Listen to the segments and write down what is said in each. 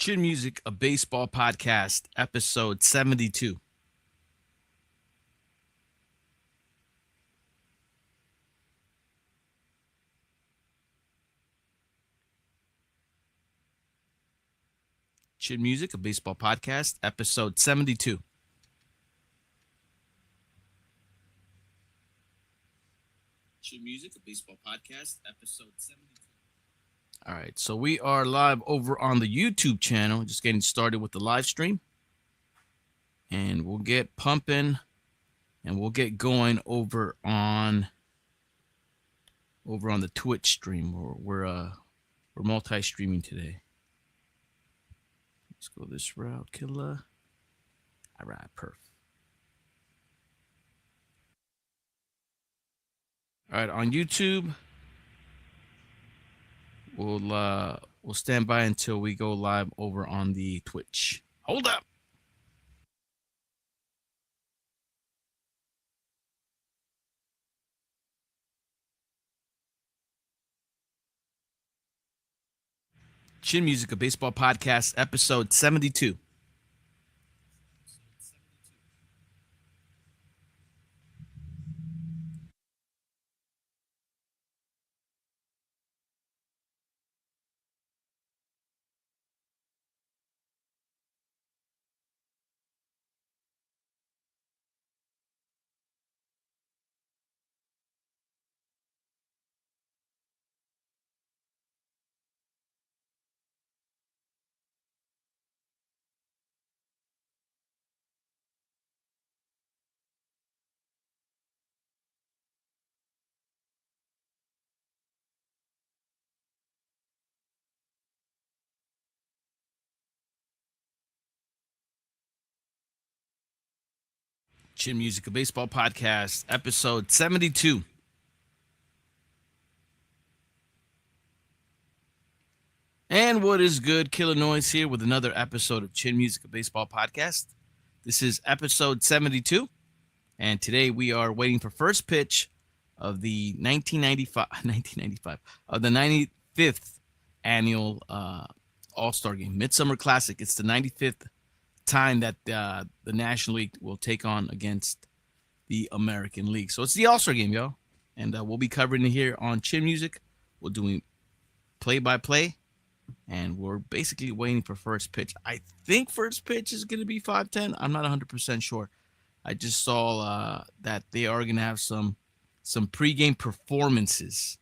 Chin Music, a baseball podcast, episode 72. Chin Music, a baseball podcast, episode 72. Chin Music, a baseball podcast, episode 72. All right, so we are live over on the YouTube channel, just getting started with the live stream. And we'll get pumping and we'll get going over on the Twitch stream. We're multi-streaming today. Let's go this route, Killah. All right, perfect. All right, on YouTube, we'll stand by until we go live over on the Twitch. Hold up. Chin Music, a baseball podcast, episode 72. Chin Music, a baseball podcast, episode 72. And what is good? Killah Noez here with another episode of Chin Music, a baseball podcast. This is episode 72. And today we are waiting for first pitch of the 1995 of the 95th annual All-Star Game, Midsummer Classic. It's the 95th time that the National League will take on against the American League. So it's the All-Star Game, y'all. And we'll be covering it here on Chin Music. We're doing play-by-play. And we're basically waiting for first pitch. I think first pitch is going to be 5:10. I'm not 100% sure. I just saw that they are going to have some pregame performances.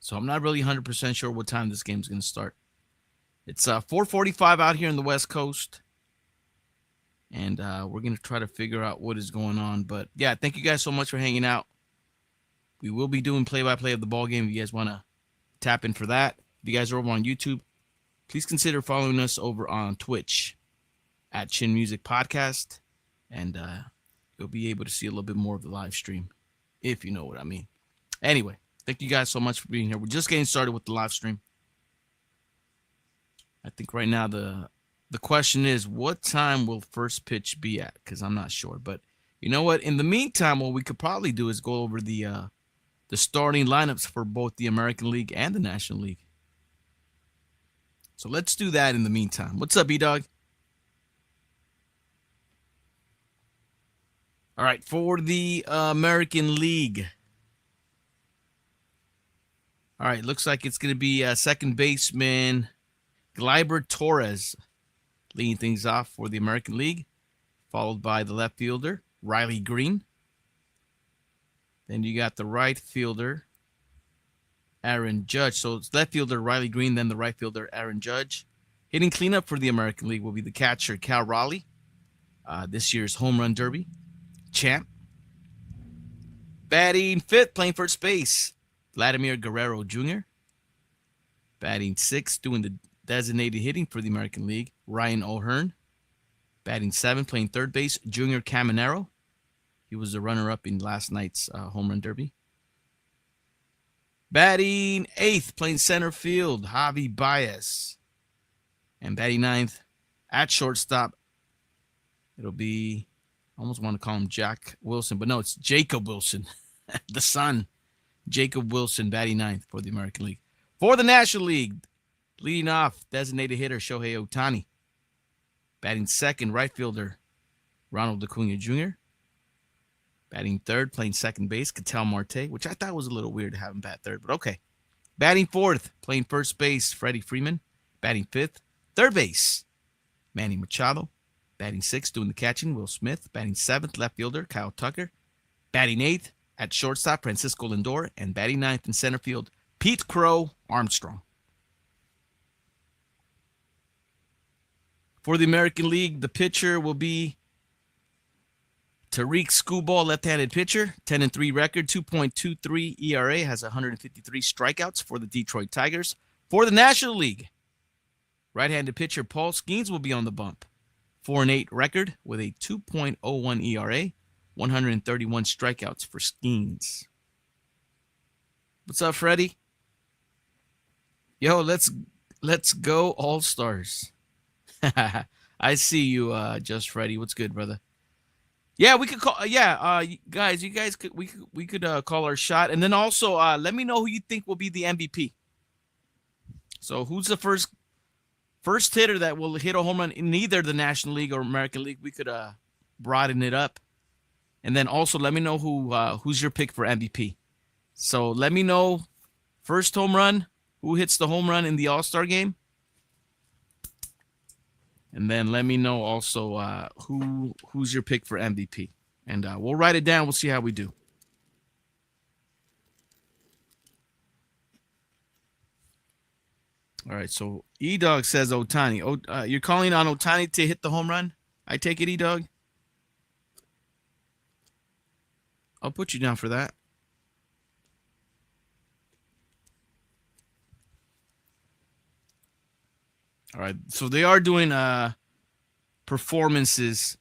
So I'm not really 100% sure what time this game is going to start. It's 4:45 out here in the West Coast. And we're going to try to figure out what is going on. But, yeah, thank you guys so much for hanging out. We will be doing play-by-play of the ball game if you guys want to tap in for that. If you guys are over on YouTube, please consider following us over on Twitch at Chin Music Podcast. And you'll be able to see a little bit more of the live stream, if you know what I mean. Anyway, thank you guys so much for being here. We're just getting started with the live stream. I think right now the question is, what time will first pitch be at? Because I'm not sure. But you know what? In the meantime, what we could probably do is go over the starting lineups for both the American League and the National League. So let's do that in the meantime. What's up, E-Dog? All right, for the American League. All right, looks like it's going to be second baseman Gleyber Torres leading things off for the American League, followed by the left fielder, Riley Green. Then you got the right fielder, Aaron Judge. So it's left fielder, Riley Green, then the right fielder, Aaron Judge. Hitting cleanup for the American League will be the catcher, Cal Raleigh, this year's home run derby champ. Batting fifth, playing first base, Vladimir Guerrero Jr. Batting sixth, doing the designated hitting for the American League, Ryan O'Hearn. Batting seventh, playing third base, Junior Caminero. He was the runner-up in last night's home run derby. Batting eighth, playing center field, Javi Baez. And batting ninth, at shortstop, it'll be, I almost want to call him Jack Wilson, but no, it's Jacob Wilson, the son. Jacob Wilson, batting ninth for the American League. For the National League, leading off, designated hitter Shohei Ohtani. Batting second, right fielder Ronald Acuna Jr. Batting third, playing second base, Ketel Marte, which I thought was a little weird to have him bat third, but okay. Batting fourth, playing first base, Freddie Freeman. Batting fifth, third base, Manny Machado. Batting sixth, doing the catching, Will Smith. Batting seventh, left fielder, Kyle Tucker. Batting eighth, at shortstop, Francisco Lindor. And batting ninth in center field, Pete Crow Armstrong. For the American League, the pitcher will be Tariq Skubal, left-handed pitcher, 10-3 record, 2.23 ERA, has 153 strikeouts for the Detroit Tigers. For the National League, right-handed pitcher Paul Skeens will be on the bump. 4-8 record with a 2.01 ERA, 131 strikeouts for Skeens. What's up, Freddie? Yo, let's go All-Stars. I see you, Just Freddie. What's good, brother? Yeah, we could call. Guys, we could call our shot, and then also let me know who you think will be the MVP. So who's the first hitter that will hit a home run in either the National League or American League? We could broaden it up, and then also let me know who's your pick for MVP. So let me know first home run, who hits the home run in the All-Star game. And then let me know also who's your pick for MVP. And we'll write it down. We'll see how we do. All right, so E-Dog says Ohtani. You're calling on Ohtani to hit the home run? I take it, E-Dog? I'll put you down for that. All right, so they are doing performances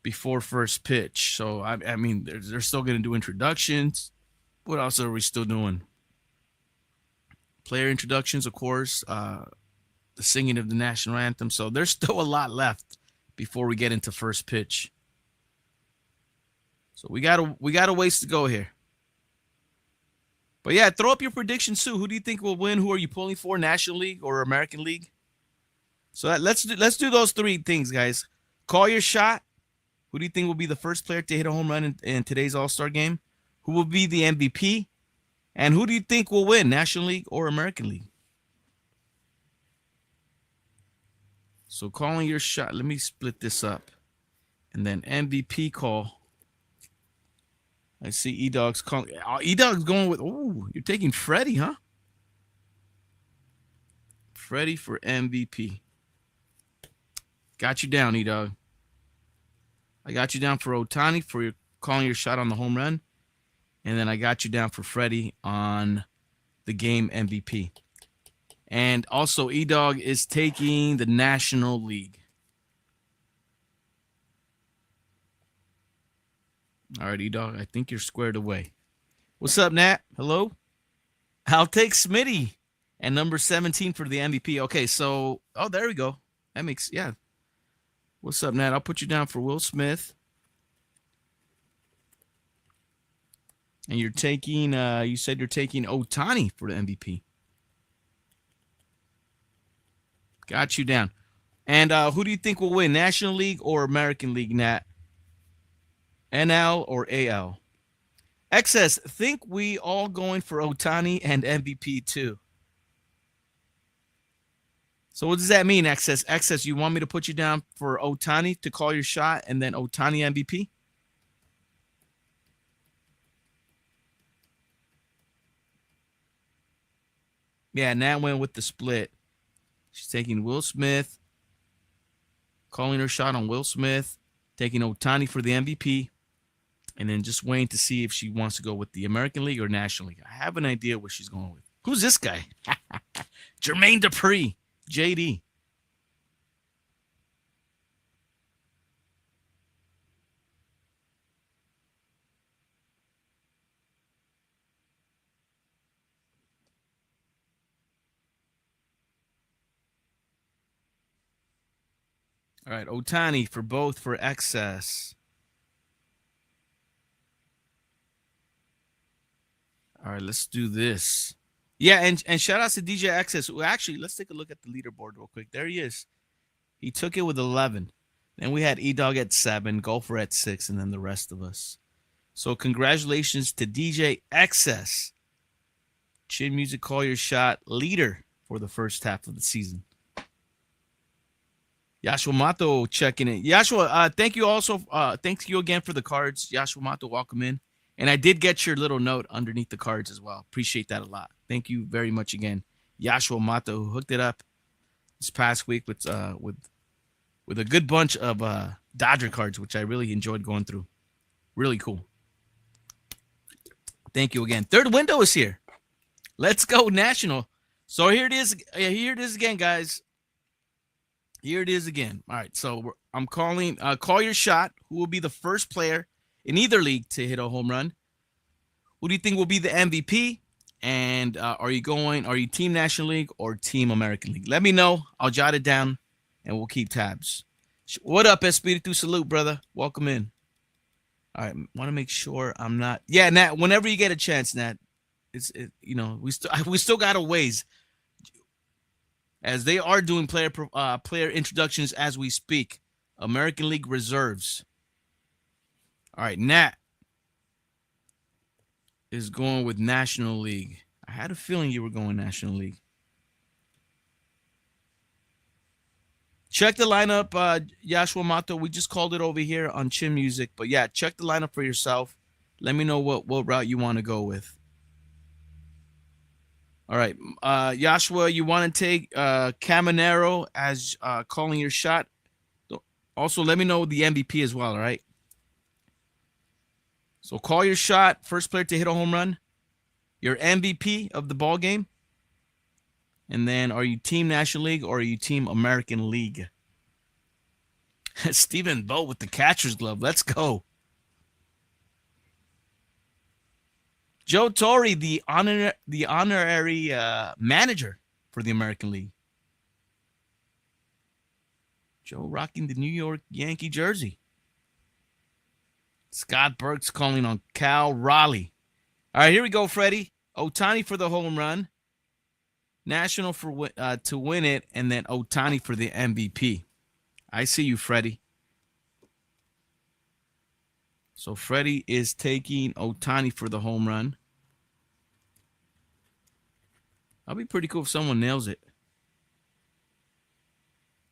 before first pitch. So, I mean, they're still going to do introductions. What else are we still doing? Player introductions, of course, the singing of the national anthem. So there's still a lot left before we get into first pitch. So we got a ways to go here. But yeah, throw up your predictions too. Who do you think will win? Who are you pulling for? National League or American League? So let's do those three things, guys. Call your shot. Who do you think will be the first player to hit a home run in today's All-Star game? Who will be the MVP? And who do you think will win, National League or American League? So calling your shot. Let me split this up. And then MVP call. I see E-Dog's calling. E-Dog's going with, you're taking Freddie, huh? Freddie for MVP. Got you down, E-Dog. I got you down for Ohtani for calling your shot on the home run. And then I got you down for Freddie on the game MVP. And also E-Dog is taking the National League. All right, E-Dog, I think you're squared away. What's up, Nat? Hello? I'll take Smitty and number 17 for the MVP. Okay, so, there we go. That makes, yeah. What's up, Nat? I'll put you down for Will Smith. And you're taking, you said you're taking Ohtani for the MVP. Got you down. And who do you think will win, National League or American League, Nat? NL or AL? XS, think we all going for Ohtani and MVP too. So what does that mean, XS? XS, you want me to put you down for Ohtani to call your shot and then Ohtani MVP? Yeah, Nat went with the split. She's taking Will Smith, calling her shot on Will Smith, taking Ohtani for the MVP, and then just waiting to see if she wants to go with the American League or National League. I have an idea what she's going with. Who's this guy? Jermaine Dupri, JD. All right, Ohtani for both for XS. All right, let's do this. Yeah, and shout out to DJ Access. Well, actually, let's take a look at the leaderboard real quick. There he is. He took it with 11. Then we had E-Dog at 7, Golfer at 6, and then the rest of us. So congratulations to DJ XS. Chin Music Call Your Shot leader for the first half of the season. Yashua Mato checking in. Yashua, thank you also. Thank you again for the cards. Yashua Mato, welcome in. And I did get your little note underneath the cards as well. Appreciate that a lot. Thank you very much again. Yashua Mato, who hooked it up this past week with a good bunch of Dodger cards, which I really enjoyed going through. Really cool. Thank you again. Third window is here. Let's go National. So here it is. Here it is again, guys. Here it is again. All right. So I'm calling. Call your shot. Who will be the first player in either league to hit a home run? Who do you think will be the MVP? And are you Team National League or Team American League? Let me know. I'll jot it down, and we'll keep tabs. What up, Espiritu? Salute, brother. Welcome in. All right. Want to make sure I'm not. Yeah, Nat. Whenever you get a chance, Nat. We still got a ways, as they are doing player introductions as we speak. American League reserves. All right, Nat is going with National League. I had a feeling you were going National League. Check the lineup, Yashua Mato. We just called it over here on Chin Music, but yeah, check the lineup for yourself. Let me know what route you want to go with. All right, Yashua, you want to take Caminero as calling your shot. Also, let me know the MVP as well, all right? So call your shot, first player to hit a home run, your MVP of the ball game, and then are you Team National League or are you Team American League? Stephen Bow with the catcher's glove. Let's go. Joe Torre, the honorary manager for the American League. Joe rocking the New York Yankee jersey. Scott Burks calling on Cal Raleigh. All right, here we go, Freddie. Ohtani for the home run. National for to win it, and then Ohtani for the MVP. I see you, Freddie. So Freddie is taking Ohtani for the home run. That'll be pretty cool if someone nails it.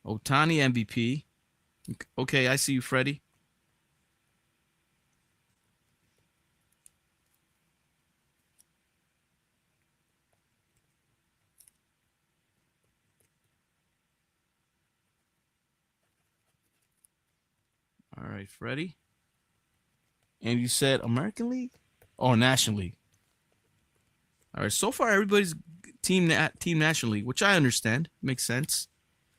Ohtani MVP. Okay, I see you, Freddie. All right, Freddie. And you said American League or National League? All right, so far everybody's Team National League, which I understand. Makes sense.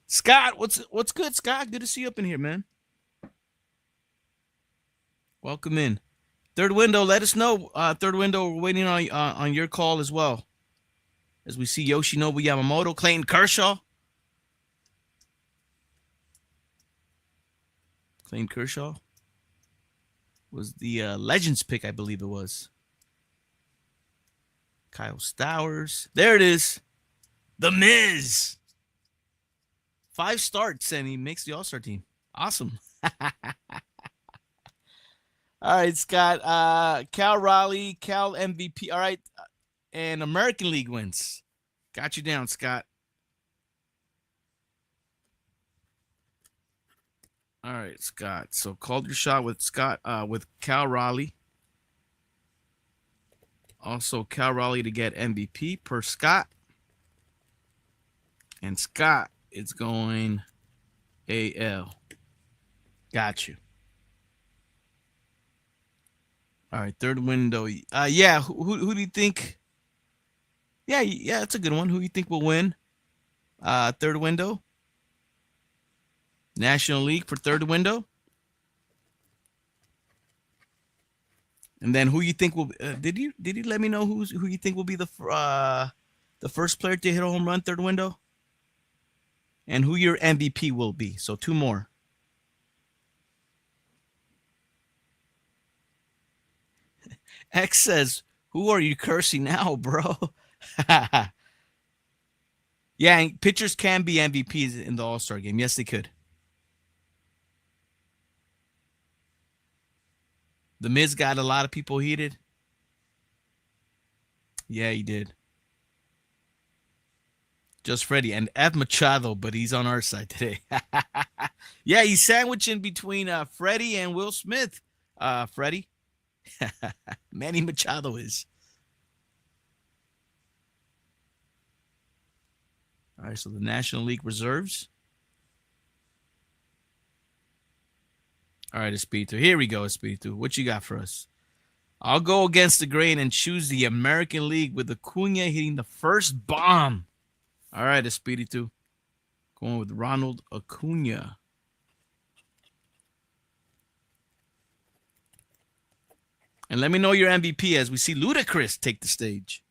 Scott, what's good, Scott? Good to see you up in here, man. Welcome in. Third window, let us know. Third window, we're waiting on your call as well. As we see Yoshinobu Yamamoto, Clayton Kershaw. Clayton Kershaw was the Legends pick, I believe it was. Kyle Stowers. There it is. The Miz. 5 starts, and he makes the All-Star team. Awesome. All right, Scott. Cal Raleigh, Cal MVP. All right. And American League wins. Got you down, Scott. All right, Scott. So called your shot with Scott, with Cal Raleigh. Also, Cal Raleigh to get MVP per Scott. And Scott is going AL. Got you. All right, third window. Yeah, who do you think? Yeah, that's a good one. Who do you think will win? Third window. National League for third window. And then who you think will? Did you let me know who you think will be the first player to hit a home run third window? And who your MVP will be. So 2 more. X says, "Who are you cursing now, bro?" Yeah, pitchers can be MVPs in the All-Star game. Yes, they could. The Miz got a lot of people heated. Yeah, he did. Just Freddie and F Machado, but he's on our side today. Yeah, he's sandwiching between Freddie and Will Smith. Freddie. Manny Machado is. All right, so the National League reserves. All right, Espiritu. Here we go, Espiritu. What you got for us? I'll go against the grain and choose the American League with Acuna hitting the first bomb. All right, Espiritu. Going with Ronald Acuna. And let me know your MVP as we see Ludacris take the stage.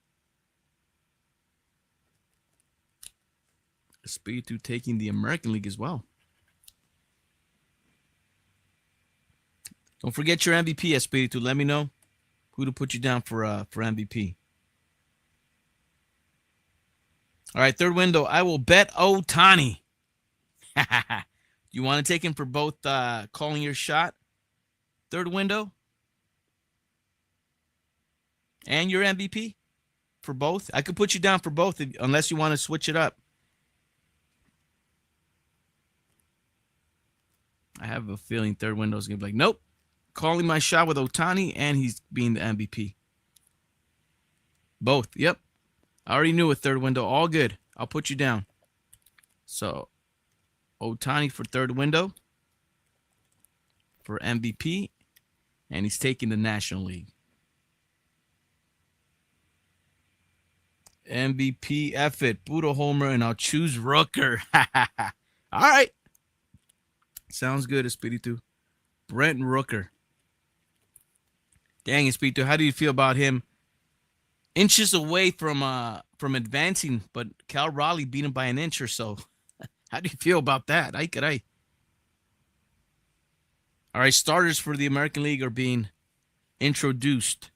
Espiritu taking the American League as well. Don't forget your MVP, Espiritu. Let me know who to put you down for MVP. All right, third window. I will bet Ohtani. You want to take him for both calling your shot? Third window? And your MVP? For both? I could put you down for both unless you want to switch it up. I have a feeling third window is going to be like, nope. Calling my shot with Ohtani, and he's being the MVP. Both. Yep. I already knew a third window. All good. I'll put you down. So, Ohtani for third window for MVP, and he's taking the National League. MVP, F it. Puro homer, and I'll choose Rooker. All right. Sounds good, Espiritu. Brent Rooker. Dang, Espiritu, how do you feel about him? Inches away from advancing, but Cal Raleigh beat him by an inch or so. How do you feel about that? Ay, caray. All right, starters for the American League are being introduced.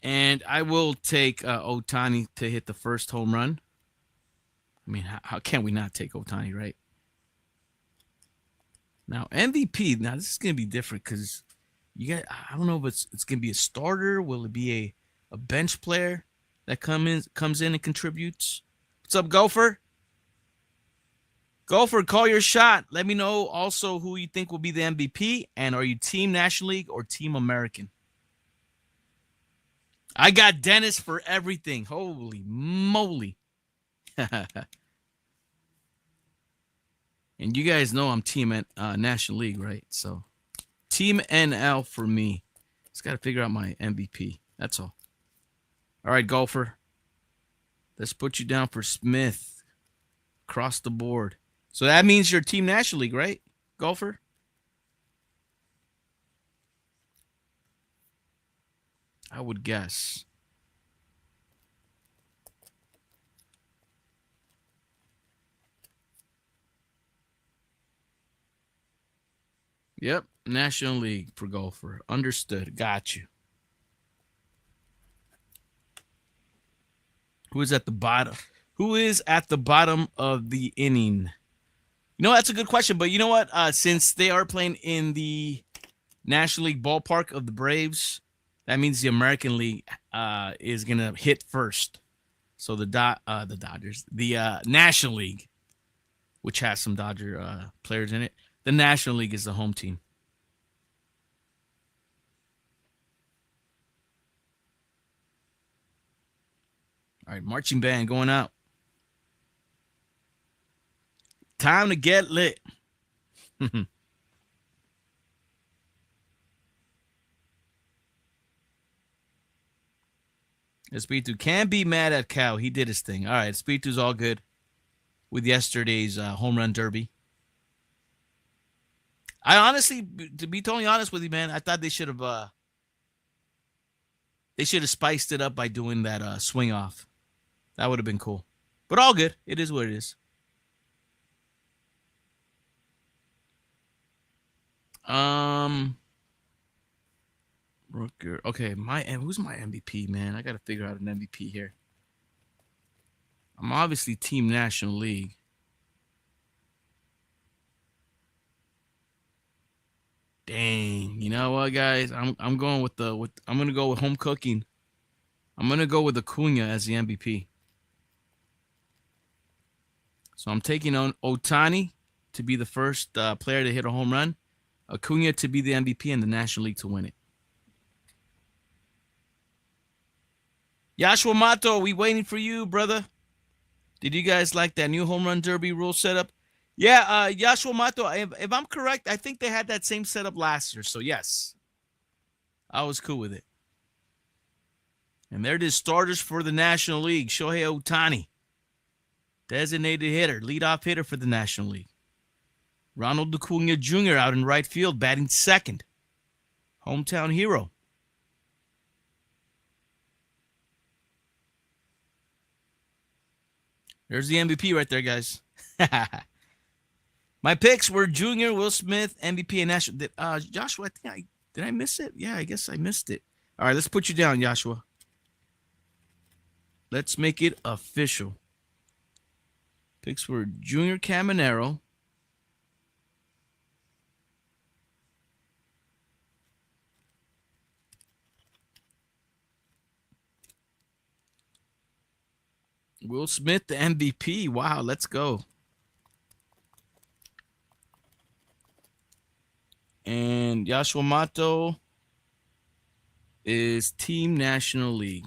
And I will take Ohtani to hit the first home run. I mean, how can we not take Ohtani, right? Now, MVP. Now, this is going to be different because I don't know if it's going to be a starter. Will it be a bench player that comes in and contributes? What's up, Gopher? Gopher, call your shot. Let me know also who you think will be the MVP. And are you Team National League or Team American? I got Dennis for everything. Holy moly. And you guys know I'm Team National League, right? So, Team NL for me. Just got to figure out my MVP. That's all. All right, Golfer. Let's put you down for Smith. Across the board. So that means you're Team National League, right, Golfer? I would guess. Yep, National League for Golfer. Understood. Got you. Who is at the bottom? Who is at the bottom of the inning? You know, that's a good question, but you know what? Since they are playing in the National League ballpark of the Braves, that means the American League is gonna hit first. So the Dodgers, the National League, which has some Dodger players in it, the National League is the home team. All right, marching band going out. Time to get lit. Espiritu can't be mad at Cal. He did his thing. All right, Espiritu's all good with yesterday's home run derby. I honestly, to be totally honest with you, man, I thought they should have spiced it up by doing that swing off. That would have been cool. But all good. It is what it is. Rooker. Okay, who's my MVP, man? I got to figure out an MVP here. I'm obviously Team National League. Dang. You know what, guys? I'm going with I'm gonna go with home cooking. I'm gonna go with Acuna as the MVP. So I'm taking on Ohtani to be the first player to hit a home run, Acuna to be the MVP, and the National League to win it. Yashua Mato, we waiting for you, brother. Did you guys like that new home run derby rule setup? Yeah, Yashua Mato, if I'm correct, I think they had that same setup last year. So, yes, I was cool with it. And there it is, starters for the National League. Shohei Ohtani, designated hitter, leadoff hitter for the National League. Ronald Acuna Jr. out in right field, batting second. Hometown hero. There's the MVP right there, guys. My picks were Junior, Will Smith, MVP, and National. Joshua, did I miss it? Yeah, I guess I missed it. All right, let's put you down, Joshua. Let's make it official. Picks were Junior Caminero, Will Smith, the MVP. Wow, let's go. And Yashua Mato is Team National League.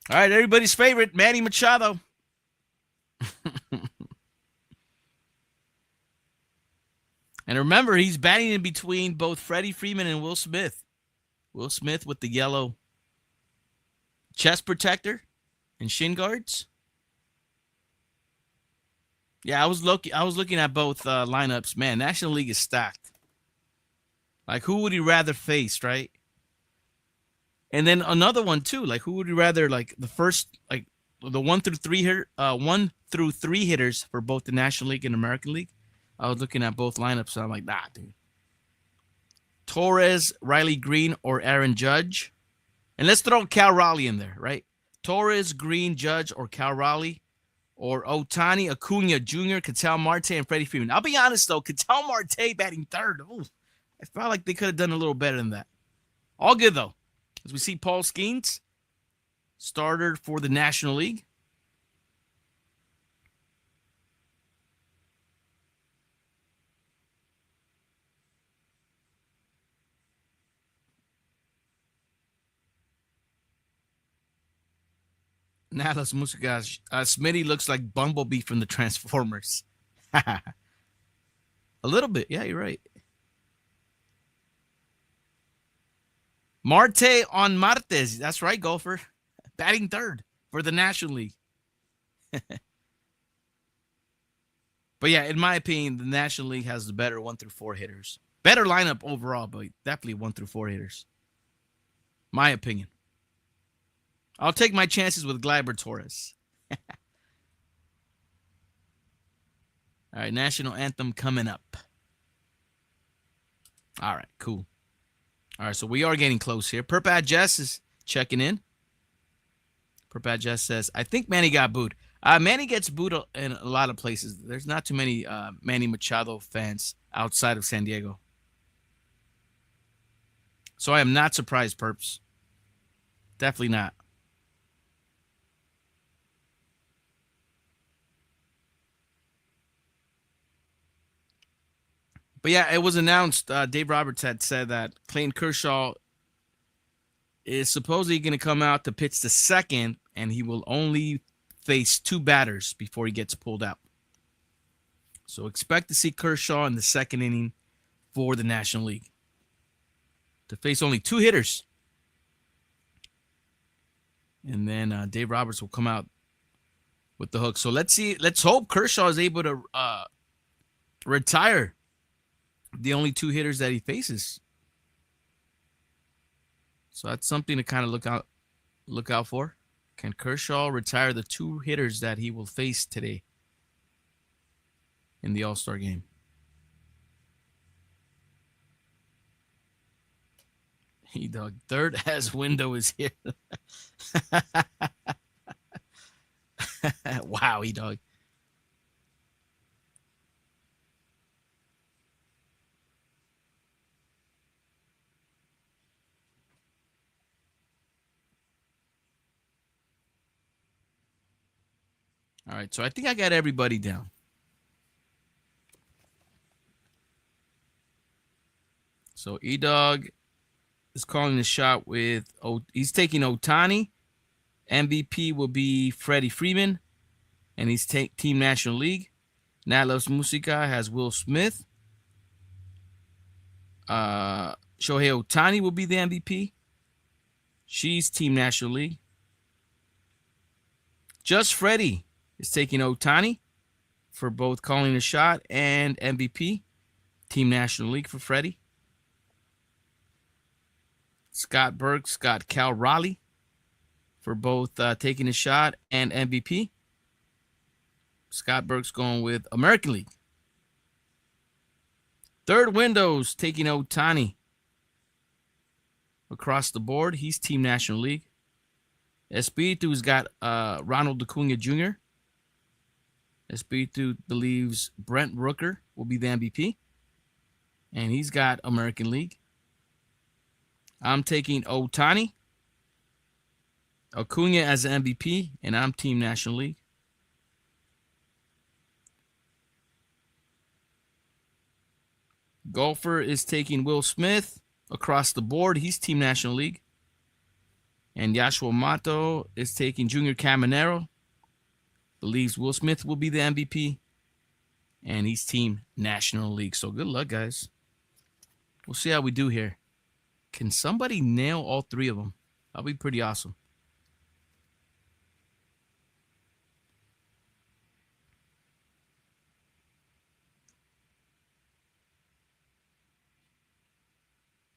All right, everybody's favorite, Manny Machado. And remember, he's batting in between both Freddie Freeman and Will Smith. Will Smith with the yellow chest protector and shin guards. Yeah, I was looking at both lineups. Man, National League is stacked. Like, who would he rather face, right? And then another one too. Like, who would you rather? Like the first, like the 1 through 3 hitters for both the National League and American League. I was looking at both lineups, so I'm like, nah, dude. Torres, Riley Green, or Aaron Judge. And let's throw Cal Raleigh in there, right? Torres, Green, Judge, or Cal Raleigh. Or Ohtani, Acuna Jr., Ketel Marte, and Freddie Freeman. I'll be honest, though. Ketel Marte batting third. Ooh, I felt like they could have done a little better than that. All good, though. As we see Paul Skeens, starter for the National League. Nalas Musikas. Smitty looks like Bumblebee from the Transformers. A little bit. Yeah, you're right. Marte on Martes. That's right, Golfer. Batting third for the National League. But yeah, in my opinion, the National League has the better 1 through 4 hitters. Better lineup overall, but definitely 1 through 4 hitters. My opinion. I'll take my chances with Gleyber Torres. All right, national anthem coming up. All right, cool. All right, so we are getting close here. Purpat Jess is checking in. Purpat Jess says, I think Manny got booed. Manny gets booed in a lot of places. There's not too many Manny Machado fans outside of San Diego. So I am not surprised, Perps. Definitely not. But yeah, it was announced. Dave Roberts had said that Clayton Kershaw is supposedly going to come out to pitch the second, and he will only face 2 batters before he gets pulled out. So expect to see Kershaw in the second inning for the National League to face only 2 hitters. And then Dave Roberts will come out with the hook. So let's see. Let's hope Kershaw is able to retire the only 2 hitters that he faces. So that's something to kind of look out for. Can Kershaw retire the 2 hitters that he will face today in the All-Star Game? He dog, third as window is here. Wow, he dog. All right, so I think I got everybody down. So E-Dog is calling the shot with, he's taking Ohtani. MVP will be Freddie Freeman, and he's Team National League. Nat Loves Musica has Will Smith. Shohei Ohtani will be the MVP. She's Team National League. Just Freddie is taking Ohtani for both calling the shot and MVP. Team National League for Freddie. Scott Burks got Cal Raleigh for both taking a shot and MVP. Scott Burks going with American League. Third Windows taking Ohtani across the board. He's Team National League. Espiritu's got Ronald Acuna Jr. Espiritu believes Brent Rooker will be the MVP. And he's got American League. I'm taking Ohtani, Acuna as the MVP, and I'm Team National League. Golfer is taking Will Smith across the board. He's Team National League. And Yashua Mato is taking Junior Caminero. Believes Will Smith will be the MVP. And he's Team National League. So good luck, guys. We'll see how we do here. Can somebody nail all three of them? That'll be pretty awesome.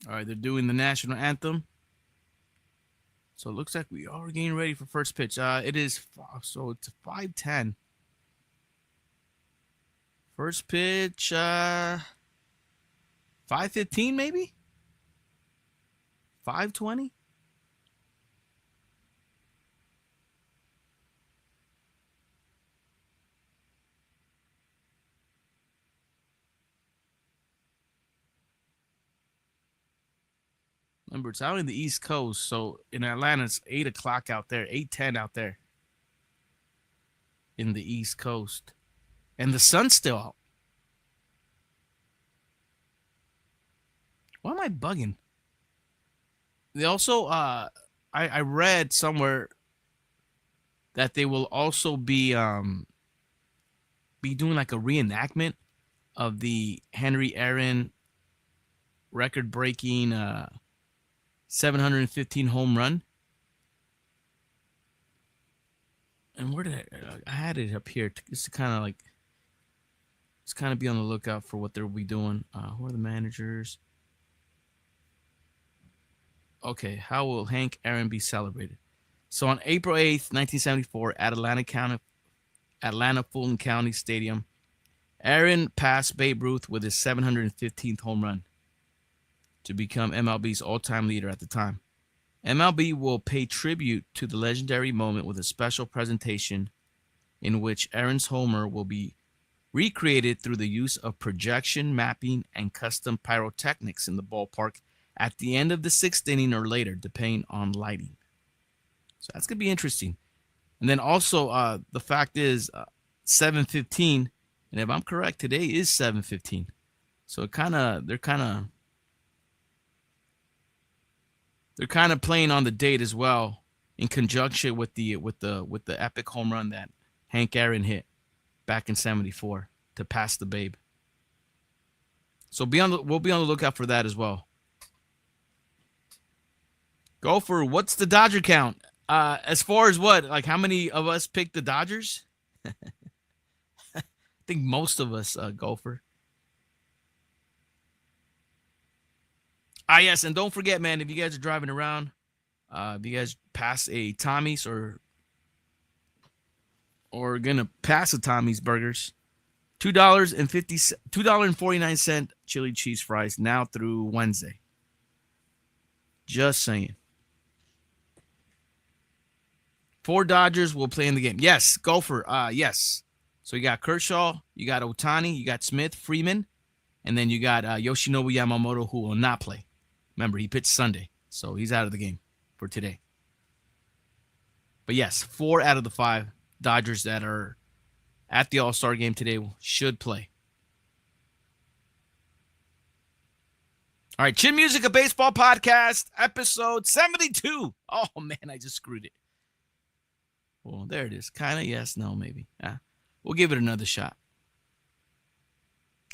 All right, they're doing the national anthem. So it looks like we are getting ready for first pitch. It is, so it's 5:10. First pitch, 5:15 maybe? 5:20? Remember, it's out in the East Coast, so in Atlanta, it's 8 o'clock out there, 8:10 out there in the East Coast. And the sun's still out. Why am I bugging? They also, I read somewhere that they will also be doing like a reenactment of the Henry Aaron record-breaking 715 home run. And where did I had it up here just to kind of like, just kind of be on the lookout for what they'll be doing. Who are the managers? Okay, how will Hank Aaron be celebrated? So on April 8th, 1974, at Atlanta Fulton County Stadium, Aaron passed Babe Ruth with his 715th home run to become MLB's all-time leader at the time. MLB will pay tribute to the legendary moment with a special presentation in which Aaron's homer will be recreated through the use of projection mapping and custom pyrotechnics in the ballpark at the end of the sixth inning or later, depending on lighting. So that's going to be interesting. And then also, the fact is 7:15, and if I'm correct, today is 7:15. So they're kind of playing on the date as well, in conjunction with the epic home run that Hank Aaron hit back in '74 to pass the Babe. So we'll be on the lookout for that as well. Gopher, what's the Dodger count? As far as what? Like how many of us picked the Dodgers? I think most of us, Gopher. Yes, and don't forget, man, if you guys are driving around, if you guys pass a Tommy's or gonna pass a Tommy's Burgers, $2.49 chili cheese fries now through Wednesday. Just saying. 4 Dodgers will play in the game. Yes, Gopher. Yes. So you got Kershaw, you got Ohtani, you got Smith, Freeman, and then you got Yoshinobu Yamamoto, who will not play. Remember, he pitched Sunday, so he's out of the game for today. But yes, 4 out of the 5 Dodgers that are at the All-Star Game today should play. All right, Chin Music, a baseball podcast, episode 72. Oh, man, I just screwed it. Well, there it is. Kind of, yes, no, maybe. We'll give it another shot.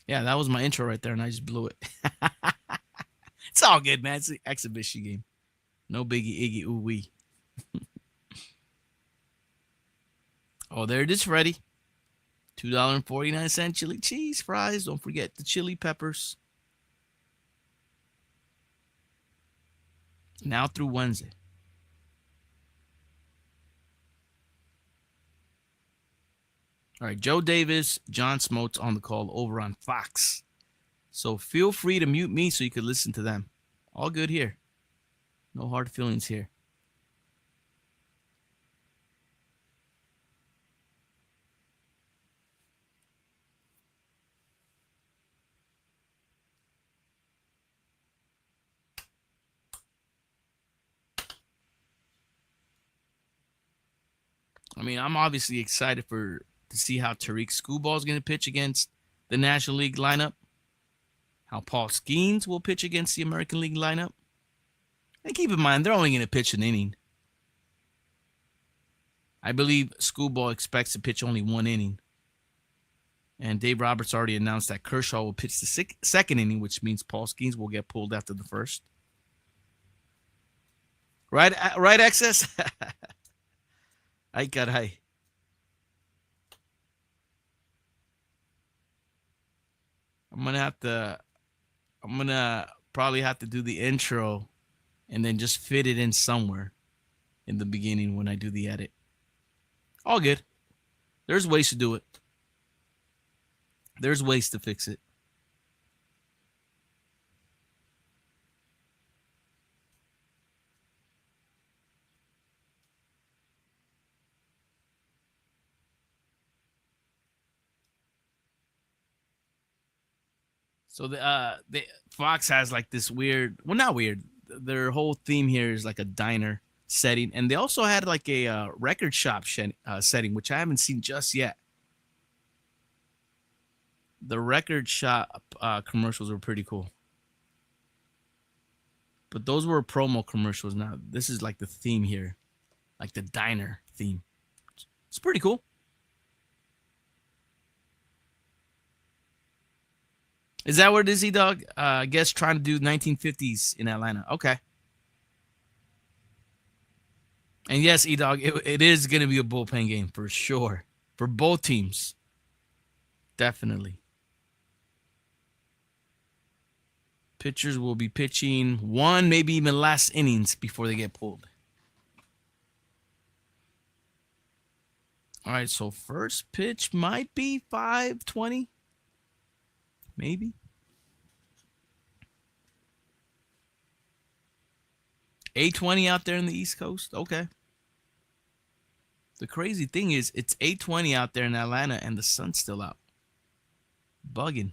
Yeah, that was my intro right there, and I just blew it. It's all good, man. It's an exhibition game. No biggie, iggy, ooh, wee. Oh, there it is, Freddie. $2.49 chili cheese fries. Don't forget the chili peppers. Now through Wednesday. All right, Joe Davis, John Smotes on the call over on Fox. So feel free to mute me so you can listen to them. All good here. No hard feelings here. I mean, I'm obviously excited to see how Tariq Skubal is going to pitch against the National League lineup, how Paul Skeens will pitch against the American League lineup. And keep in mind, they're only going to pitch an inning. I believe Skubal expects to pitch only one inning. And Dave Roberts already announced that Kershaw will pitch the second inning, which means Paul Skeens will get pulled after the first. Right, Excess? Ay, caray. I'm gonna probably have to do the intro and then just fit it in somewhere in the beginning when I do the edit. All good. There's ways to do it. There's ways to fix it. So the Fox has like this weird, well, not weird. Their whole theme here is like a diner setting, and they also had like a record shop setting, which I haven't seen just yet. The record shop commercials were pretty cool, but those were promo commercials. Now this is like the theme here, like the diner theme. It's pretty cool. Is that what it is, E-Dog? I guess trying to do 1950s in Atlanta. Okay. And yes, E-Dog, it is going to be a bullpen game for sure. For both teams. Definitely. Pitchers will be pitching one, maybe even last innings before they get pulled. All right, so first pitch might be 5:20. Maybe. 8:20 out there in the East Coast. Okay. The crazy thing is it's 8:20 out there in Atlanta and the sun's still out. Bugging.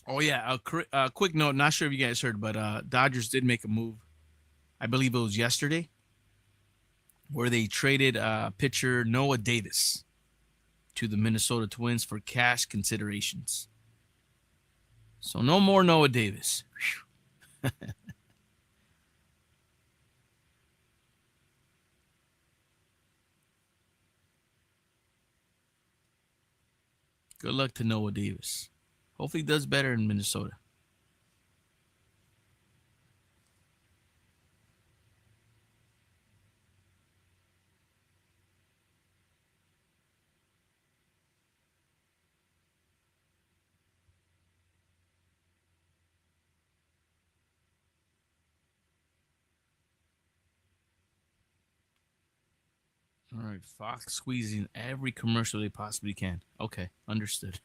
Oh, yeah. A quick note. Not sure if you guys heard, but Dodgers did make a move. I believe it was yesterday, where they traded pitcher Noah Davis to the Minnesota Twins for cash considerations. So no more Noah Davis. Good luck to Noah Davis. Hopefully he does better in Minnesota. All right, Fox squeezing every commercial they possibly can. Okay, understood.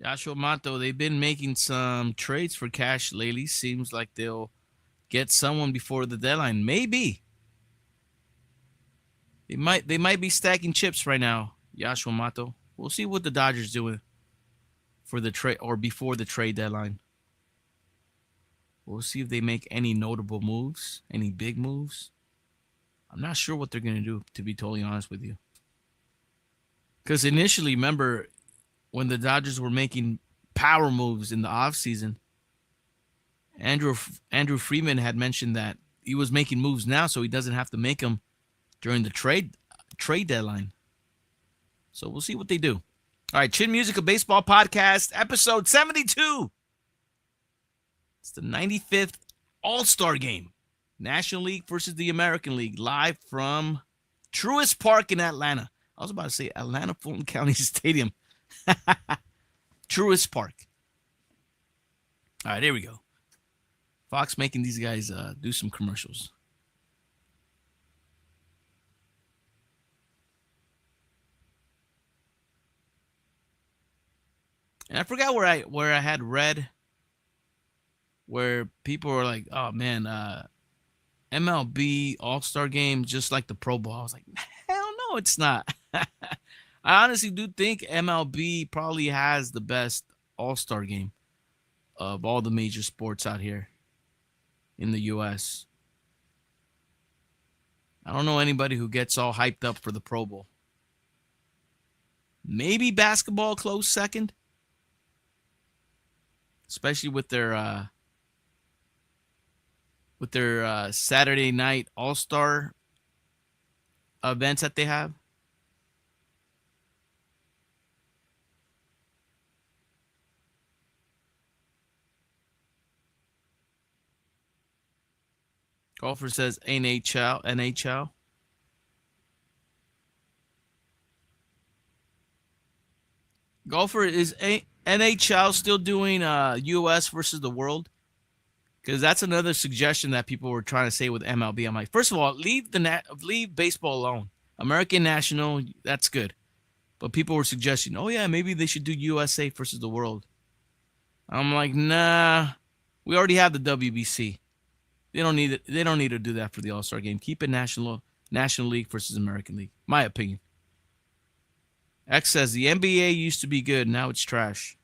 Yashua Mato, they've been making some trades for cash lately. Seems like they'll get someone before the deadline. Maybe. They might be stacking chips right now, Yashua Mato. We'll see what the Dodgers do for the trade or before the trade deadline. We'll see if they make any notable moves, any big moves. I'm not sure what they're going to do, to be totally honest with you. Because initially, remember, when the Dodgers were making power moves in the offseason, Andrew Freeman had mentioned that he was making moves now, so he doesn't have to make them during the trade deadline. So we'll see what they do. All right, Chin Music, a baseball podcast, episode 72. It's the 95th All-Star Game. National League versus the American League, live from Truist Park in Atlanta. I was about to say Atlanta Fulton County Stadium. Truist Park. All right, here we go. Fox making these guys do some commercials. And I forgot where I had read where people were like, "Oh man, MLB All-Star Game just like the Pro Bowl." I was like, "Hell no, it's not." I honestly do think MLB probably has the best All-Star Game of all the major sports out here in the U.S. I don't know anybody who gets all hyped up for the Pro Bowl. Maybe basketball close second, especially with their Saturday night All-Star events that they have. Golfer says NHL. Golfer, is NHL still doing U.S. versus the world? Because that's another suggestion that people were trying to say with MLB. I'm like, first of all, leave baseball alone. American National, that's good. But people were suggesting, oh yeah, maybe they should do USA versus the world. I'm like, nah, we already have the WBC. They don't need it. They don't need to do that for the All-Star Game. Keep it National League versus American League. My opinion. X says the NBA used to be good. Now it's trash.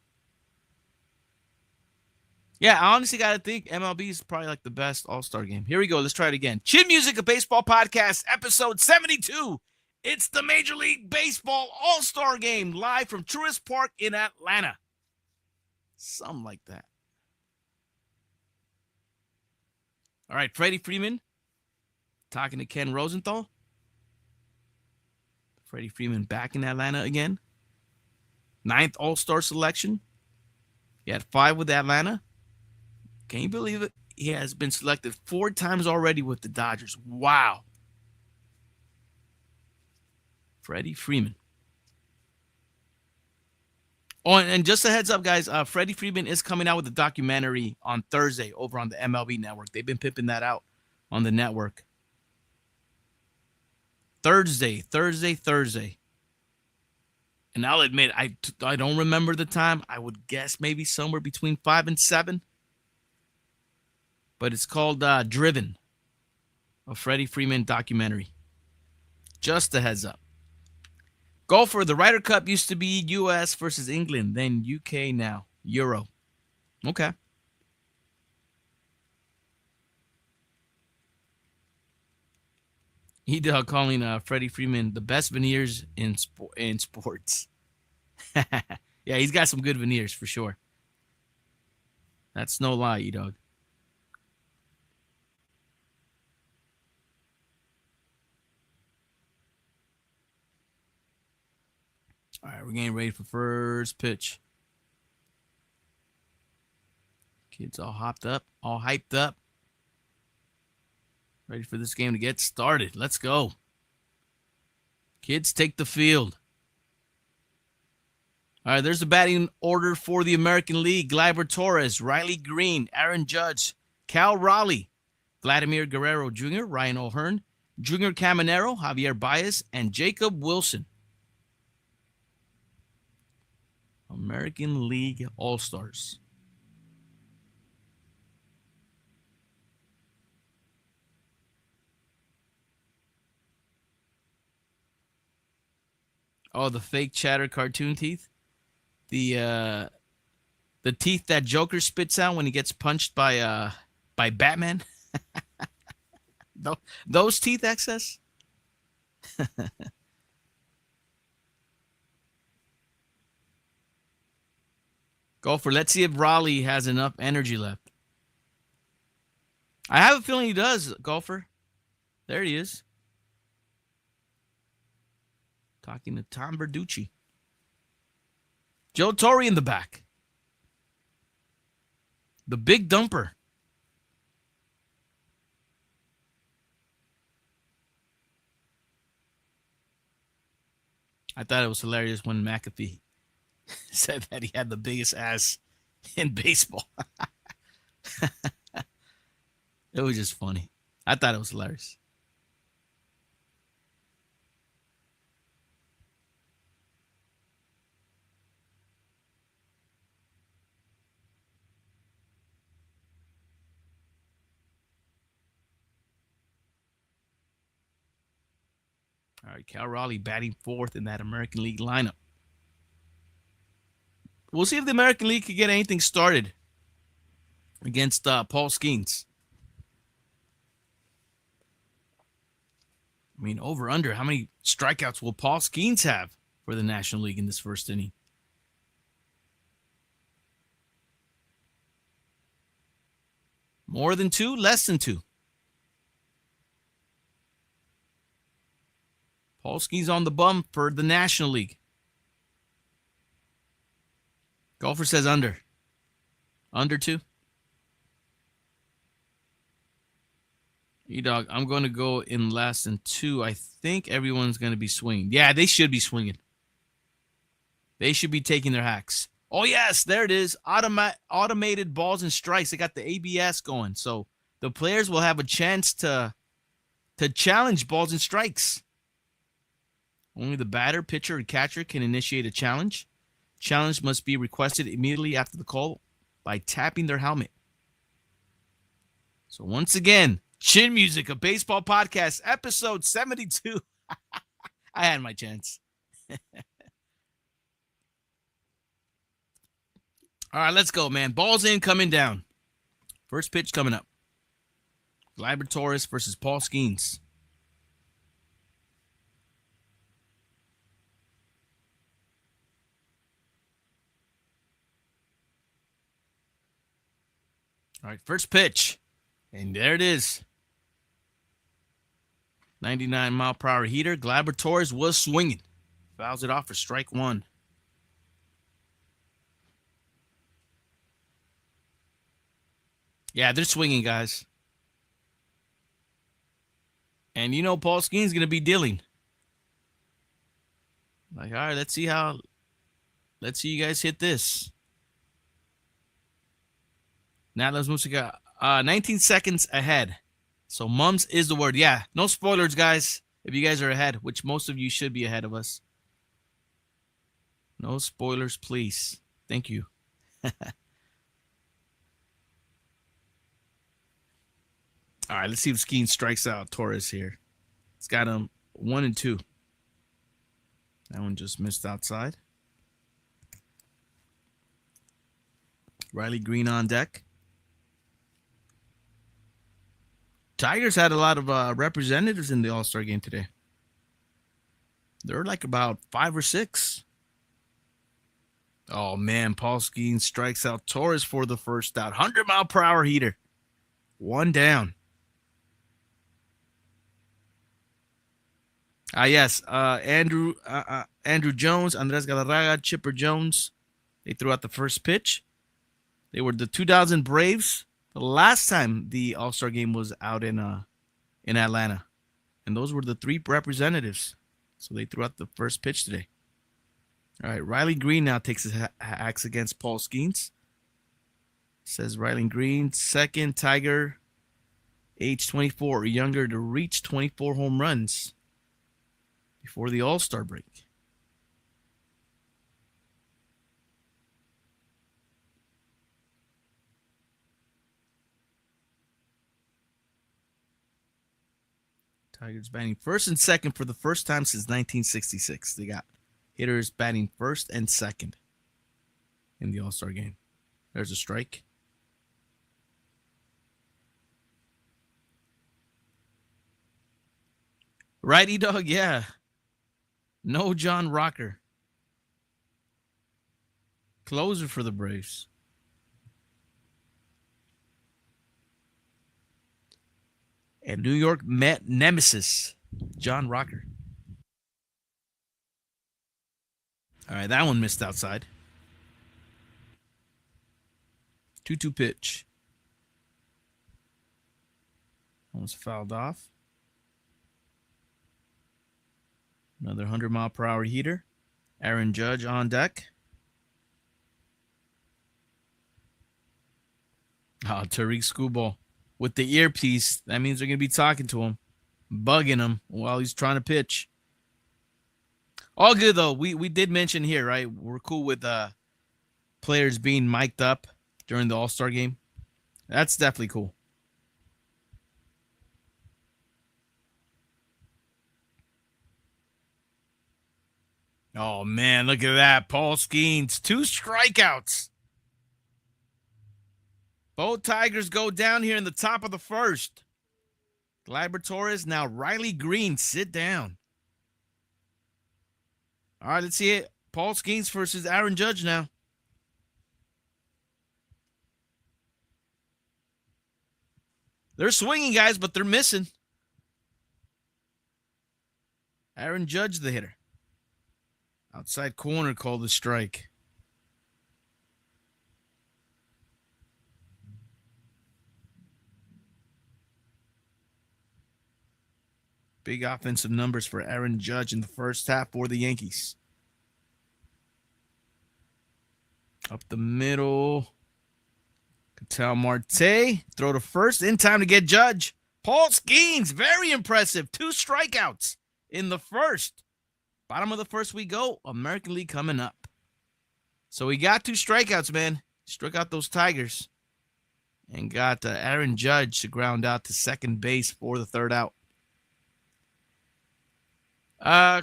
Yeah, I honestly got to think MLB is probably like the best All-Star Game. Here we go. Let's try it again. Chin Music, a baseball podcast, episode 72. It's the Major League Baseball All-Star Game live from Truist Park in Atlanta. Something like that. All right, Freddie Freeman talking to Ken Rosenthal. Freddie Freeman back in Atlanta again. 9th All-Star selection. He had 5 with Atlanta. Can you believe it? He has been selected 4 times already with the Dodgers. Wow. Freddie Freeman. Oh, and just a heads up, guys. Freddie Freeman is coming out with a documentary on Thursday over on the MLB Network. They've been pimping that out on the network. Thursday. And I'll admit, I don't remember the time. I would guess maybe somewhere between 5 and 7. But it's called Driven, a Freddie Freeman documentary. Just a heads up. Golfer, the Ryder Cup used to be U.S. versus England, then U.K. now. Euro. Okay. E-Dog calling Freddie Freeman the best veneers in sports. Yeah, he's got some good veneers for sure. That's no lie, E-Dog. All right, we're getting ready for first pitch. Kids all hopped up, all hyped up. Ready for this game to get started. Let's go. Kids, take the field. All right, there's the batting order for the American League. Gleyber Torres, Riley Green, Aaron Judge, Cal Raleigh, Vladimir Guerrero Jr., Ryan O'Hearn, Junior Caminero, Javier Baez, and Jacob Wilson. American League All-Stars. Oh, the fake chatter cartoon teeth. The teeth that Joker spits out when he gets punched by Batman. Those teeth excess. Golfer, let's see if Raleigh has enough energy left. I have a feeling he does, Golfer. There he is. Talking to Tom Verducci. Joe Torre in the back. The big dumper. I thought it was hilarious when McAfee said that he had the biggest ass in baseball. It was just funny. I thought it was hilarious. All right, Cal Raleigh batting fourth in that American League lineup. We'll see if the American League could get anything started against Paul Skeens. I mean, over under, how many strikeouts will Paul Skeens have for the National League in this first inning? More than 2, less than 2. Paul Skeens on the bum for the National League. Golfer says under. Under 2. E-Dog, I'm going to go in less than 2. I think everyone's going to be swinging. Yeah, they should be swinging. They should be taking their hacks. Oh, yes, there it is. Automated balls and strikes. They got the ABS going. So the players will have a chance to challenge balls and strikes. Only the batter, pitcher, and catcher can initiate a challenge. Challenge must be requested immediately after the call by tapping their helmet. So once again, Chin Music, a baseball podcast, episode 72. I had my chance. All right, let's go, man. Balls in, coming down. First pitch coming up. Gleyber Torres versus Paul Skeens. All right, first pitch. And there it is. 99-mile-per-hour heater. Gleyber Torres was swinging. Fouls it off for strike 1. Yeah, they're swinging, guys. And you know Paul Skeens going to be dealing. Like, all right, let's see you guys hit this. Now let's move to 19 seconds ahead. So mums is the word. Yeah, no spoilers, guys. If you guys are ahead, which most of you should be ahead of us. No spoilers, please. Thank you. All right, let's see if Skeens strikes out Torres here. It's got him 1 and 2. That one just missed outside. Riley Green on deck. Tigers had a lot of representatives in the All-Star game today. There were like about 5 or 6. Oh, man, Paul Skeens strikes out Torres for the first out. 100-mile-per-hour heater. 1 down. Yes, Andrew Jones, Andres Galarraga, Chipper Jones. They threw out the first pitch. They were the 2000 Braves. The last time the All-Star game was out in Atlanta. And those were the 3 representatives. So they threw out the first pitch today. All right, Riley Green now takes his hacks against Paul Skeens. Says Riley Green, second Tiger, age 24 or younger to reach 24 home runs before the All-Star break. Tigers batting first and second for the first time since 1966. They got hitters batting first and second in the All-Star game. There's a strike. Righty dog, yeah. No John Rocker. Closer for the Braves. And New York Met nemesis, John Rocker. All right, that one missed outside. 2-2 pitch. Almost fouled off. Another 100-mile-per-hour heater. Aaron Judge on deck. Tariq Skubal with the earpiece. That means they're going to be talking to him, bugging him while he's trying to pitch. All good, though. We did mention here, right? We're cool with players being mic'd up during the All-Star game. That's definitely cool. Oh, man, look at that. Paul Skeens, 2 strikeouts. Both Tigers go down here in the top of the first. Gleyber Torres, now Riley Green, sit down. All right, let's see it. Paul Skeens versus Aaron Judge now. They're swinging, guys, but they're missing. Aaron Judge, the hitter. Outside corner called the strike. Big offensive numbers for Aaron Judge in the first half for the Yankees. Up the middle. Ketel Marte. Throw to first. In time to get Judge. Paul Skeens. Very impressive. 2 strikeouts in the first. Bottom of the first we go. American League coming up. So we got 2 strikeouts, man. Struck out those Tigers. And got Aaron Judge to ground out to second base for the third out.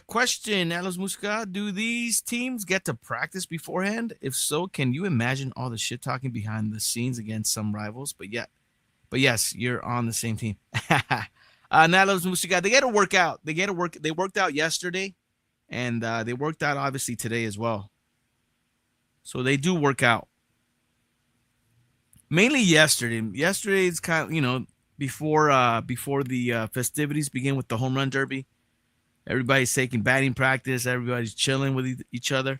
Question, Atlas Musca, do these teams get to practice beforehand? If so, can you imagine all the shit talking behind the scenes against some rivals? But yes, you're on the same team. Atlas Musca, they get to work out. They worked out yesterday, and they worked out obviously today as well. So they do work out. Mainly yesterday. Yesterday's kind of, before the festivities begin with the home run derby. Everybody's taking batting practice. Everybody's chilling with each other.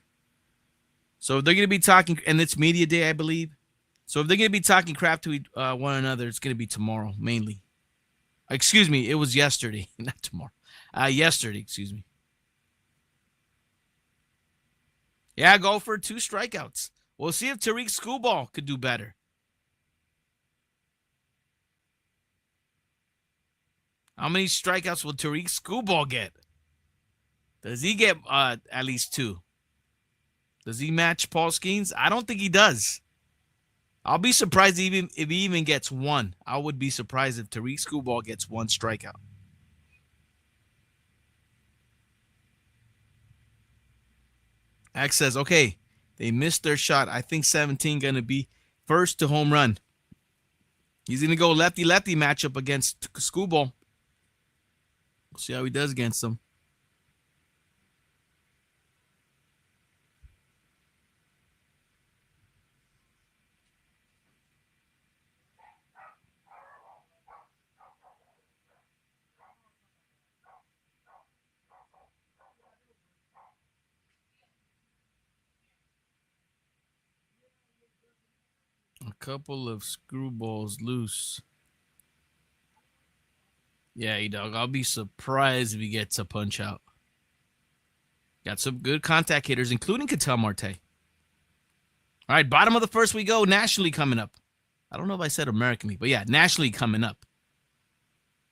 So if they're going to be talking, and it's media day, I believe. So if they're going to be talking crap to one another, it's going to be tomorrow, mainly. Excuse me, it was yesterday, not tomorrow. Yesterday, excuse me. Yeah, go for 2 strikeouts. We'll see if Tariq Skubal could do better. How many strikeouts will Tariq Skubal get? Does he get at least 2? Does he match Paul Skeens? I don't think he does. I'll be surprised if he even gets 1. I would be surprised if Tariq Skubal gets 1 strikeout. Axe says, okay, they missed their shot. I think 17 going to be first to home run. He's going to go lefty-lefty matchup against Skubal. We'll see how he does against them. A couple of screwballs loose. Yeah, dog. I'll be surprised if he gets a punch out. Got some good contact hitters, including Ketel Marte. All right, bottom of the first we go. Nationally coming up. I don't know if I said American League, but yeah, nationally coming up.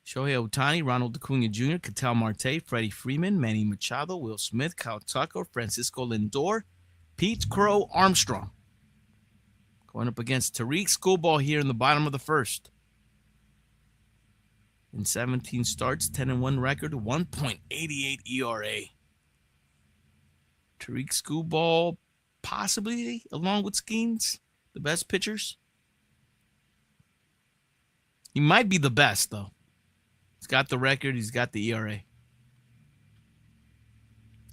Shohei Ohtani, Ronald Acuna Jr., Ketel Marte, Freddie Freeman, Manny Machado, Will Smith, Kyle Tucker, Francisco Lindor, Pete Crow Armstrong. Going up against Tariq Skubal here in the bottom of the first. in 17 starts, 10-1 record, 1.88 ERA. Tariq Skubal, possibly, along with Skeens, the best pitchers. He might be the best, though. He's got the record. He's got the ERA.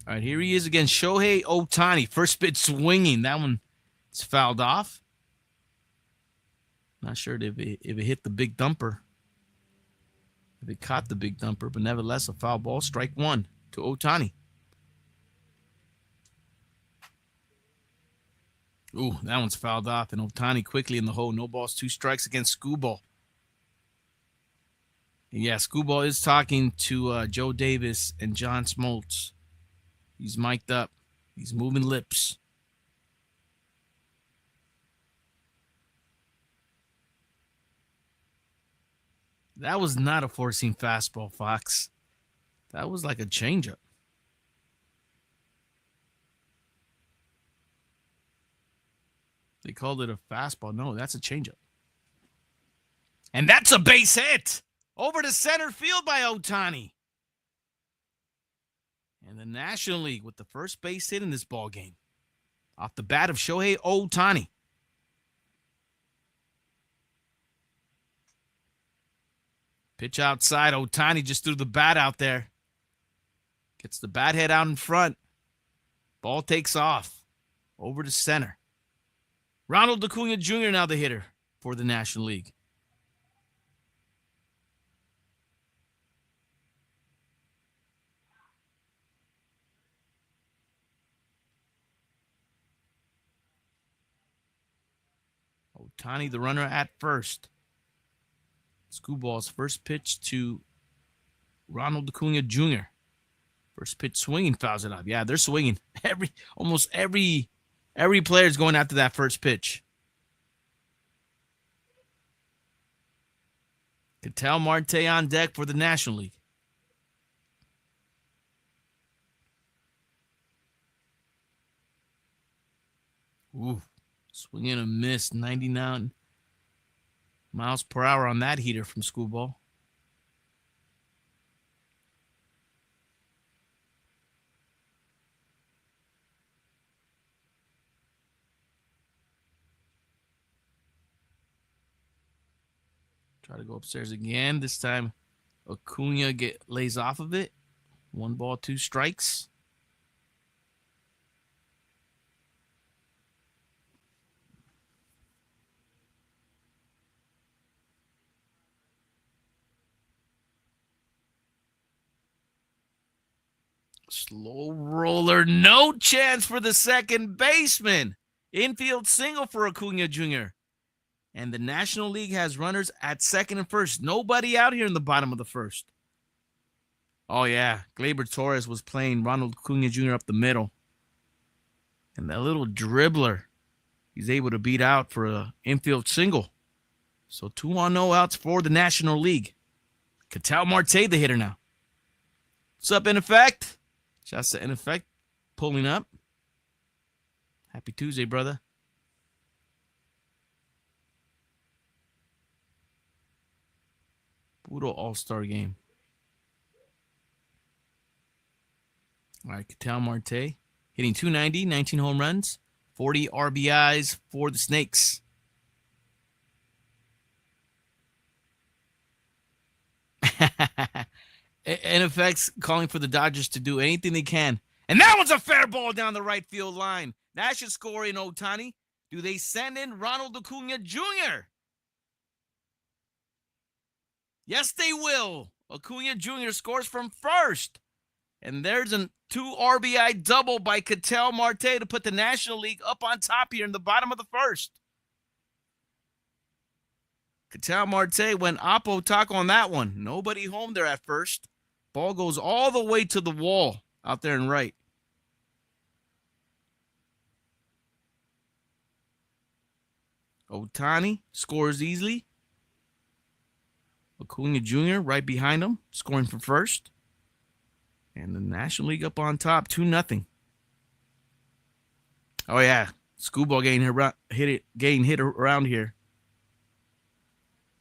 All right, here he is again. Shohei Ohtani. First pitch swinging. That one is fouled off. Not sure if it hit the big thumper. If it caught the big thumper, but nevertheless, a foul ball. Strike one to Ohtani. Ooh, that one's fouled off, and Ohtani quickly in the hole. No balls, 2 strikes against Skubal. And yeah, Skubal is talking to Joe Davis and John Smoltz. He's mic'd up. He's moving lips. That was not a four-seam fastball, Fox. That was like a changeup. They called it a fastball. No, that's a changeup. And that's a base hit over to center field by Ohtani. And the National League with the first base hit in this ball game, off the bat of Shohei Ohtani. Pitch outside. Ohtani just threw the bat out there. Gets the bat head out in front. Ball takes off. Over to center. Ronald Acuna Jr. now the hitter for the National League. Ohtani, the runner at first. Skubal's first pitch to Ronald Acuna Jr. First pitch swinging, fouls it up. Yeah, they're swinging. Almost every player's going after that first pitch. Ketel Marte on deck for the National League. Ooh, swing and a miss. 99 miles per hour on that heater from Skubal. Try to go upstairs again. This time, Acuna lays off of it. 1 ball, 2 strikes. Slow roller. No chance for the second baseman. Infield single for Acuna Jr. And the National League has runners at second and first. Nobody out here in the bottom of the first. Oh, yeah. Gleyber Torres was playing Ronald Acuna Jr. up the middle. And that little dribbler, he's able to beat out for an infield single. So 2-0 outs for the National League. Ketel Marte, the hitter now. What's up, In Effect? Shouts to In Effect pulling up. Happy Tuesday, brother. Brutal All-Star Game. All right, Ketel Marte hitting .290, 19 home runs, 40 RBIs for the Snakes. In effect, calling for the Dodgers to do anything they can. And that one's a fair ball down the right field line. That should score in Ohtani. Do they send in Ronald Acuna Jr.? Yes, they will. Acuna Jr. scores from first. And there's a 2 RBI double by Ketel Marte to put the National League up on top here in the bottom of the first. Ketel Marte went oppo taco on that one. Nobody home there at first. Ball goes all the way to the wall out there in right. Ohtani scores easily. Acuna Jr. right behind him, scoring from first. And the National League up on top, 2-0. Oh, yeah. Skubal getting hit around here.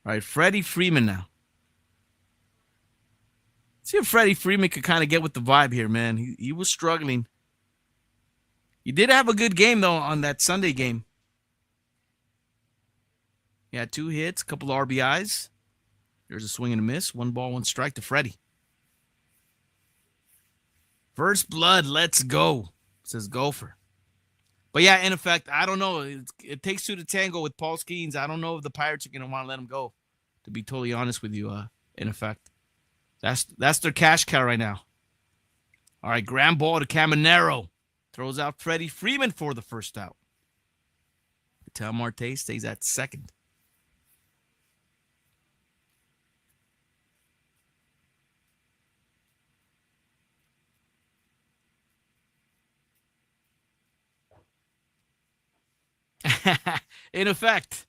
All right, Freddie Freeman now. See if Freddie Freeman could kind of get with the vibe here, man. He was struggling. He did have a good game, though, on that Sunday game. He had 2 hits, a couple of RBIs. There's a swing and a miss. 1 ball, 1 strike to Freddie. First blood, let's go, says Gopher. But yeah, in effect, I don't know. It takes 2 to tango with Paul Skeens. I don't know if the Pirates are going to want to let him go, to be totally honest with you, in effect. That's their cash cow right now. All right, ground ball to Caminero. Throws out Freddie Freeman for the first out. Ketel Marte stays at second. In effect,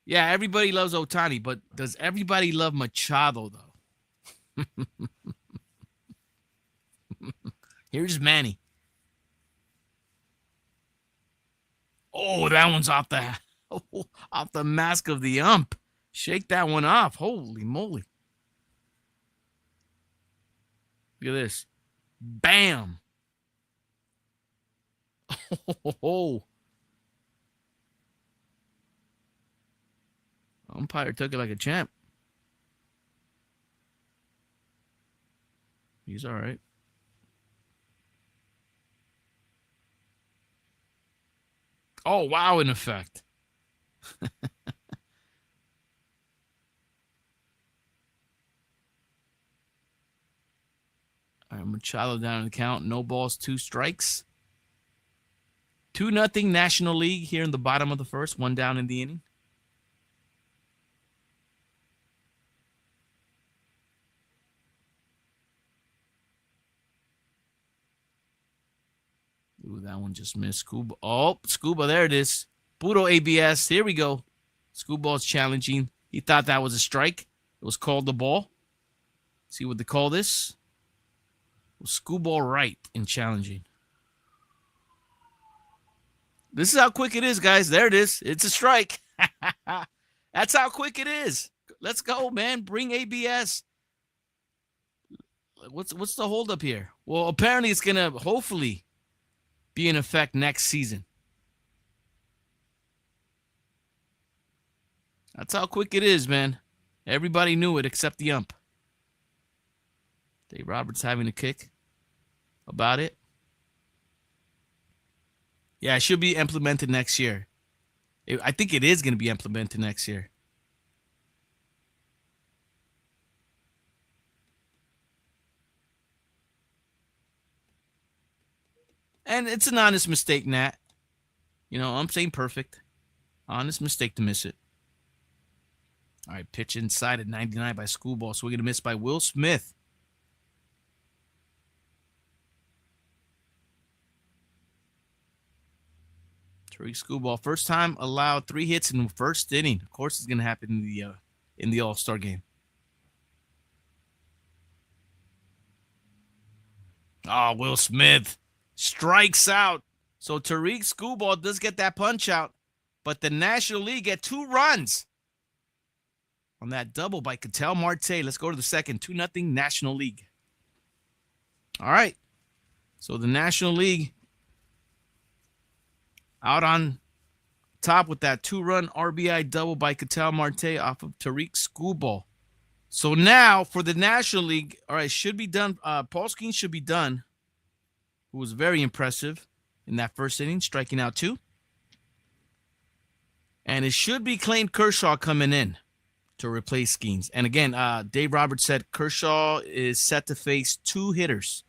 yeah, everybody loves Ohtani, but does everybody love Machado, though? Here's Manny. Oh, that one's off the mask of the ump. Shake that one off. Holy moly. Look at this. Bam. Oh. Umpire took it like a champ. He's all right. Oh, wow, in effect. All right, Machado down in the count. No balls, 2 strikes. 2-0 National League here in the bottom of the first. 1 down in the inning. Ooh, that one just missed. Scuba. Oh, Scuba, there it is. Puro ABS. Here we go. Scuba's challenging. He thought that was a strike. It was called the ball. See what they call this? Scuba right in challenging. This is how quick it is, guys. There it is. It's a strike. That's how quick it is. Let's go, man. Bring ABS. What's the holdup here? Well, apparently it's going to hopefully be in effect next season. That's how quick it is, man. Everybody knew it except the ump. Dave Roberts having a kick about it. Yeah, it should be implemented next year. I think it is going to be implemented next year. And it's an honest mistake, Nat. You know, I'm saying perfect. Honest mistake to miss it. All right, pitch inside at 99 by Schoolball. So we're going to miss by Will Smith. Tariq Schoolball, first time allowed 3 hits in the first inning. Of course, it's going to happen in the All-Star game. Oh, Will Smith strikes out. So Tariq Schoolball does get that punch out, but the National League get 2 runs on that double by Ketel Marte. Let's go to the second. 2-0 National League. All right. So the National League out on top with that 2-run RBI double by Ketel Marte off of Tariq Schoolball. So now for the National League, all right, should be done. Paul Skeens should be done, who was very impressive in that first inning, striking out 2. And it should be Clayton Kershaw coming in to replace Skeens. And again, Dave Roberts said Kershaw is set to face 2 hitters.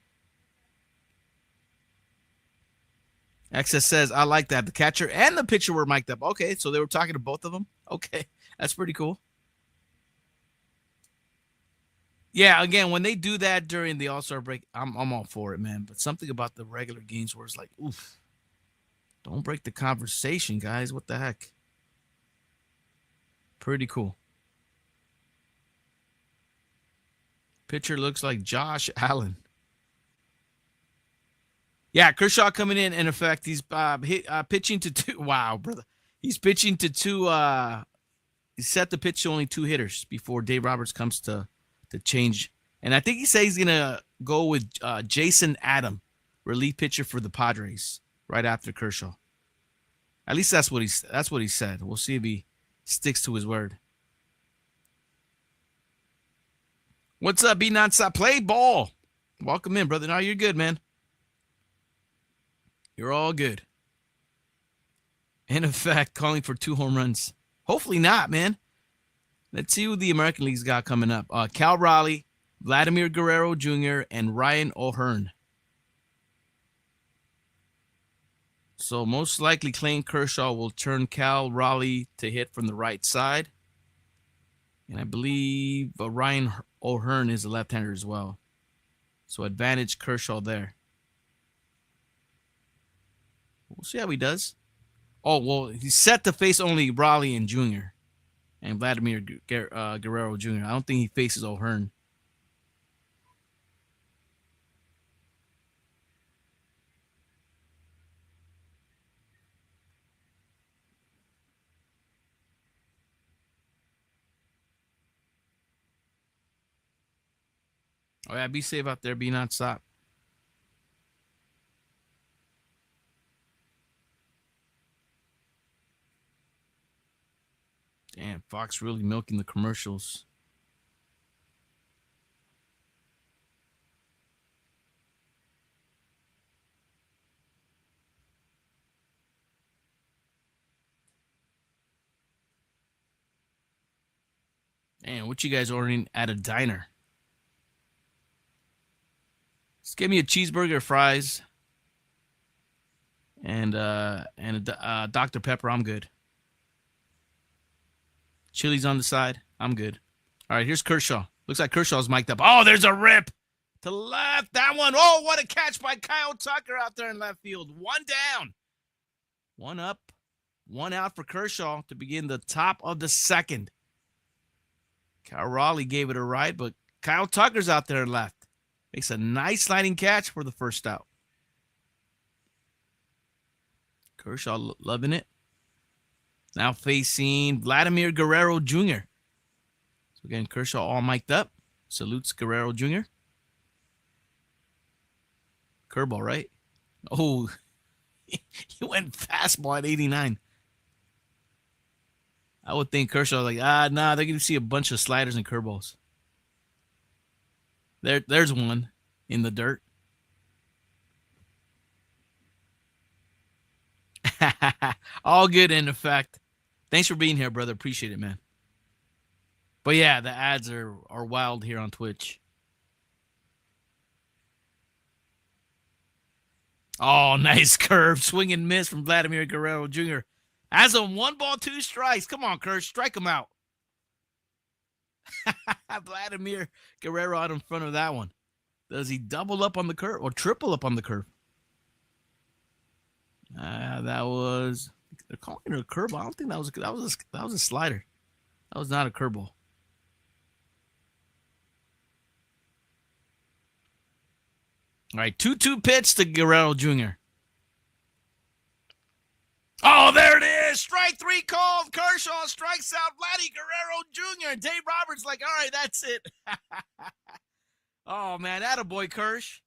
Access says, I like that. The catcher and the pitcher were mic'd up. Okay, so they were talking to both of them. Okay, that's pretty cool. Yeah, again, when they do that during the All-Star break, I'm all for it, man. But something about the regular games where it's like, oof, don't break the conversation, guys. What the heck? Pretty cool. Pitcher looks like Josh Allen. Yeah, Kershaw coming in effect, he's pitching to 2. Wow, brother. He's pitching to 2. He's set to pitch to only 2 hitters before Dave Roberts comes to change And I think he said he's gonna go with Jason Adam, relief pitcher for the Padres, right after Kershaw. At least that's what he said. We'll see if he sticks to his word. What's up, B Nonstop? Play ball. Welcome in, brother. No, you're good, man. You're all good. In effect, calling for 2 home runs. Hopefully not, man. Let's see who the American League's got coming up. Cal Raleigh, Vladimir Guerrero Jr., and Ryan O'Hearn. So most likely Clayton Kershaw will turn Cal Raleigh to hit from the right side. And I believe Ryan O'Hearn is a left-hander as well. So advantage Kershaw there. We'll see how he does. Oh, well, he's set to face only Raleigh and Jr. and Vladimir Guerrero Jr. I don't think he faces O'Hearn. Oh, yeah, be safe out there. Be non-stop. Damn, Fox really milking the commercials. Damn, what you guys ordering at a diner? Just give me a cheeseburger, fries, and a Dr. Pepper. I'm good. Chili's on the side. I'm good. All right, here's Kershaw. Looks like Kershaw's mic'd up. Oh, there's a rip to left. That one. Oh, what a catch by Kyle Tucker out there in left field. 1 down. 1 up, 1 out for Kershaw to begin the top of the second. Kyle Raleigh gave it a ride, but Kyle Tucker's out there left. Makes a nice sliding catch for the first out. Kershaw loving it. Now facing Vladimir Guerrero Jr. So again, Kershaw all mic'd up. Salutes Guerrero Jr. Curveball, right? Oh, he went fastball at 89. I would think Kershaw like, nah, they're going to see a bunch of sliders and curveballs. There's one in the dirt. All good in effect. Thanks for being here, brother. Appreciate it, man. But yeah, the ads are wild here on Twitch. Oh, nice curve. Swing and miss from Vladimir Guerrero Jr. As a 1 ball, 2 strikes. Come on, Kersh. Strike him out. Vladimir Guerrero out in front of that one. Does he double up on the curve or triple up on the curve? That was, they're calling it a curveball. I don't think that was a slider. That was not a curveball. All right, 2-2 pitch to Guerrero Jr. Oh, there it is. Strike 3 called. Kershaw strikes out Vladdy Guerrero Jr. And Dave Roberts like, all right, that's it. Oh, man, attaboy, Kersh.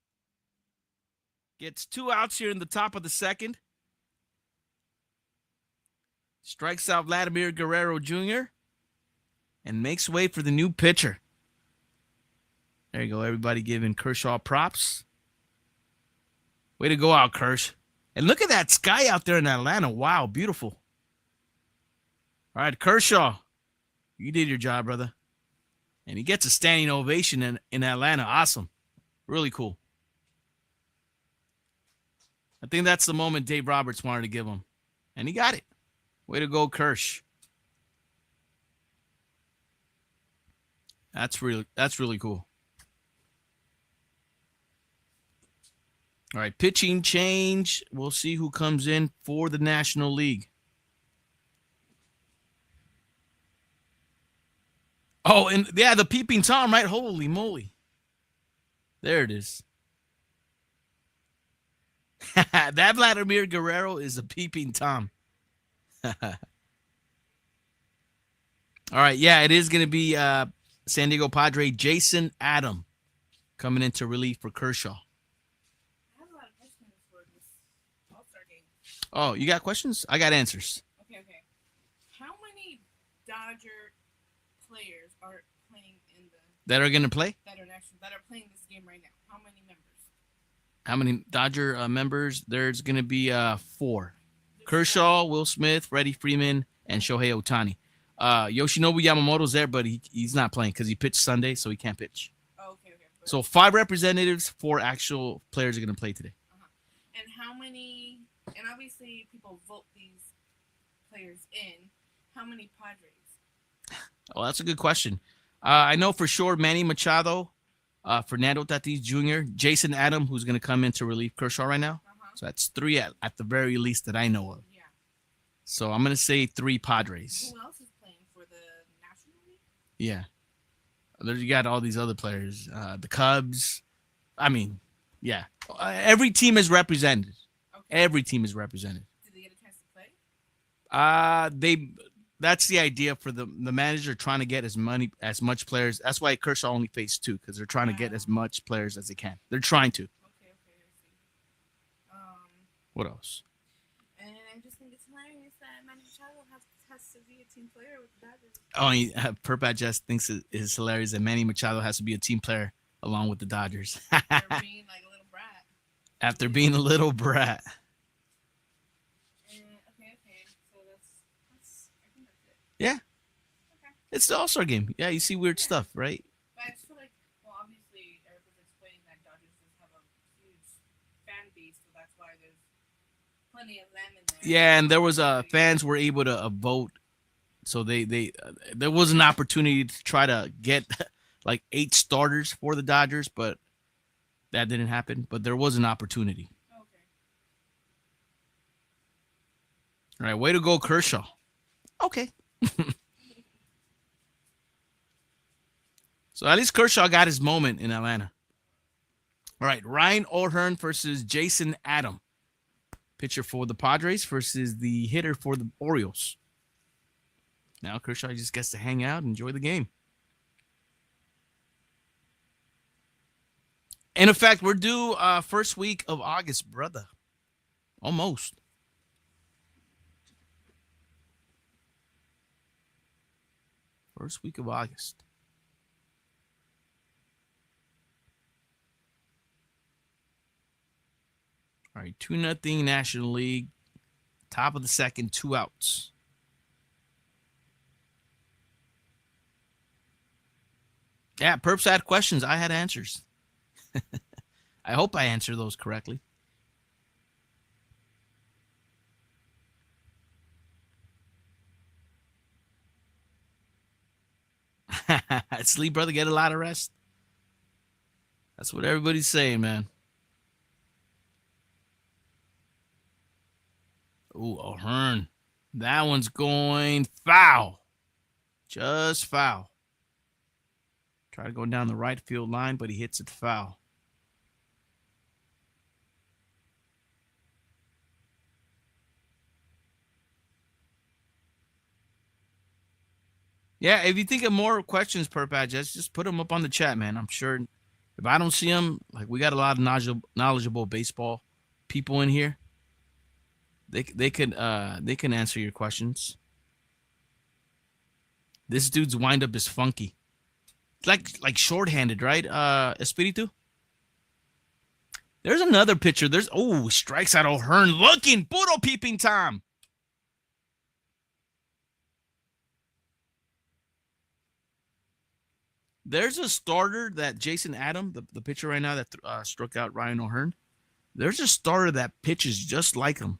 Gets 2 outs here in the top of the second. Strikes out Vladimir Guerrero Jr. and makes way for the new pitcher. There you go, everybody giving Kershaw props. Way to go out, Kersh. And look at that sky out there in Atlanta. Wow, beautiful. All right, Kershaw, you did your job, brother. And he gets a standing ovation in Atlanta. Awesome. Really cool. I think that's the moment Dave Roberts wanted to give him. And he got it. Way to go, Kersh. That's really cool. All right, pitching change. We'll see who comes in for the National League. Oh, and yeah, the peeping Tom, right? Holy moly. There it is. That Vladimir Guerrero is a peeping Tom. All right, yeah, it is going to be San Diego Padre Jason Adam coming into relief for Kershaw. I have a lot of questions for this All-Star game. Oh, you got questions? I got answers. Okay. How many Dodger players are playing in the That are going to play? that are playing this game right now? How many members? How many Dodger members? There's going to be 4. There's Kershaw, Will Smith, Freddie Freeman, and Shohei Ohtani. Yoshinobu Yamamoto's there, but he's not playing because he pitched Sunday, so he can't pitch. Oh, okay. So 5 representatives, 4 actual players are going to play today. And how many? And obviously, people vote these players in. How many Padres? Oh, that's a good question. I know for sure Manny Machado, Fernando Tatis Jr., Jason Adam, who's going to come in to relieve Kershaw right now. So that's 3 at the very least that I know of. Yeah. So I'm going to say 3 Padres. Who else is playing for the National League? Yeah. You got all these other players. The Cubs. I mean, yeah. Every team is represented. Okay. Every team is represented. Did they get a chance to play? That's the idea for the manager trying to get as much players. That's why Kershaw only faced 2 because they're trying to get as much players as they can. They're trying to. Okay, I see. What else? And I just think it's hilarious that Manny Machado has to be a team player with the Dodgers. Oh, Perpat just thinks it is hilarious that Manny Machado has to be a team player along with the Dodgers. They're being like a little brat. After being a little brat. Okay. So that's I think that's it. Yeah. Okay. It's the All-Star game. Yeah, you see weird stuff, right? But I just feel like, well, obviously, Eric was explaining that Dodgers just have a huge fan base, so that's why there's plenty of them in there. Yeah, and there was fans were able to vote, so they there was an opportunity to try to get like 8 starters for the Dodgers, but that didn't happen. But there was an opportunity. Okay. All right, way to go, Kershaw. Okay. So at least Kershaw got his moment in Atlanta. All right, Ryan O'Hearn versus Jason Adam. Pitcher for the Padres versus the hitter for the Orioles. Now Kershaw just gets to hang out and enjoy the game. And in fact, we're due first week of August, brother. Almost. First week of August. All right, 2-0 National League. Top of the second, 2 outs. Yeah, Perps had questions. I had answers. I hope I answered those correctly. Sleep, brother, get a lot of rest. That's what everybody's saying, man. Ooh, O'Hearn. That one's going foul. Just foul. Try to go down the right field line, but he hits it foul. Yeah, if you think of more questions, Perpat, just put them up on the chat, man. I'm sure if I don't see them, like we got a lot of knowledgeable baseball people in here. They can answer your questions. This dude's windup is funky. It's like shorthanded, right? Espiritu. There's another pitcher. Strikes out O'Hearn. Looking, puro peeping Tom. There's a starter that Jason Adam, the pitcher right now that struck out Ryan O'Hearn. There's a starter that pitches just like him.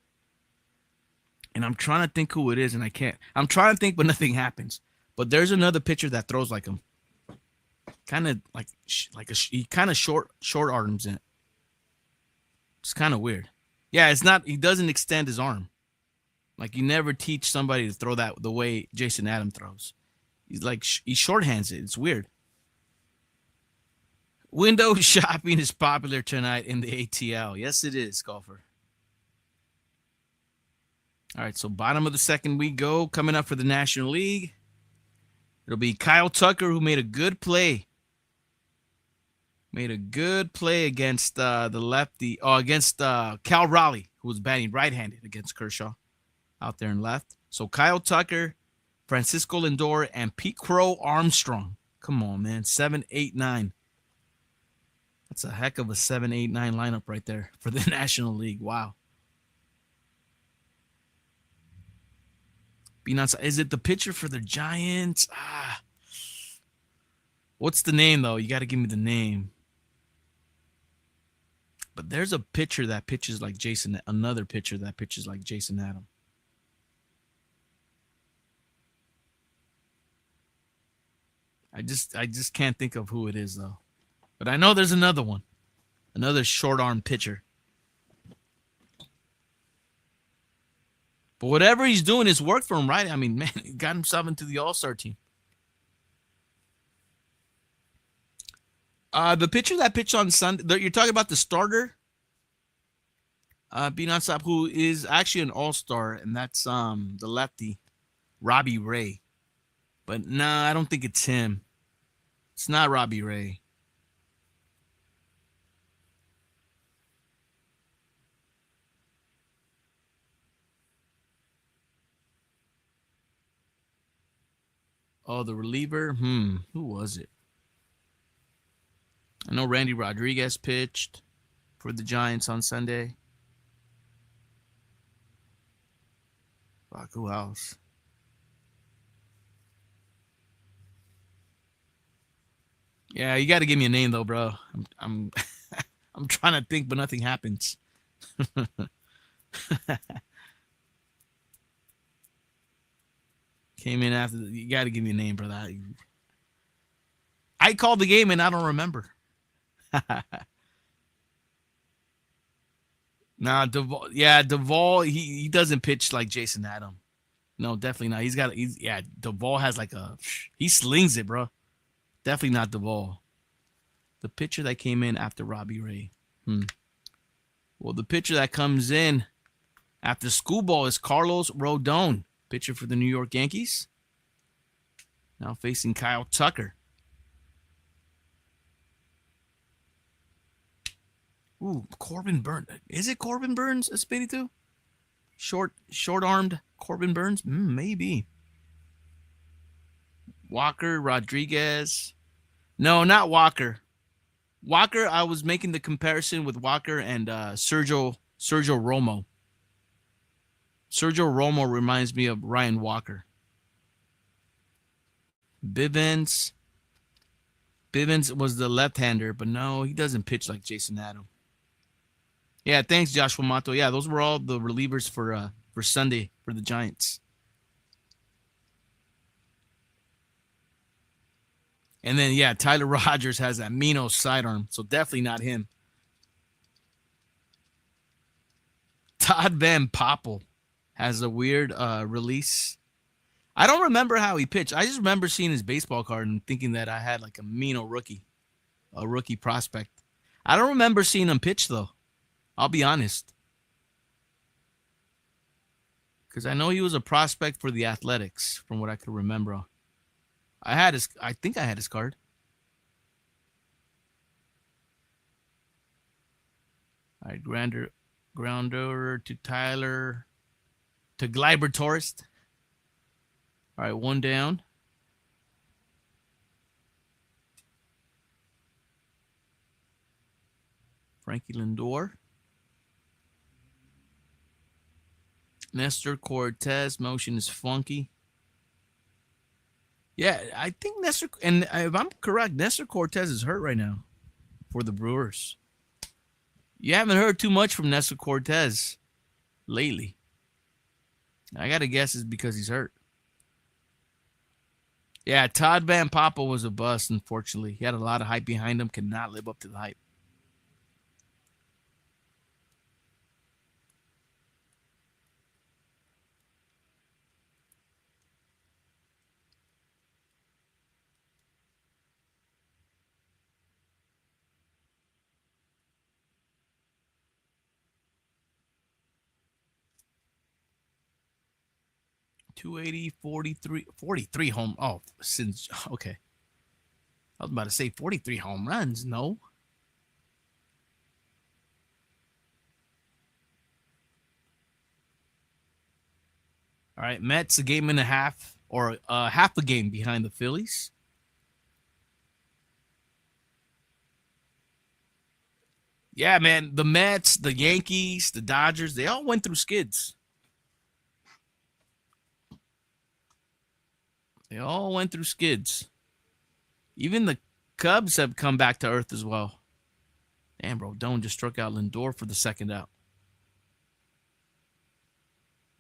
And I'm trying to think who it is, and I can't. I'm trying to think, but nothing happens. But there's another pitcher that throws like him. Kind of he kind of short arms in it. It's kind of weird. Yeah, it's not. He doesn't extend his arm. Like you never teach somebody to throw that the way Jason Adam throws. He's like he shorthands it. It's weird. Window shopping is popular tonight in the ATL. Yes, it is, golfer. All right, so bottom of the second we go. Coming up for the National League. It'll be Kyle Tucker, who made a good play Made a good play against the lefty, against Cal Raleigh, who was batting right-handed against Kershaw out there in left. So Kyle Tucker, Francisco Lindor, and Pete Crow Armstrong. Come on, man. 7, 8, 9. That's a heck of a 7, 8, 9 lineup right there for the National League. Wow. Is it the pitcher for the Giants? What's the name, though? You got to give me the name. But there's a pitcher that pitches like Jason, another pitcher that pitches like Jason Adam. I just can't think of who it is, though. But I know there's another one. Another short-arm pitcher. But whatever he's doing is work for him, right? I mean, man, he got himself into the All-Star team. The pitcher that pitched on Sunday, you're talking about the starter, Binasap, who is actually an All-Star, and that's the lefty, Robbie Ray. But nah, I don't think it's him. It's not Robbie Ray. Oh, the reliever? Who was it? I know Randy Rodriguez pitched for the Giants on Sunday. Fuck, who else? Yeah, you got to give me a name though, bro. I'm I'm trying to think, but nothing happens. Came in after. You got to give me a name, brother. I called the game and I don't remember. Nah, Duvall. Yeah, Duvall. He doesn't pitch like Jason Adam. No, definitely not. Duvall has like he slings it, bro. Definitely not Duvall. The pitcher that came in after Robbie Ray. Well, the pitcher that comes in after Schoolball is Carlos Rodon, pitcher for the New York Yankees. Now facing Kyle Tucker. Ooh, Corbin Burns. Is it Corbin Burns, Espiritu? Short-armed Corbin Burns? Maybe. Walker Rodriguez. No, not Walker. Walker, I was making the comparison with Walker and Sergio Romo. Sergio Romo reminds me of Ryan Walker. Bivens was the left-hander, but no, he doesn't pitch like Jason Adam. Yeah, thanks, Joshua Mato. Yeah, those were all the relievers for Sunday for the Giants. And then, yeah, Tyler Rogers has that Mino sidearm, so definitely not him. Todd Van Poppel has a weird release. I don't remember how he pitched. I just remember seeing his baseball card and thinking that I had like a Mino rookie, a rookie prospect. I don't remember seeing him pitch, though. I'll be honest. Because I know he was a prospect for the Athletics, from what I could remember. I think I had his card. All right, grounder to Tyler, to Gleyber Torres. All right, one down. Frankie Lindor. Nestor Cortez, motion is funky. Yeah, I think Nestor, and if I'm correct, Nestor Cortez is hurt right now for the Brewers. You haven't heard too much from Nestor Cortez lately. I got to guess it's because he's hurt. Yeah, Todd Van Poppel was a bust, unfortunately. He had a lot of hype behind him, cannot live up to the hype. .280, 43 home. Oh, since okay. I was about to say 43 home runs. No, All right, Mets a game and a half, or half a game behind the Phillies. Yeah, man, the Mets, the Yankees, the Dodgers, they all went through skids. They all went through skids. Even the Cubs have come back to earth as well. Damn, Rodon just struck out Lindor for the second out.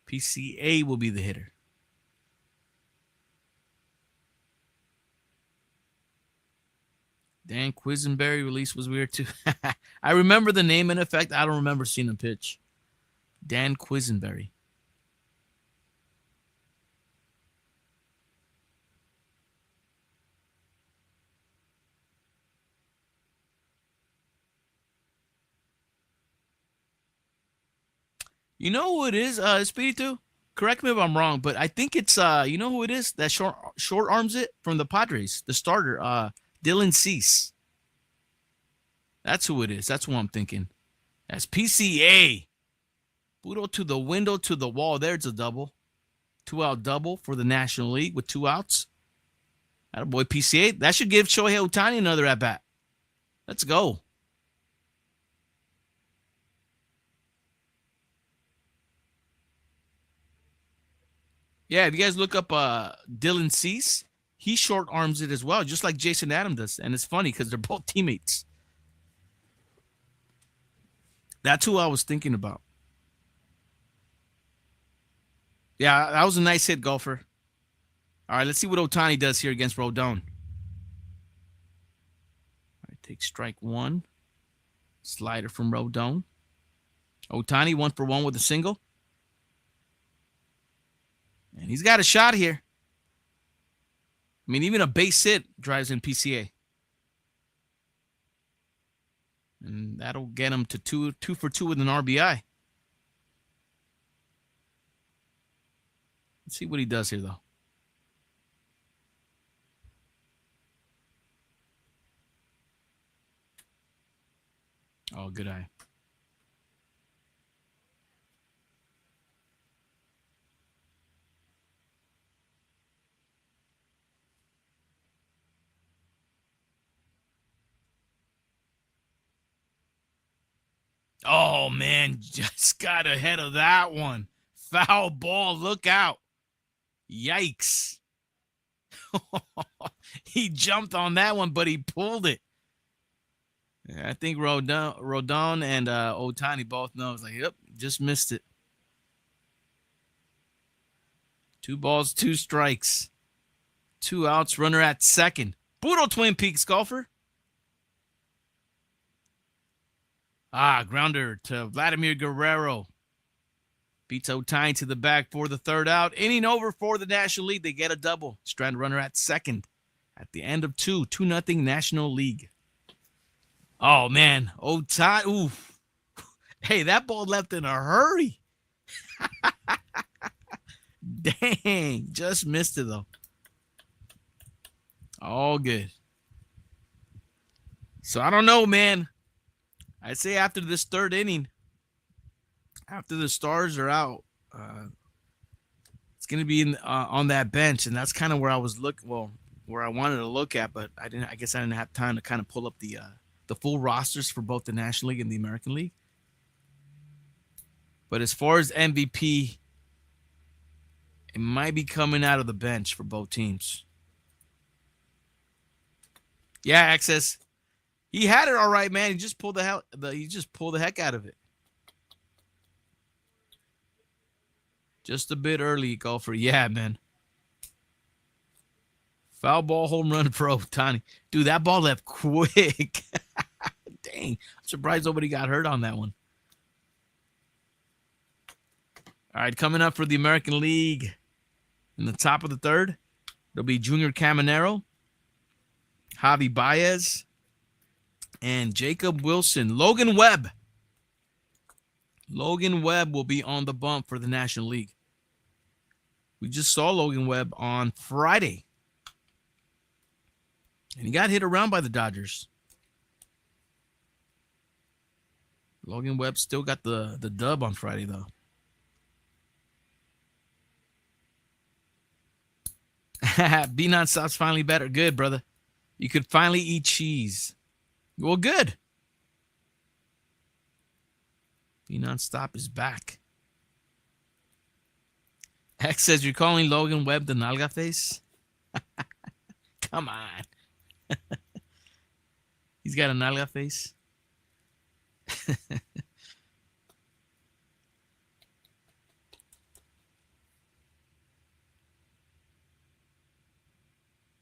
PCA will be the hitter. Dan Quisenberry release was weird too. I remember the name, in effect. I don't remember seeing him pitch. Dan Quisenberry. You know who it is, Espiritu? Correct me if I'm wrong, but I think it's you know who it is that short arms it from the Padres, the starter, Dylan Cease. That's who it is. That's who I'm thinking. That's PCA. Budo to the window, to the wall. There's a double. 2-out double for the National League with 2 outs. Attaboy PCA. That should give Shohei Ohtani another at-bat. Let's go. Yeah, if you guys look up Dylan Cease, he short arms it as well, just like Jason Adam does. And it's funny because they're both teammates. That's who I was thinking about. Yeah, that was a nice hit, golfer. All right, let's see what Ohtani does here against Rodon. All right, take strike 1. Slider from Rodon. Ohtani 1 for 1 with a single. And he's got a shot here. I mean, even a base hit drives in PCA. And that'll get him to 2 for 2 with an RBI. Let's see what he does here, though. Oh, good eye. Oh, man, just got ahead of that one. Foul ball, look out. Yikes. He jumped on that one, but he pulled it. I think Rodon and Ohtani both know. It's like, yep, just missed it. 2 balls, 2 strikes. 2 outs, runner at second. Budo Twin Peaks golfer. Grounder to Vladimir Guerrero. Beats Ohtani to the back for the 3rd out. Inning over for the National League. They get a double. Stranded runner at second. At the end of 2-0 National League. Oh, man. Ohtani. Oof. Hey, that ball left in a hurry. Dang. Just missed it, though. All good. So, I don't know, man. I'd say after this 3rd inning, after the stars are out, it's going to be on that bench, and that's kind of where I was where I wanted to look at, but I guess I didn't have time to kind of pull up the full rosters for both the National League and the American League. But as far as MVP, it might be coming out of the bench for both teams. Yeah, Access. He had it all right, man. He just pulled the heck out of it. Just a bit early, golfer. Yeah, man. Foul ball, home run for Ohtani. Dude, that ball left quick. Dang. I'm surprised nobody got hurt on that one. All right, coming up for the American League in the top of the 3rd, there'll be Junior Caminero, Javi Baez, and Jacob Wilson. Logan Webb. Logan Webb will be on the bump for the National League. We just saw Logan Webb on Friday. And he got hit around by the Dodgers. Logan Webb still got the dub on Friday, though. Be nonstop's finally better. Good, brother. You could finally eat cheese. Well, good. Be nonstop is back. X says you're calling Logan Webb the nalga face. Come on. He's got a nalga face.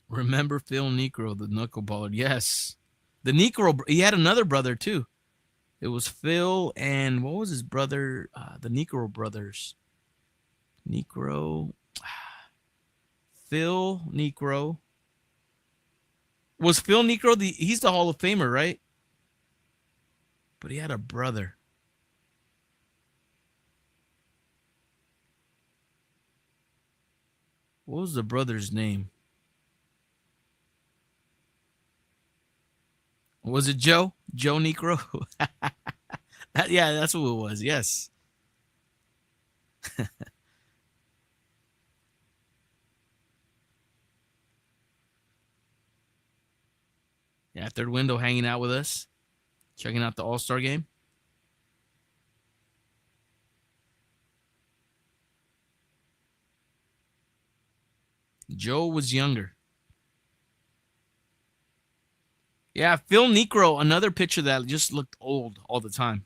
Remember Phil Necro, the knuckleballer? Yes. The Necro, he had another brother too. It was Phil and what was his brother? The Necro brothers. Necro. Phil Necro. Was Phil Necro he's the Hall of Famer, right? But he had a brother. What was the brother's name? Was it Joe? Joe Necro? Yeah, that's who it was. Yes. Yeah, third window hanging out with us, checking out the All-Star Game. Joe was younger. Yeah, Phil Necro, another pitcher that just looked old all the time.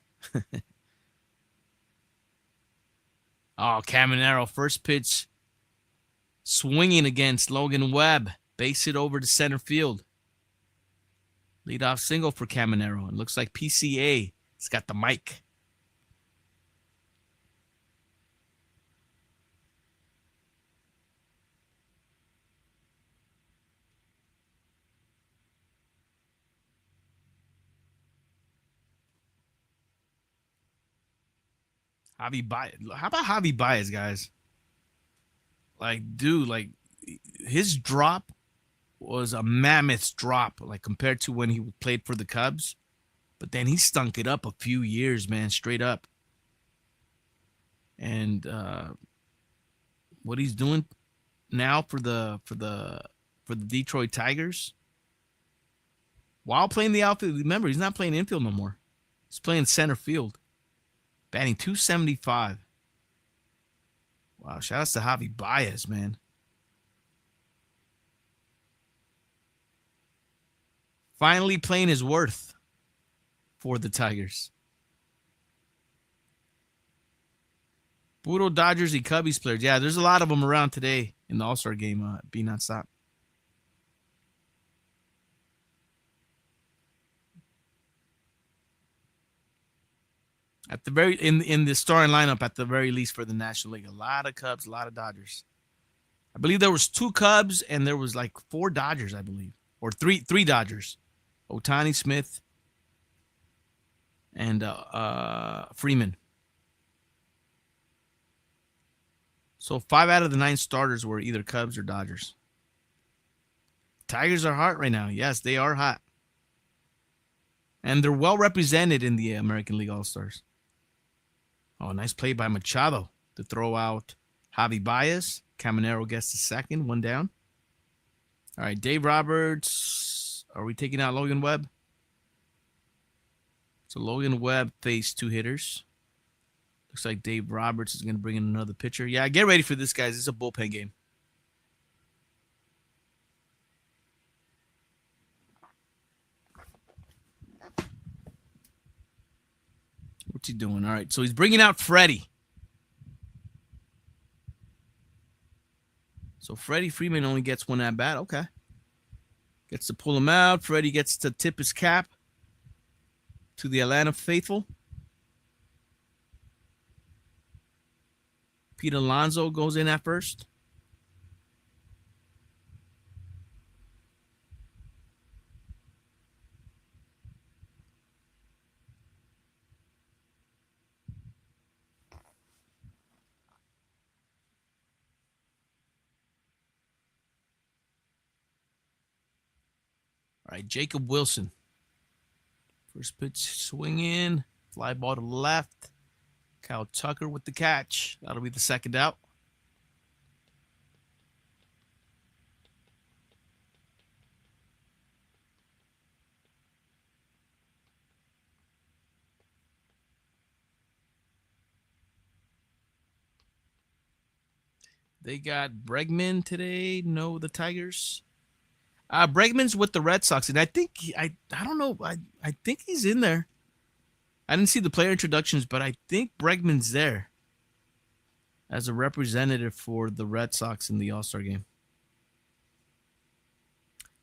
Oh, Caminero, first pitch, swinging against Logan Webb. Base hit over to center field. Leadoff single for Caminero. It looks like PCA. It's got the mic. Javi Baez. How about Javi Baez, guys? Like, dude, like his drop was a mammoth drop, like compared to when he played for the Cubs. But then he stunk it up a few years, man, straight up. And what he's doing now for the Detroit Tigers, while playing the outfield, remember he's not playing infield no more. He's playing center field, batting .275. Wow, shout outs to Javi Baez, man. Finally playing his worth for the Tigers. Puro Dodgers and Cubbies players. Yeah, there's a lot of them around today in the All-Star Game. Be nonstop. At the very in the starting lineup, at the very least for the National League, a lot of Cubs, a lot of Dodgers. I believe there was 2 Cubs and there was like 4 Dodgers, I believe, or three Dodgers. Ohtani, Smith, and Freeman. So 5 out of the 9 starters were either Cubs or Dodgers. Tigers are hot right now. Yes, they are hot. And they're well represented in the American League All-Stars. Oh, nice play by Machado to throw out Javi Baez. Caminero gets the second, 1 down. All right, Dave Roberts. Are we taking out Logan Webb? So Logan Webb faced 2 hitters. Looks like Dave Roberts is going to bring in another pitcher. Yeah, get ready for this, guys. It's a bullpen game. What's he doing? All right, so he's bringing out Freddie. So Freddie Freeman only gets 1 at bat. Okay. Gets to pull him out. Freddie gets to tip his cap to the Atlanta faithful. Pete Alonso goes in at first. All right, Jacob Wilson. First pitch swing in. Fly ball to the left. Kyle Tucker with the catch. That'll be the second out. They got Bregman today. No, the Tigers. Bregman's with the Red Sox, and I think I don't know. I think he's in there. I didn't see the player introductions, but I think Bregman's there as a representative for the Red Sox in the All-Star game.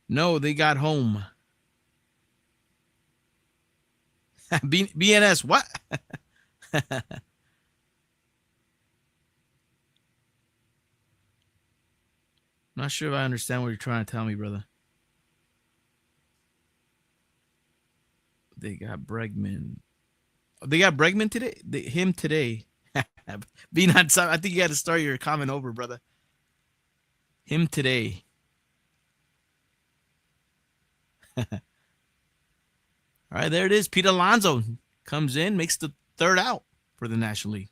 No, they got home. BNS, what? Not sure if I understand what you're trying to tell me, brother. They got Bregman. They got Bregman today. Him today. Be not. I think you got to start your comment over, brother. Him today. All right, there it is. Pete Alonso comes in, makes the third out for the National League.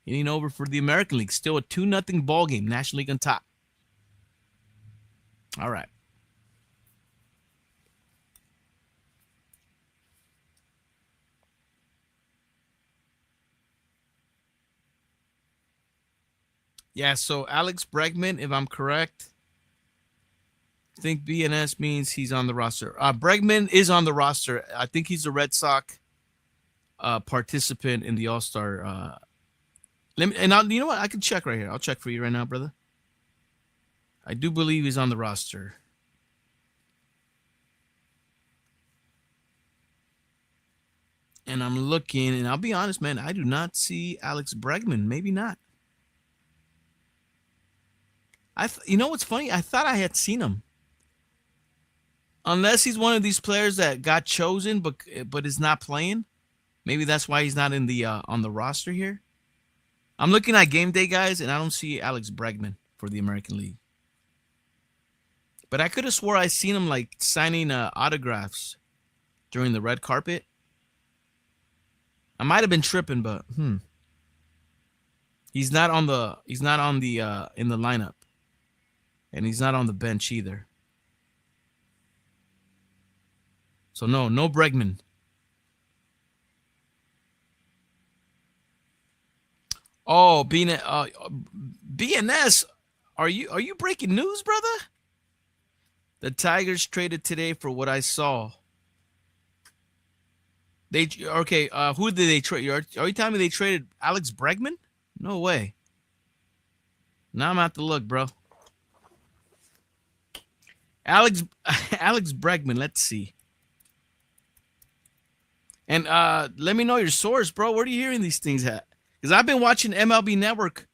Hitting over for the American League. Still a 2-0 ball game. National League on top. All right. Yeah, so Alex Bregman, if I'm correct, I think BNS means he's on the roster. Bregman is on the roster. I think he's a Red Sox participant in the All-Star. You know what? I can check right here. I'll check for you right now, brother. I do believe he's on the roster. And I'm looking, and I'll be honest, man, I do not see Alex Bregman. Maybe not. You know what's funny? I thought I had seen him. Unless he's one of these players that got chosen but is not playing. Maybe that's why he's not in the on the roster here. I'm looking at game day, guys, and I don't see Alex Bregman for the American League. But I could have swore I seen him like signing autographs during the red carpet. I might have been tripping, but he's not on the in the lineup. And he's not on the bench either. So no Bregman. Oh, BNS, are you breaking news, brother? The Tigers traded today for what I saw. Who did they trade? Are you telling me they traded Alex Bregman? No way. Now I'm gonna have to look, bro. Alex Bregman, let's see. And let me know your source, bro. Where are you hearing these things at? Because I've been watching MLB Network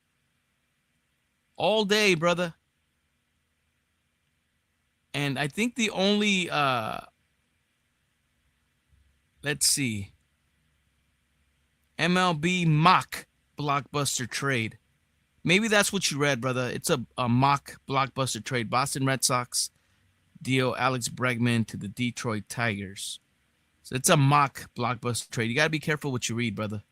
all day, brother. And I think the only let's see. MLB mock blockbuster trade. Maybe that's what you read, brother. It's a mock blockbuster trade. Boston Red Sox deal Alex Bregman to the Detroit Tigers. So it's a mock blockbuster trade. You got to be careful what you read, brother.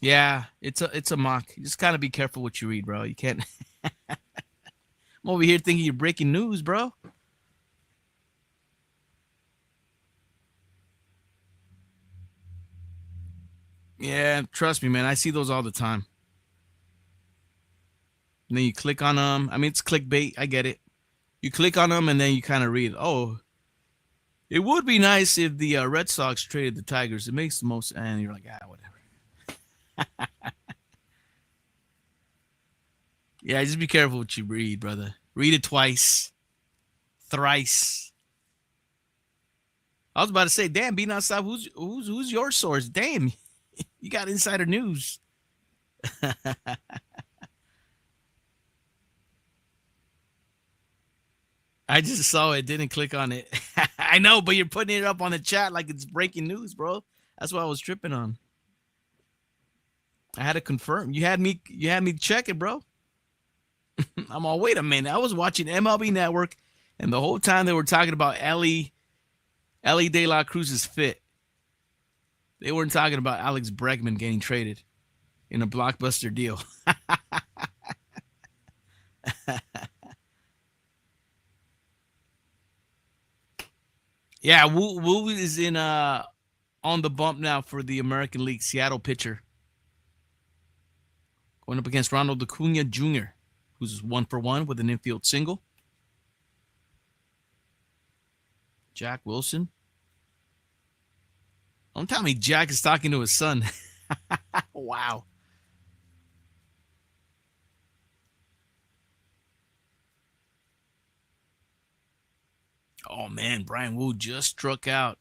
Yeah, it's a mock. You just gotta be careful what you read, bro. You can't. I'm over here thinking you're breaking news, bro. Yeah, trust me, man. I see those all the time. And then you click on them. I mean, it's clickbait. I get it. You click on them and then you kind of read, oh, it would be nice if the Red Sox traded the Tigers. It makes the most, and you're like, whatever. Yeah, just be careful what you read, brother. Read it twice, thrice. I was about to say, damn, being outside, who's your source? Damn, you got insider news. I just saw it, didn't click on it. I know, but you're putting it up on the chat like it's breaking news, bro. That's what I was tripping on. I had to confirm. You had me check it, bro. I'm all, wait a minute. I was watching MLB Network, and the whole time they were talking about Ellie De La Cruz's fit. They weren't talking about Alex Bregman getting traded in a blockbuster deal. Yeah, Wu is in on the bump now for the American League. Seattle pitcher. Going up against Ronald Acuna Jr., who's 1-for-1 with an infield single. Jack Wilson. Don't tell me Jack is talking to his son. Wow. Oh, man. Brian Wu just struck out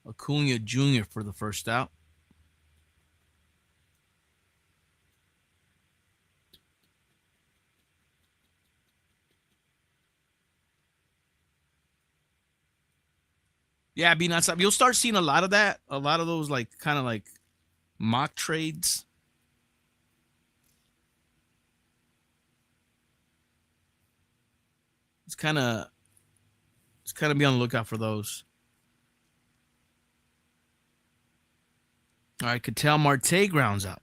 Acuna Jr. for the first out. Yeah, be nonstop. You'll start seeing a lot of that. A lot of those, like, kind of like mock trades. It's kind of be on the lookout for those. All right, Ketel Marte grounds out.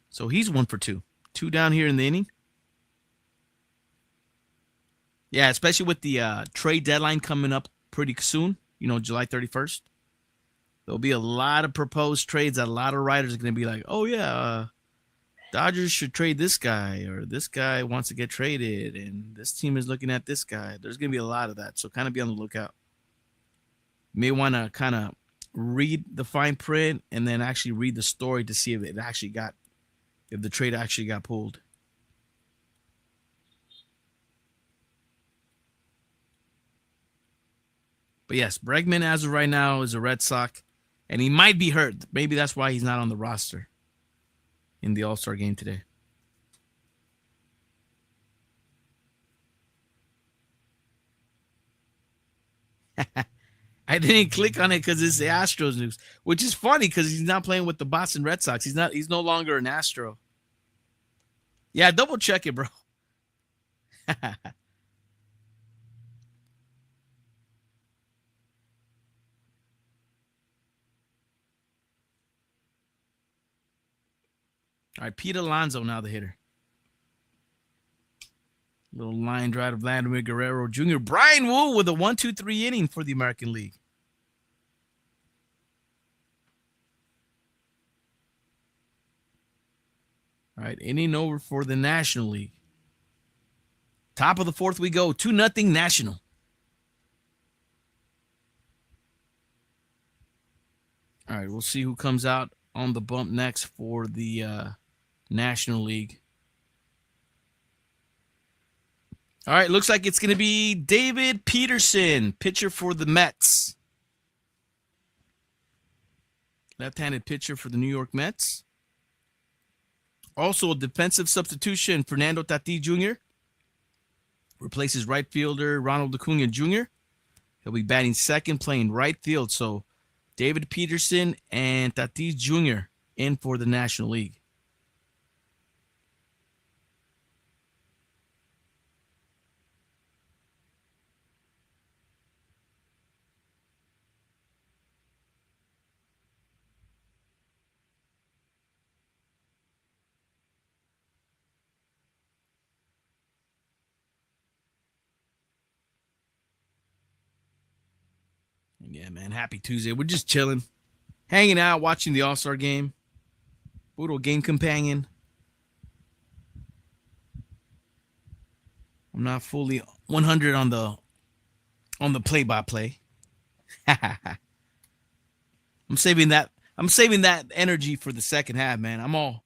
So he's 1-for-2. 2 down here in the inning. Yeah, especially with the trade deadline coming up pretty soon, July 31st. There'll be a lot of proposed trades that a lot of writers are going to be like, oh, yeah, Dodgers should trade this guy, or this guy wants to get traded, and this team is looking at this guy. There's going to be a lot of that, so kind of be on the lookout. You may want to kind of read the fine print and then actually read the story to see if the trade actually got pulled. But yes, Bregman as of right now is a Red Sox, and he might be hurt. Maybe that's why he's not on the roster in the All-Star game today. I didn't click on it because it's the Astros news, which is funny because he's not playing with the Boston Red Sox. He's no longer an Astro. Yeah, double check it, bro. All right, Pete Alonso now the hitter. Little line drive to Vladimir Guerrero Jr. Brian Wu with a 1-2-3 inning for the American League. All right, inning over for the National League. Top of the fourth we go, 2-0 National. All right, we'll see who comes out on the bump next for the National League. All right, looks like it's going to be David Peterson, pitcher for the Mets. Left-handed pitcher for the New York Mets. Also a defensive substitution, Fernando Tatis Jr. replaces right fielder Ronald Acuna Jr. He'll be batting second, playing right field. So David Peterson and Tatis Jr. in for the National League. Yeah, man. Happy Tuesday. We're just chilling, hanging out, watching the All-Star game. Little game companion. I'm not fully 100 on the play-by-play. I'm saving that energy for the second half, man. I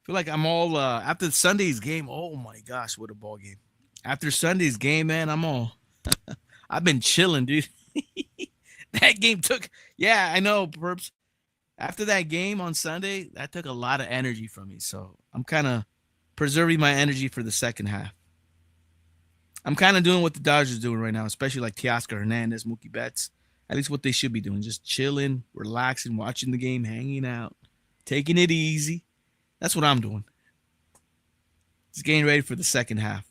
feel like I'm all after Sunday's game. Oh my gosh, what a ball game. After Sunday's game, man, I've been chilling, dude. That game I know, Perps. After that game on Sunday, that took a lot of energy from me. So I'm kind of preserving my energy for the second half. I'm kind of doing what the Dodgers are doing right now, especially like Teoscar Hernandez, Mookie Betts. At least what they should be doing. Just chilling, relaxing, watching the game, hanging out, taking it easy. That's what I'm doing. Just getting ready for the second half.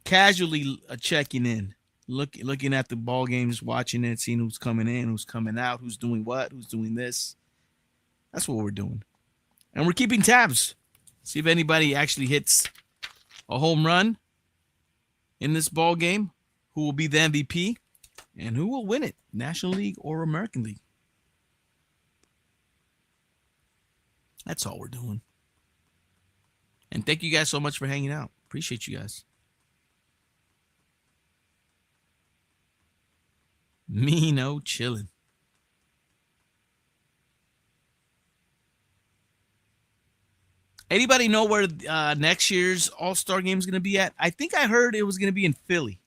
Casually checking in, looking at the ball games, watching it, seeing who's coming in, who's coming out, who's doing what, who's doing this. That's what we're doing. And we're keeping tabs. See if anybody actually hits a home run in this ball game, who will be the MVP, and who will win it, National League or American League. That's all we're doing. And thank you guys so much for hanging out. Appreciate you guys. Me no chilling. Anybody know where next year's All-Star Game is going to be at? I think I heard it was going to be in Philly.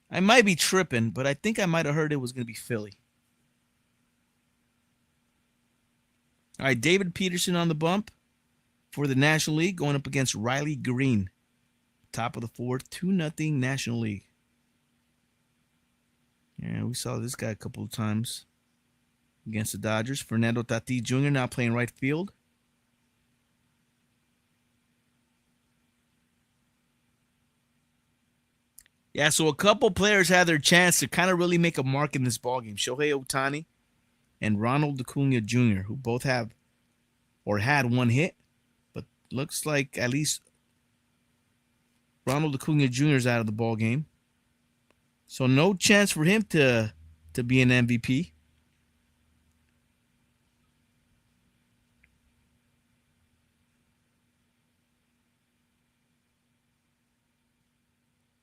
I might be tripping, but I think I might have heard it was going to be Philly. All right, David Peterson on the bump for the National League, going up against Riley Green. Top of the fourth, 2-0 National League. Yeah, we saw this guy a couple of times against the Dodgers. Fernando Tatis Jr. now playing right field. Yeah, so a couple players had their chance to kind of really make a mark in this ballgame. Shohei Ohtani and Ronald Acuna Jr., who both have or had one hit, but looks like at least Ronald Acuna Jr. is out of the ballgame. So no chance for him to be an MVP.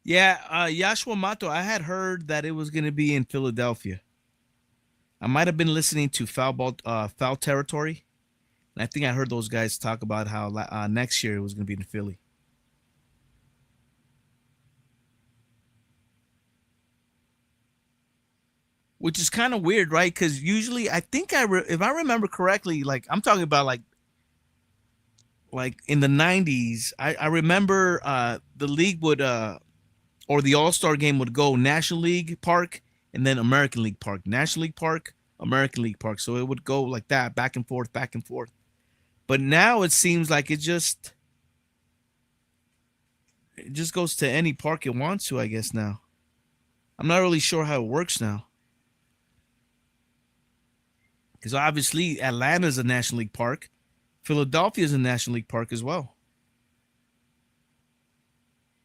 Yeah, Yashua Mato, I had heard that it was going to be in Philadelphia. I might have been listening to Foul Territory, and I think I heard those guys talk about how next year it was going to be in Philly. Which is kind of weird, right? Because usually, I think if I remember correctly, like I'm talking about like in the '90s, I remember the league would or the All-Star Game would go National League Park and then American League Park, National League Park, American League Park. So it would go like that, back and forth, back and forth. But now it seems like it just goes to any park it wants to, I guess now. I'm not really sure how it works now. Because obviously Atlanta's a National League Park. Philadelphia's a National League Park as well.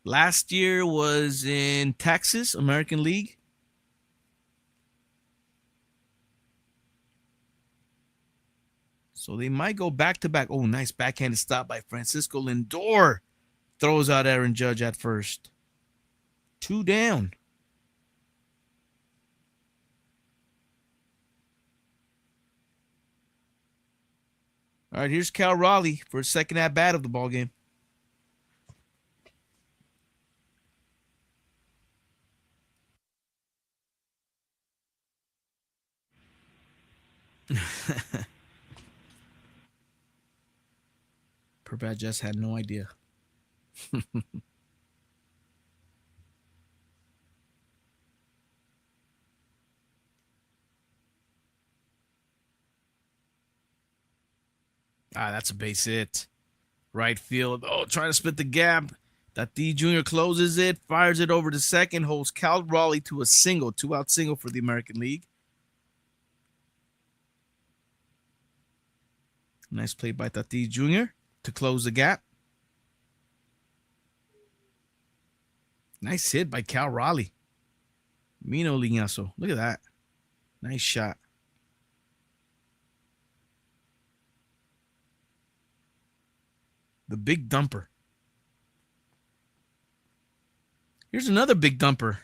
Last year was in Texas, American League. So they might go back to back. Oh, nice backhanded stop by Francisco Lindor. Throws out Aaron Judge at first. 2 down. All right, here's Cal Raleigh for his second at bat of the ball game. Purbat just had no idea. That's a base hit. Right field. Oh, trying to split the gap. Tatis Jr. closes it, fires it over to second, holds Cal Raleigh to a single, 2-out single for the American League. Nice play by Tatis Jr. to close the gap. Nice hit by Cal Raleigh. Mino Liñazo. Look at that. Nice shot. The big dumper. Here's another big dumper.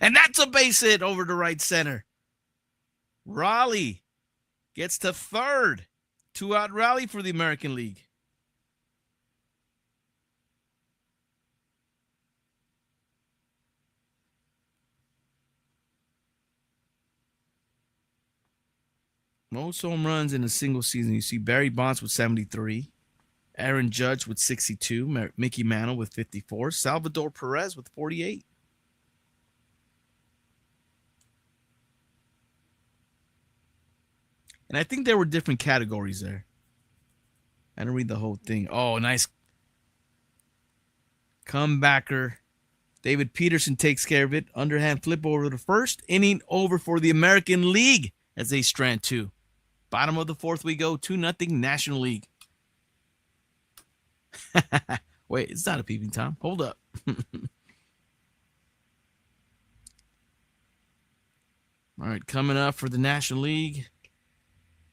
And that's a base hit over to right center. Raleigh gets to third. 2-out rally for the American League. Most home runs in a single season. You see Barry Bonds with 73. Aaron Judge with 62. Mickey Mantle with 54. Salvador Perez with 48. And I think there were different categories there. I didn't read the whole thing. Oh, nice comebacker. David Peterson takes care of it. Underhand flip over the first. Inning over for the American League as they strand 2. Bottom of the fourth we go. 2-0 National League. Wait, it's not a peeping Tom. Hold up. All right, coming up for the National League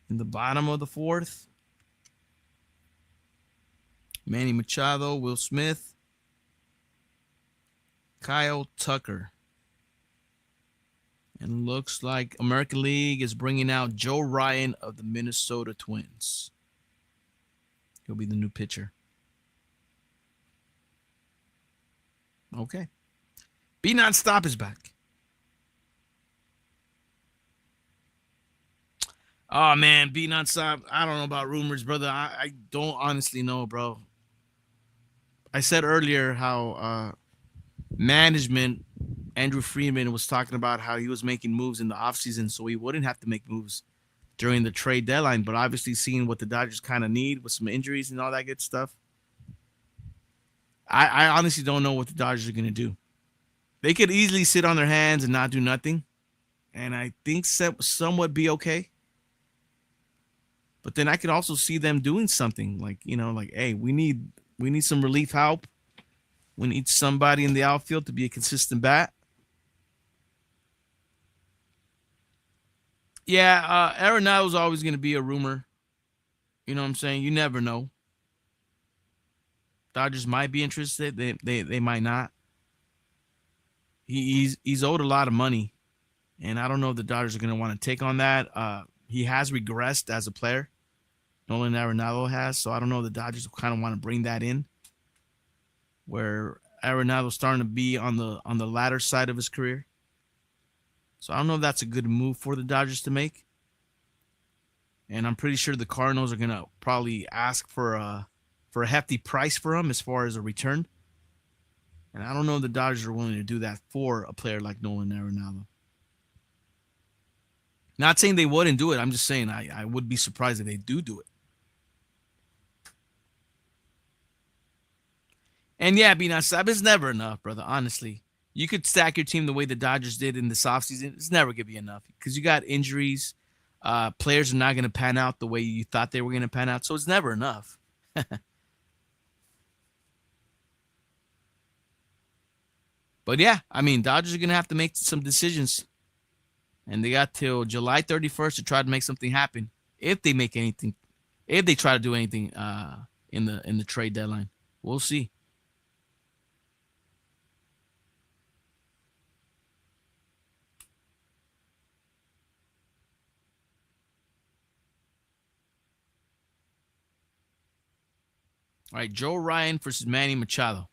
in the bottom of the fourth. Manny Machado, Will Smith, Kyle Tucker. And looks like American League is bringing out Joe Ryan of the Minnesota Twins. He'll be the new pitcher. Okay. Be Nonstop is back. Oh, man. Be Nonstop. I don't know about rumors, brother. I don't honestly know, bro. I said earlier how management, Andrew Freeman, was talking about how he was making moves in the offseason so he wouldn't have to make moves during the trade deadline. But obviously seeing what the Dodgers kind of need with some injuries and all that good stuff, I honestly don't know what the Dodgers are going to do. They could easily sit on their hands and not do nothing, and I think somewhat be okay. But then I could also see them doing something like, hey, we need some relief help. We need somebody in the outfield to be a consistent bat. Yeah, Arenado's always going to be a rumor. You know what I'm saying? You never know. Dodgers might be interested. They might not. He's owed a lot of money, and I don't know if the Dodgers are going to want to take on that. He has regressed as a player. Nolan Arenado has, so I don't know if the Dodgers kind of want to bring that in, where Arenado's starting to be on the latter side of his career. So I don't know if that's a good move for the Dodgers to make. And I'm pretty sure the Cardinals are going to probably ask for a hefty price for him as far as a return. And I don't know if the Dodgers are willing to do that for a player like Nolan Arenado. Not saying they wouldn't do it. I'm just saying I would be surprised if they do it. And yeah, being outside, it's never enough, brother. Honestly, you could stack your team the way the Dodgers did in this offseason. It's never going to be enough because you got injuries. Players are not going to pan out the way you thought they were going to pan out. So it's never enough. But yeah, I mean, Dodgers are going to have to make some decisions. And they got till July 31st to try to make something happen. If they make anything, if they try to do anything in the trade deadline. We'll see. All right, Joe Ryan versus Manny Machado.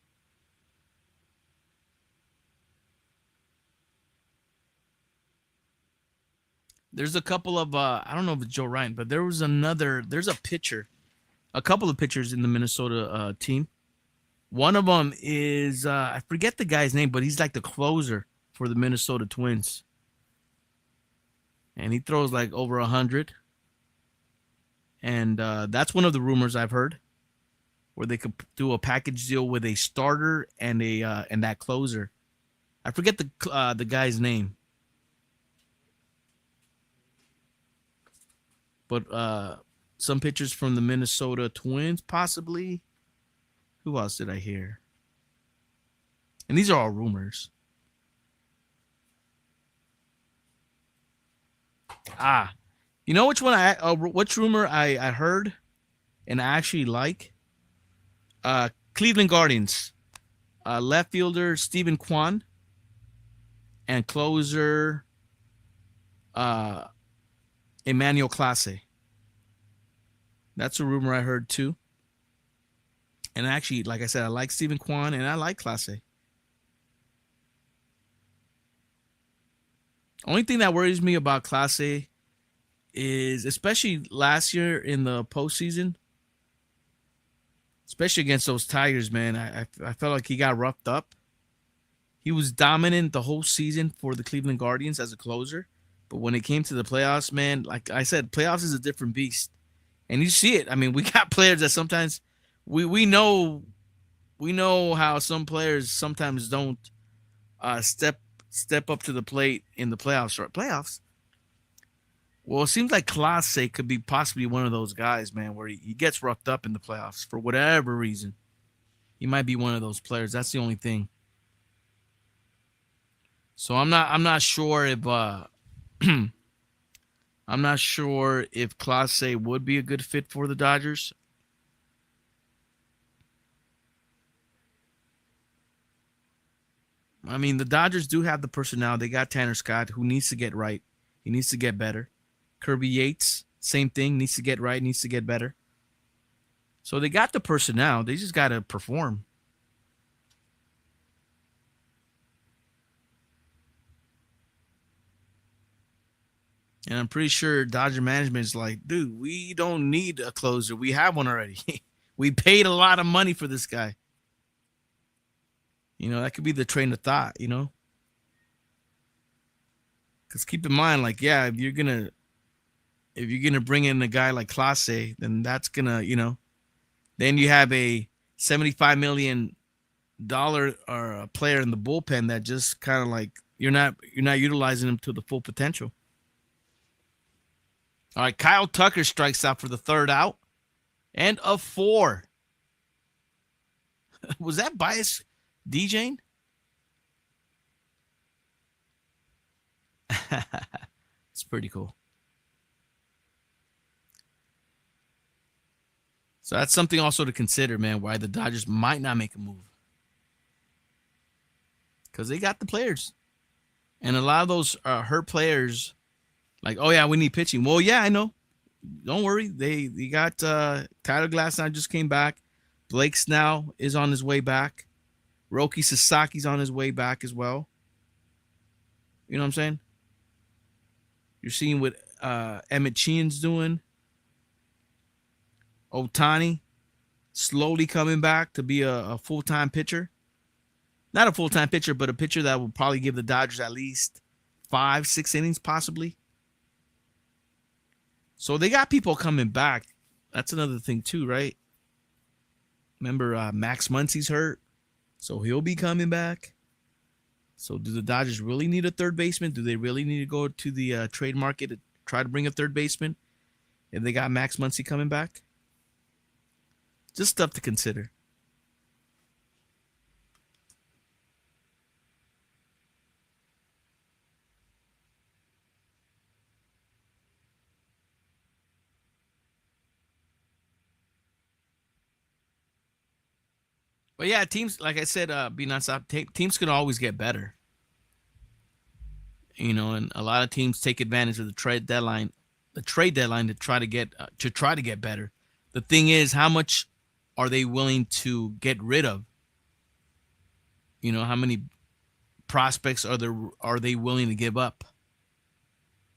There's a couple of I don't know if it's Joe Ryan, but there's a pitcher, a couple of pitchers in the Minnesota team. One of them is I forget the guy's name, but he's like the closer for the Minnesota Twins, and he throws like over 100. And that's one of the rumors I've heard, where they could do a package deal with a starter and and that closer. I forget the guy's name. But some pitchers from the Minnesota Twins, possibly. Who else did I hear? And these are all rumors. You know which one which rumor I heard and I actually like? Cleveland Guardians. Left fielder Stephen Kwan and closer Emmanuel Clase. That's a rumor I heard too. And actually, like I said, I like Stephen Kwan and I like Clase. Only thing that worries me about Clase is, especially last year in the postseason, especially against those Tigers, man, I felt like he got roughed up. He was dominant the whole season for the Cleveland Guardians as a closer. But when it came to the playoffs, man, like I said, playoffs is a different beast. And you see it. I mean, we got players that sometimes we know how some players sometimes don't step up to the plate in the playoffs. Or playoffs. Well, it seems like Clase could be possibly one of those guys, man, where he gets roughed up in the playoffs for whatever reason. He might be one of those players. That's the only thing. So I'm not sure if I'm not sure if Clase would be a good fit for the Dodgers. I mean, the Dodgers do have the personnel. They got Tanner Scott, who needs to get right. He needs to get better. Kirby Yates, same thing, needs to get right, needs to get better. So they got the personnel. They just got to perform. And I'm pretty sure Dodger management is like, dude, we don't need a closer. We have one already. We paid a lot of money for this guy. That could be the train of thought. Because keep in mind, like, yeah, if you're gonna bring in a guy like Clase, then that's gonna. Then you have a $75 million or a player in the bullpen that just kind of like you're not utilizing him to the full potential. All right, Kyle Tucker strikes out for the third out and a 4. Was that bias DJing? It's pretty cool. So that's something also to consider, man, why the Dodgers might not make a move. Because they got the players. And a lot of those hurt players, like, oh, yeah, we need pitching. Well, yeah, I know. Don't worry. They got Tyler Glasnow just came back. Blake Snell is on his way back. Roki Sasaki's on his way back as well. You know what I'm saying? You're seeing what Emmett Sheehan's doing. Otani slowly coming back to be a full-time pitcher. Not a full-time pitcher, but a pitcher that will probably give the Dodgers at least 5-6 innings possibly. So they got people coming back. That's another thing too, right? Remember, Max Muncy's hurt, so he'll be coming back. So do the Dodgers really need a third baseman? Do they really need to go to the trade market to try to bring a third baseman if they got Max Muncy coming back? Just stuff to consider. But yeah, teams, like I said, be nonstop. Teams can always get better. And a lot of teams take advantage of the trade deadline to try to get better. The thing is, how much are they willing to get rid of? How many prospects are they willing to give up?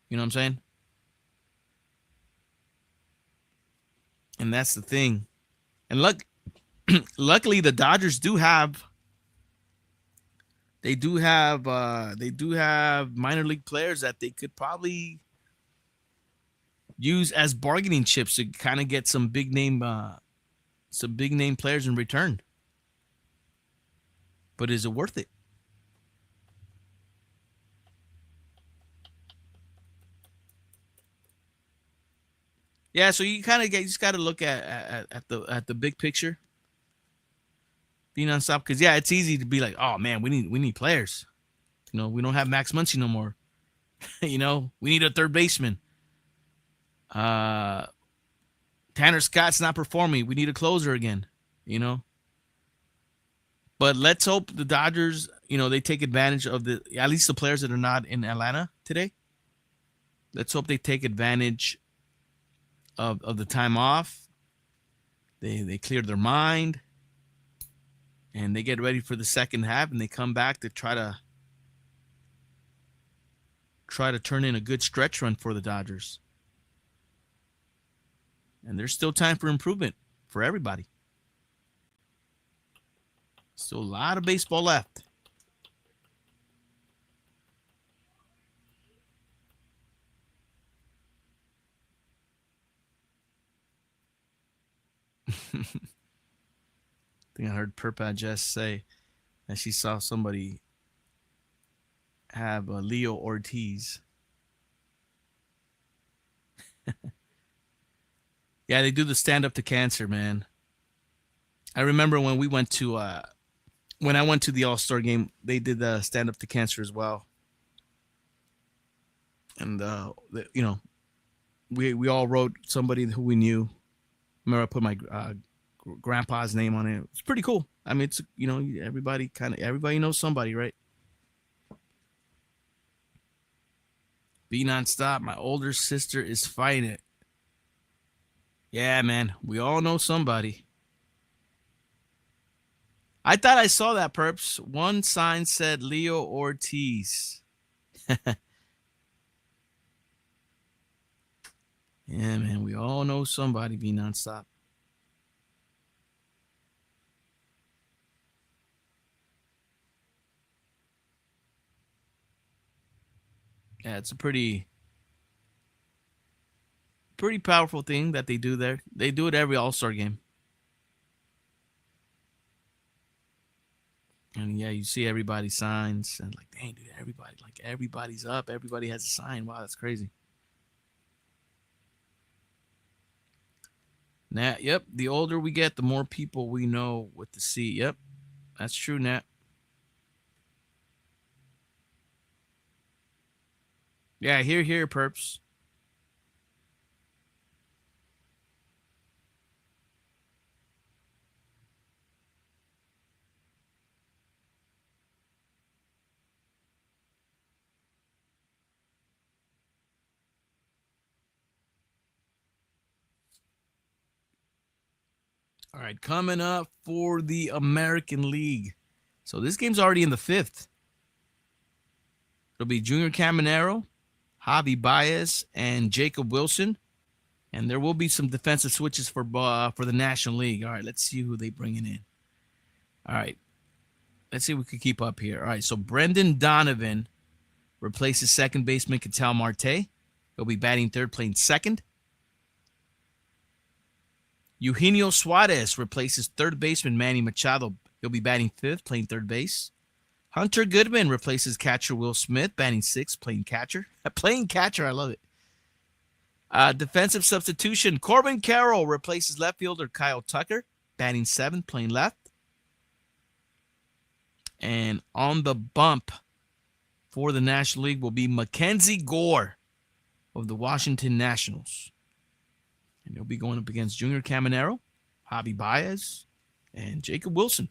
You know what I'm saying? And that's the thing. And luckily the Dodgers do have minor league players that they could probably use as bargaining chips to kind of get some big name players in return. But is it worth it? Yeah, so you just got to look at the big picture. Being on stop, because yeah, it's easy to be like, oh man, we need players. We don't have Max Muncy no more. We need a third baseman. Tanner Scott's not performing. We need a closer again. But let's hope the Dodgers, they take advantage of at least the players that are not in Atlanta today. Let's hope they take advantage of the time off. They clear their mind. And they get ready for the second half, and they come back to try to turn in a good stretch run for the Dodgers. And there's still time for improvement for everybody. Still a lot of baseball left. I think I heard Perpa just say that she saw somebody have Leo Ortiz. Yeah, they do the stand up to cancer, man. I remember when I went to the All-Star Game, they did the stand up to cancer as well. And we all wrote somebody who we knew. Remember, I put my grandpa's name on it. It's pretty cool. I mean, it's everybody knows somebody, right? Be nonstop. My older sister is fighting it. Yeah, man. We all know somebody. I thought I saw that, Perps. One sign said Leo Ortiz. Yeah, man. We all know somebody. Be nonstop. Yeah, it's a pretty powerful thing that they do there. They do it every All-Star game. And yeah, you see everybody signs and like, dang, dude, everybody's up. Everybody has a sign. Wow, that's crazy. Nat, yep. The older we get, the more people we know with the C. Yep, that's true, Nat. Yeah, here, Perps. All right, coming up for the American League. So this game's already in the 5th. It'll be Junior Caminero, Javi Baez, and Jacob Wilson. And there will be some defensive switches for the National League. All right, let's see who they bringing in. All right, let's see if we can keep up here. All right, so Brendan Donovan replaces second baseman Ketel Marte. He'll be batting third, playing second. Eugenio Suarez replaces third baseman Manny Machado. He'll be batting fifth, playing third base. Hunter Goodman replaces catcher Will Smith, batting sixth, playing catcher. Playing catcher, I love it. Defensive substitution, Corbin Carroll replaces left fielder Kyle Tucker, batting seventh, playing left. And on the bump for the National League will be Mackenzie Gore of the Washington Nationals. And he'll be going up against Junior Caminero, Javi Baez, and Jacob Wilson.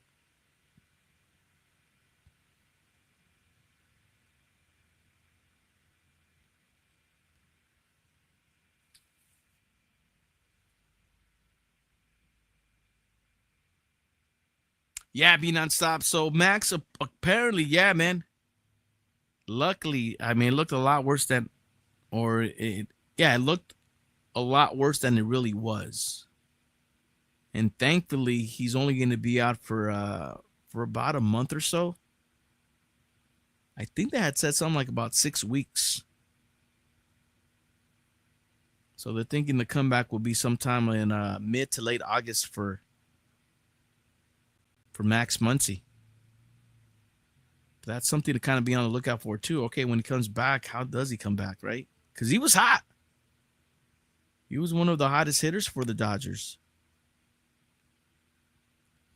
Yeah, be nonstop. So Max, apparently, yeah, man. Luckily, I mean, it looked a lot worse than, it looked a lot worse than it really was. And thankfully, he's only going to be out for about a month or so. I think they had said something like about 6 weeks. So they're thinking the comeback will be sometime in mid to late August for Max Muncy. But that's something to kind of be on the lookout for too. Okay, when he comes back, how does he come back, right? Because he was hot. He was one of the hottest hitters for the Dodgers.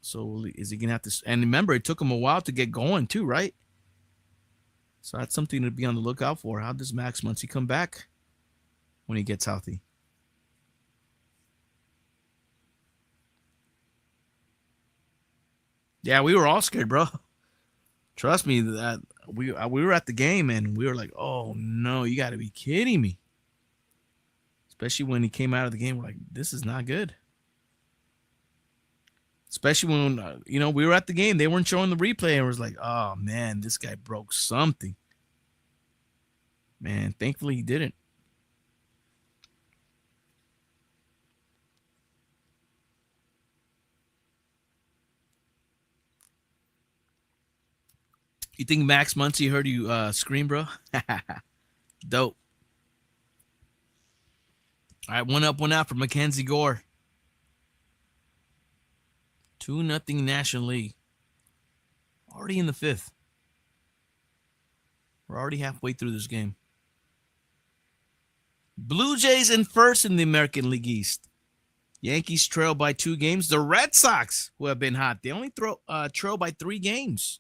So is he going to have to... And remember, it took him a while to get going too, right? So that's something to be on the lookout for. How does Max Muncy come back when he gets healthy? Yeah, we were all scared, bro. Trust me, that we were at the game and we were like, "Oh no, you got to be kidding me!" Especially when he came out of the game, we're like, "This is not good." Especially when we were at the game, they weren't showing the replay, and it was like, "Oh man, this guy broke something." Man, thankfully he didn't. You think Max Muncy heard you scream, bro? Dope. All right, 1-up, 1-out for Mackenzie Gore. 2-0 National League. Already in the 5th. We're already halfway through this game. Blue Jays in first in the American League East. Yankees trail by 2 games. The Red Sox, who have been hot, they only trail by 3 games.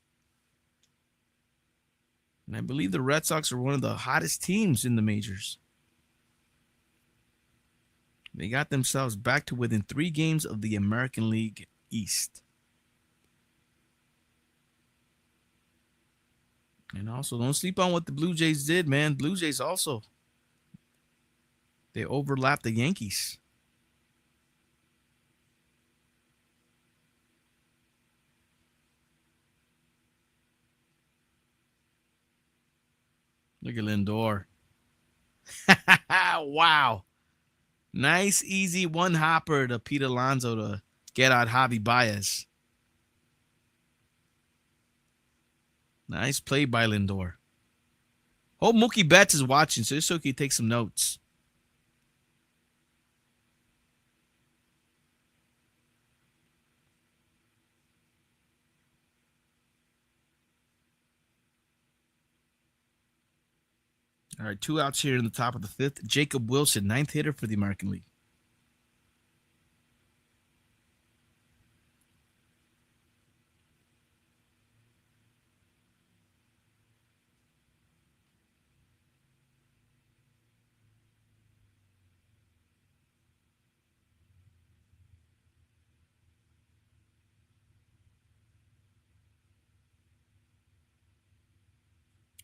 And I believe the Red Sox are one of the hottest teams in the majors. They got themselves back to within 3 games of the American League East. And also, don't sleep on what the Blue Jays did, man. Blue Jays also They overlap the Yankees. Look at Lindor. Wow. Nice, easy one hopper to Pete Alonso to get out Javi Baez. Nice play by Lindor. Hope Mookie Betts is watching so he can take some notes. All right, 2 outs here in the top of the 5th. Jacob Wilson, 9th hitter for the American League.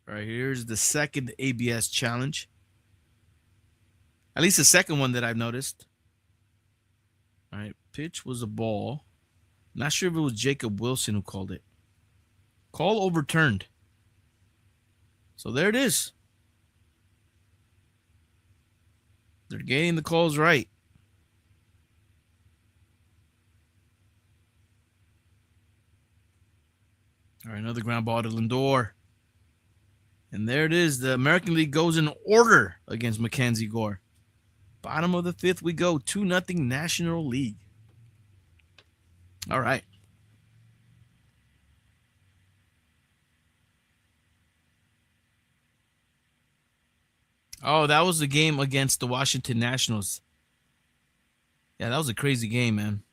All right, here's the second ABS challenge. At least the second one that I've noticed. All right, pitch was a ball. Not sure if it was Jacob Wilson who called it. Call overturned. So there it is. They're getting the calls right. All right, another ground ball to Lindor. And there it is. The American League goes in order against Mackenzie Gore. Bottom of the 5th we go. 2-0 National League. All right. Oh, that was the game against the Washington Nationals. Yeah, that was a crazy game, man.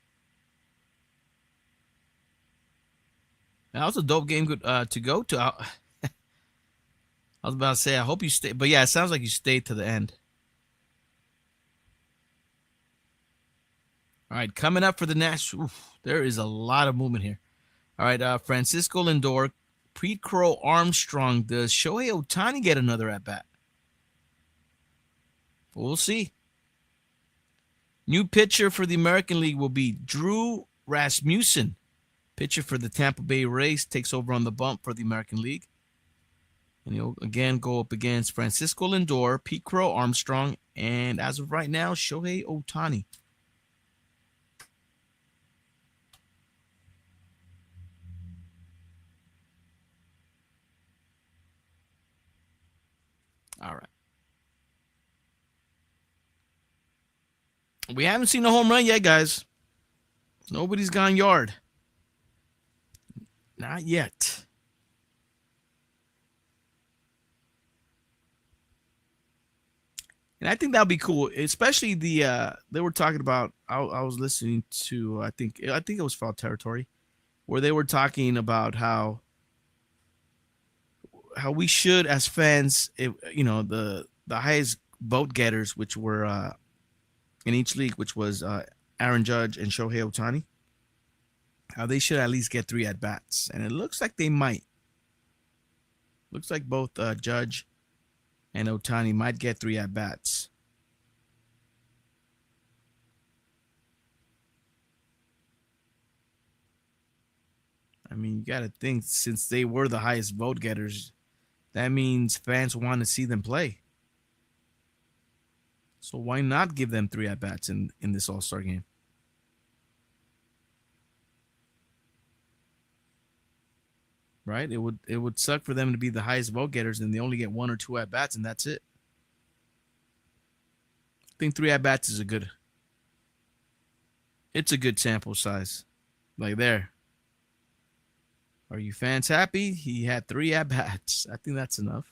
That was a dope game to go to. I was about to say, I hope you stay. But yeah, it sounds like you stayed to the end. All right, coming up for the National. There is a lot of movement here. All right, Francisco Lindor, Pete Crow Armstrong. Does Shohei Ohtani get another at-bat? We'll see. New pitcher for the American League will be Drew Rasmussen. Pitcher for the Tampa Bay Rays takes over on the bump for the American League. And he'll again go up against Francisco Lindor, Pete Crow Armstrong, and as of right now, Shohei Ohtani. All right. We haven't seen a home run yet, guys. Nobody's gone yard. Not yet. And I think that'll be cool, especially the they were talking about. I was listening to I think it was Foul Territory, where they were talking about how we should as fans, the highest vote getters, which were in each league, which was Aaron Judge and Shohei Ohtani, how they should at least get 3 at bats, and it looks like they might. Looks like both Judge and Ohtani might get 3 at bats. I mean, you got to think, since they were the highest vote getters, that means fans want to see them play. So why not give them 3 at bats in this All-Star game? Right? It would suck for them to be the highest vote getters and they only get 1 or 2 at bats and that's it. I think 3 at bats is a good sample size. Like there. Are you fans happy? He had 3 at bats. I think that's enough.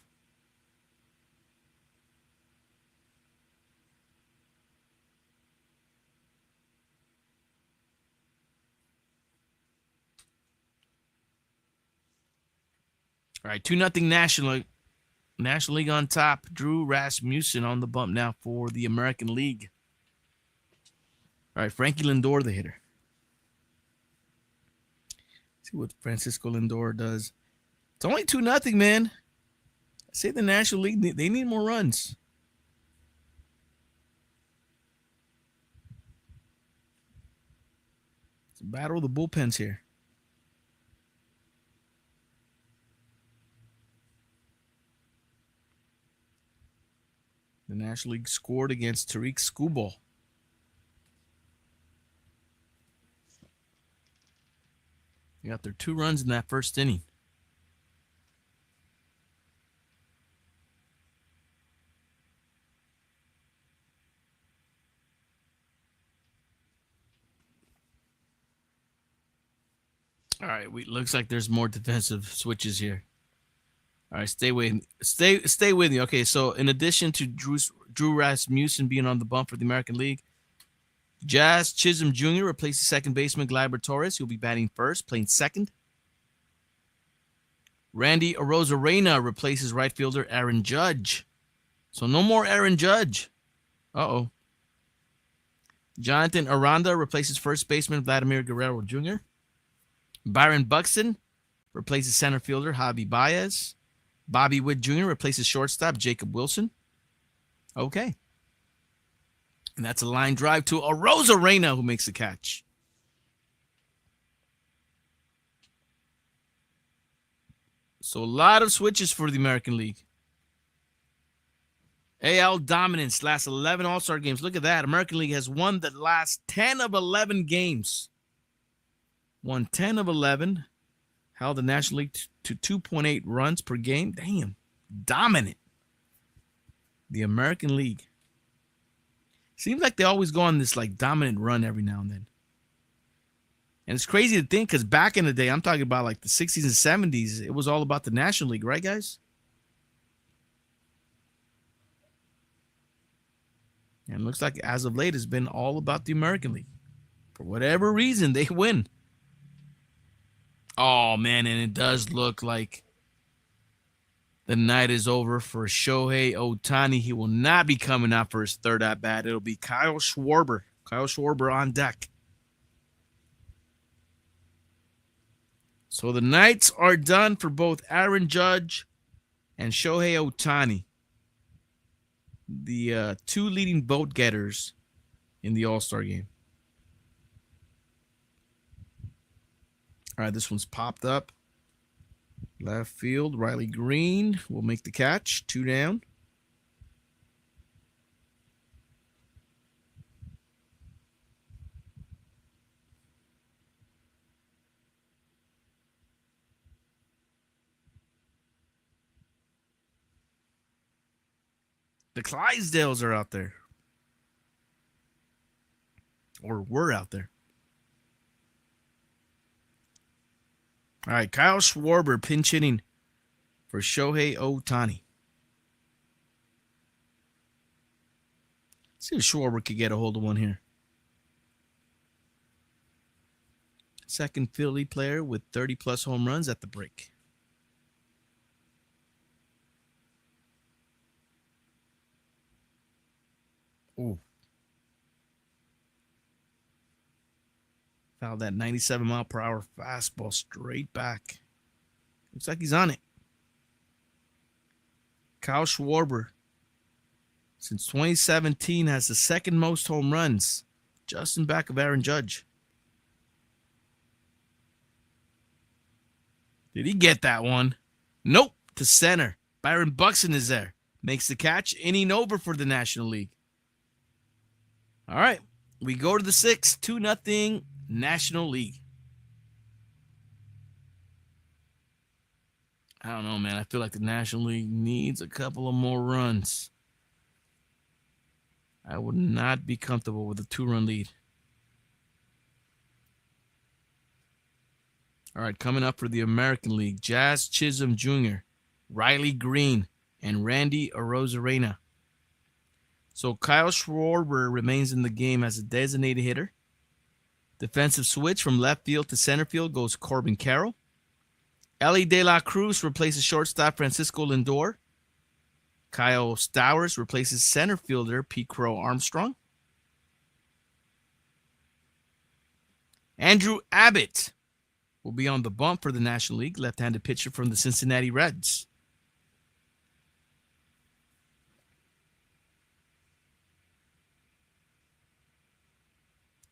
All right, 2-0 National League on top. Drew Rasmussen on the bump now for the American League. All right, Frankie Lindor, the hitter. See what Francisco Lindor does. It's only 2-0, man. I say the National League, they need more runs. It's a battle of the bullpens here. The National League scored against Tariq Skubal. They got their 2 runs in that first inning. All right, looks like there's more defensive switches here. All right, stay with me. Okay, so in addition to Drew Rasmussen being on the bump for the American League, Jazz Chisholm Jr. replaces second baseman Gleyber Torres. He'll be batting first, playing second. Randy Arozarena replaces right fielder Aaron Judge. So no more Aaron Judge. Uh-oh. Jonathan Aranda replaces first baseman Vladimir Guerrero Jr. Byron Buxton replaces center fielder Javi Baez. Bobby Witt Jr. replaces shortstop Jacob Wilson. Okay. And that's a line drive to Arozarena, who makes the catch. So a lot of switches for the American League. AL dominance, last 11 All-Star games. Look at that. American League has won the last 10 of 11 games. Won 10 of 11. Held the National League to 2.8 runs per game. Damn. Dominant. The American League. Seems like they always go on this like dominant run every now and then. And it's crazy to think because back in the day, I'm talking about like the 60s and 70s, it was all about the National League, right, guys? And it looks like as of late, it's been all about the American League. For whatever reason, they win. Oh, man, and it does look like the night is over for Shohei Ohtani. He will not be coming out for his third at-bat. It'll be Kyle Schwarber. Kyle Schwarber on deck. So the nights are done for both Aaron Judge and Shohei Ohtani, the 2 leading vote getters in the All-Star game. All right, this one's popped up. Left field, Riley Green will make the catch. 2 down. The Clydesdales are out there. Or were out there. All right, Kyle Schwarber pinch hitting for Shohei Ohtani. Let's see if Schwarber could get a hold of one here. Second Philly player with 30-plus home runs at the break. Ooh. Fouled that 97-mile-per-hour fastball straight back. Looks like he's on it. Kyle Schwarber, since 2017, has the second most home runs, just in back of Aaron Judge. Did he get that one? Nope, to center. Byron Buxton is there. Makes the catch, inning over for the National League. All right, we go to the 6th, 2-0 National League. I don't know, man. I feel like the National League needs a couple of more runs. I would not be comfortable with a 2-run lead. All right, coming up for the American League, Jazz Chisholm Jr., Riley Green, and Randy Arozarena. So Kyle Schwarber remains in the game as a designated hitter. Defensive switch from left field to center field goes Corbin Carroll. Ellie De La Cruz replaces shortstop Francisco Lindor. Kyle Stowers replaces center fielder Pete Crow Armstrong. Andrew Abbott will be on the bump for the National League, left-handed pitcher from the Cincinnati Reds.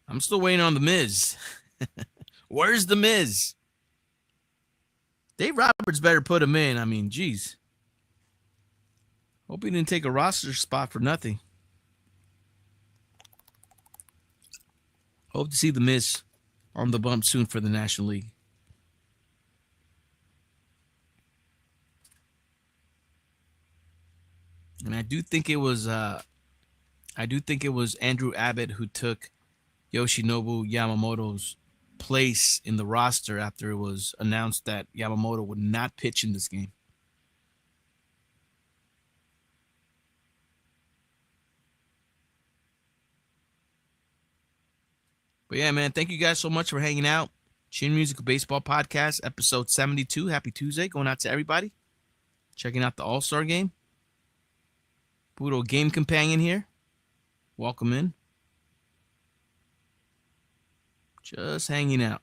I'm still waiting on the Miz. Where's the Miz? Dave Roberts better put him in. I mean, geez. Hope he didn't take a roster spot for nothing. Hope to see the Miz on the bump soon for the National League. And I do think it was Andrew Abbott who took Yoshinobu Yamamoto's place in the roster after it was announced that Yamamoto would not pitch in this game. But yeah, man, thank you guys so much for hanging out. Chin Music Baseball Podcast, episode 72. Happy Tuesday. Going out to everybody. Checking out the All-Star Game. Budo Game Companion here. Welcome in. Just hanging out.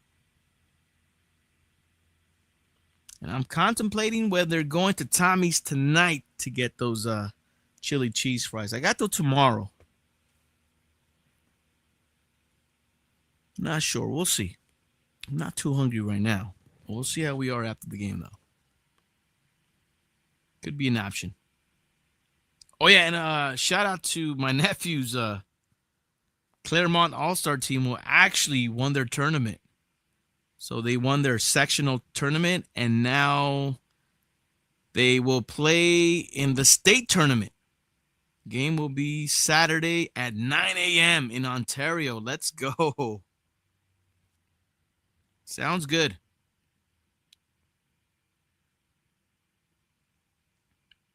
And I'm contemplating whether going to Tommy's tonight to get those chili cheese fries. I got till tomorrow. Not sure. We'll see. I'm not too hungry right now. We'll see how we are after the game, though. Could be an option. Oh, yeah, and shout out to my nephew's Claremont All-Star team who actually won their tournament. So they won their sectional tournament, and now they will play in the state tournament. Game will be Saturday at 9 a.m. in Ontario. Let's go. Sounds good.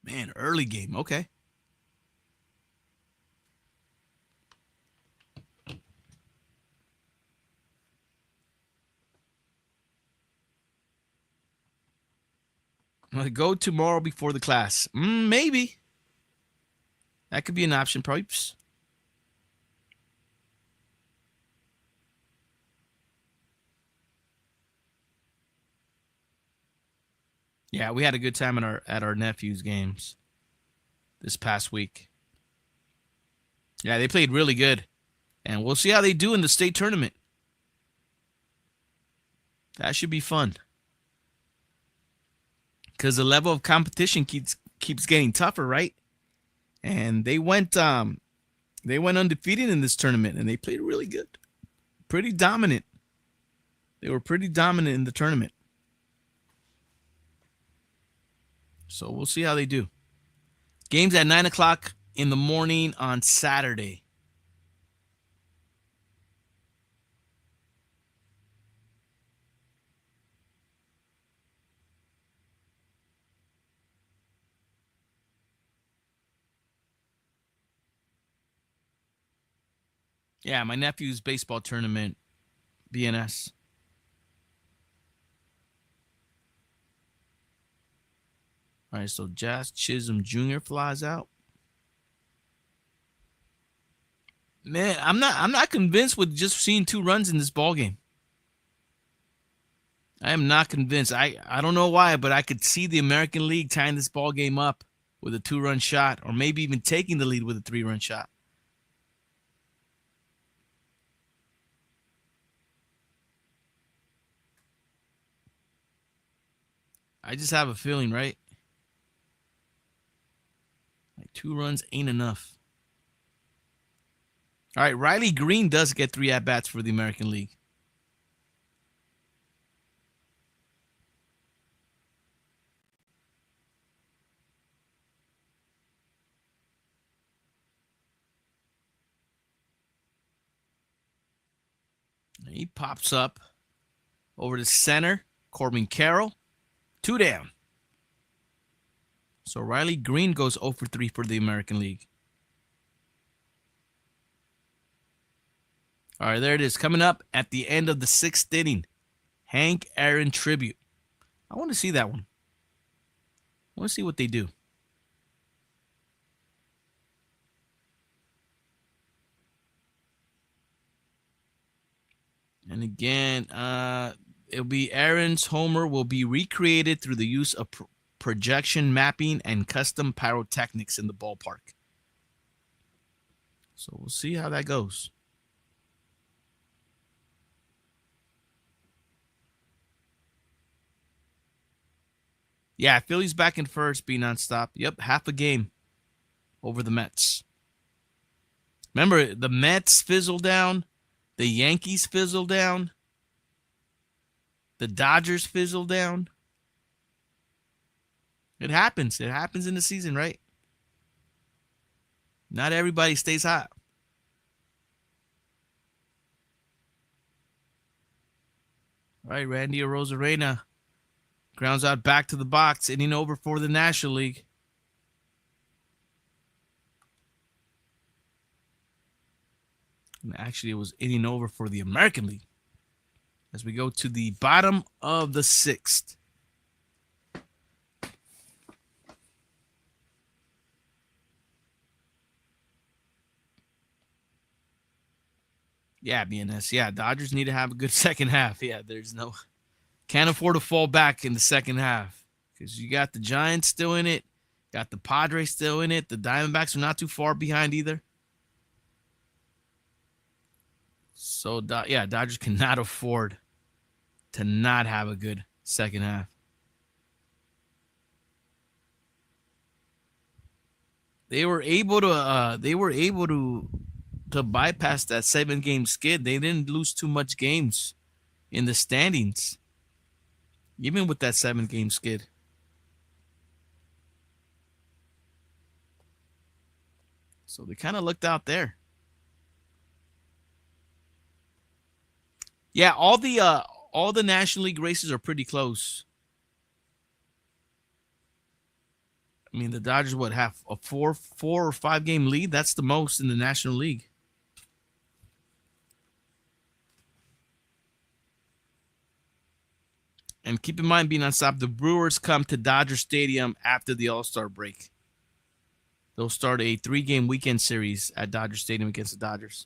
Man, early game. Okay. I'm going to go tomorrow before the class. Maybe. That could be an option, perhaps. Yeah, we had a good time at our nephew's games this past week. Yeah, they played really good. And we'll see how they do in the state tournament. That should be fun. Because the level of competition keeps getting tougher, right? And they went undefeated in this tournament, and they played really good. Pretty dominant. They were pretty dominant in the tournament. So we'll see how they do. Games at 9 o'clock in the morning on Saturday. Yeah, my nephew's baseball tournament, BNS. All right, so Jazz Chisholm Jr. flies out. Man, I'm not convinced with just seeing 2 runs in this ball game. I am not convinced. I don't know why, but I could see the American League tying this ball game up with a 2-run shot, or maybe even taking the lead with a 3-run shot. I just have a feeling, right? Like 2 runs ain't enough. All right, Riley Green does get 3 at-bats for the American League. He pops up over to center. Corbin Carroll, 2 down. So Riley Green goes 0 for 3 for the American League. All right, there it is. Coming up at the end of the 6th inning, Hank Aaron tribute. I want to see that one. I want to see what they do. And again, it'll be Aaron's homer will be recreated through the use of projection mapping and custom pyrotechnics in the ballpark. So we'll see how that goes. Yeah, Phillies back in first, be nonstop. Yep, half a game over the Mets. Remember, the Mets fizzled down, the Yankees fizzled down, the Dodgers fizzled down. It happens. It happens in the season, right? Not everybody stays hot. All right, Randy Arozarena grounds out back to the box, inning over for the National League. And actually, it was inning over for the American League. As we go to the bottom of the sixth. Yeah, BNS. Yeah, Dodgers need to have a good second half. Yeah, can't afford to fall back in the second half because you got the Giants still in it, got the Padres still in it. The Diamondbacks are not too far behind either. So, Dodgers cannot afford to not have a good second half. They were able to bypass that 7-game skid. They didn't lose too much games in the standings, even with that 7-game skid. So they kind of looked out there. Yeah, all the National League races are pretty close. I mean, the Dodgers have a 4 or 5 game lead. That's the most in the National League. And keep in mind, being on top, the Brewers come to Dodger Stadium after the All-Star break. They'll start a 3-game weekend series at Dodger Stadium against the Dodgers.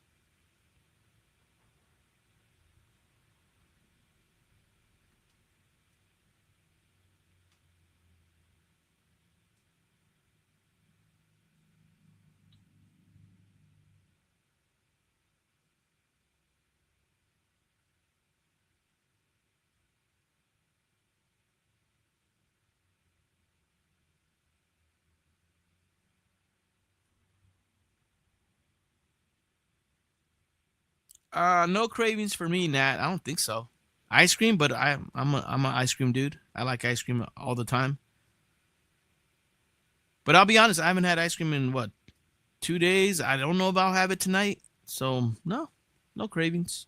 No cravings for me, Nat. I don't think so. Ice cream, but I'm an ice cream dude. I like ice cream all the time. But I'll be honest, I haven't had ice cream in 2 days. I don't know if I'll have it tonight. So no cravings.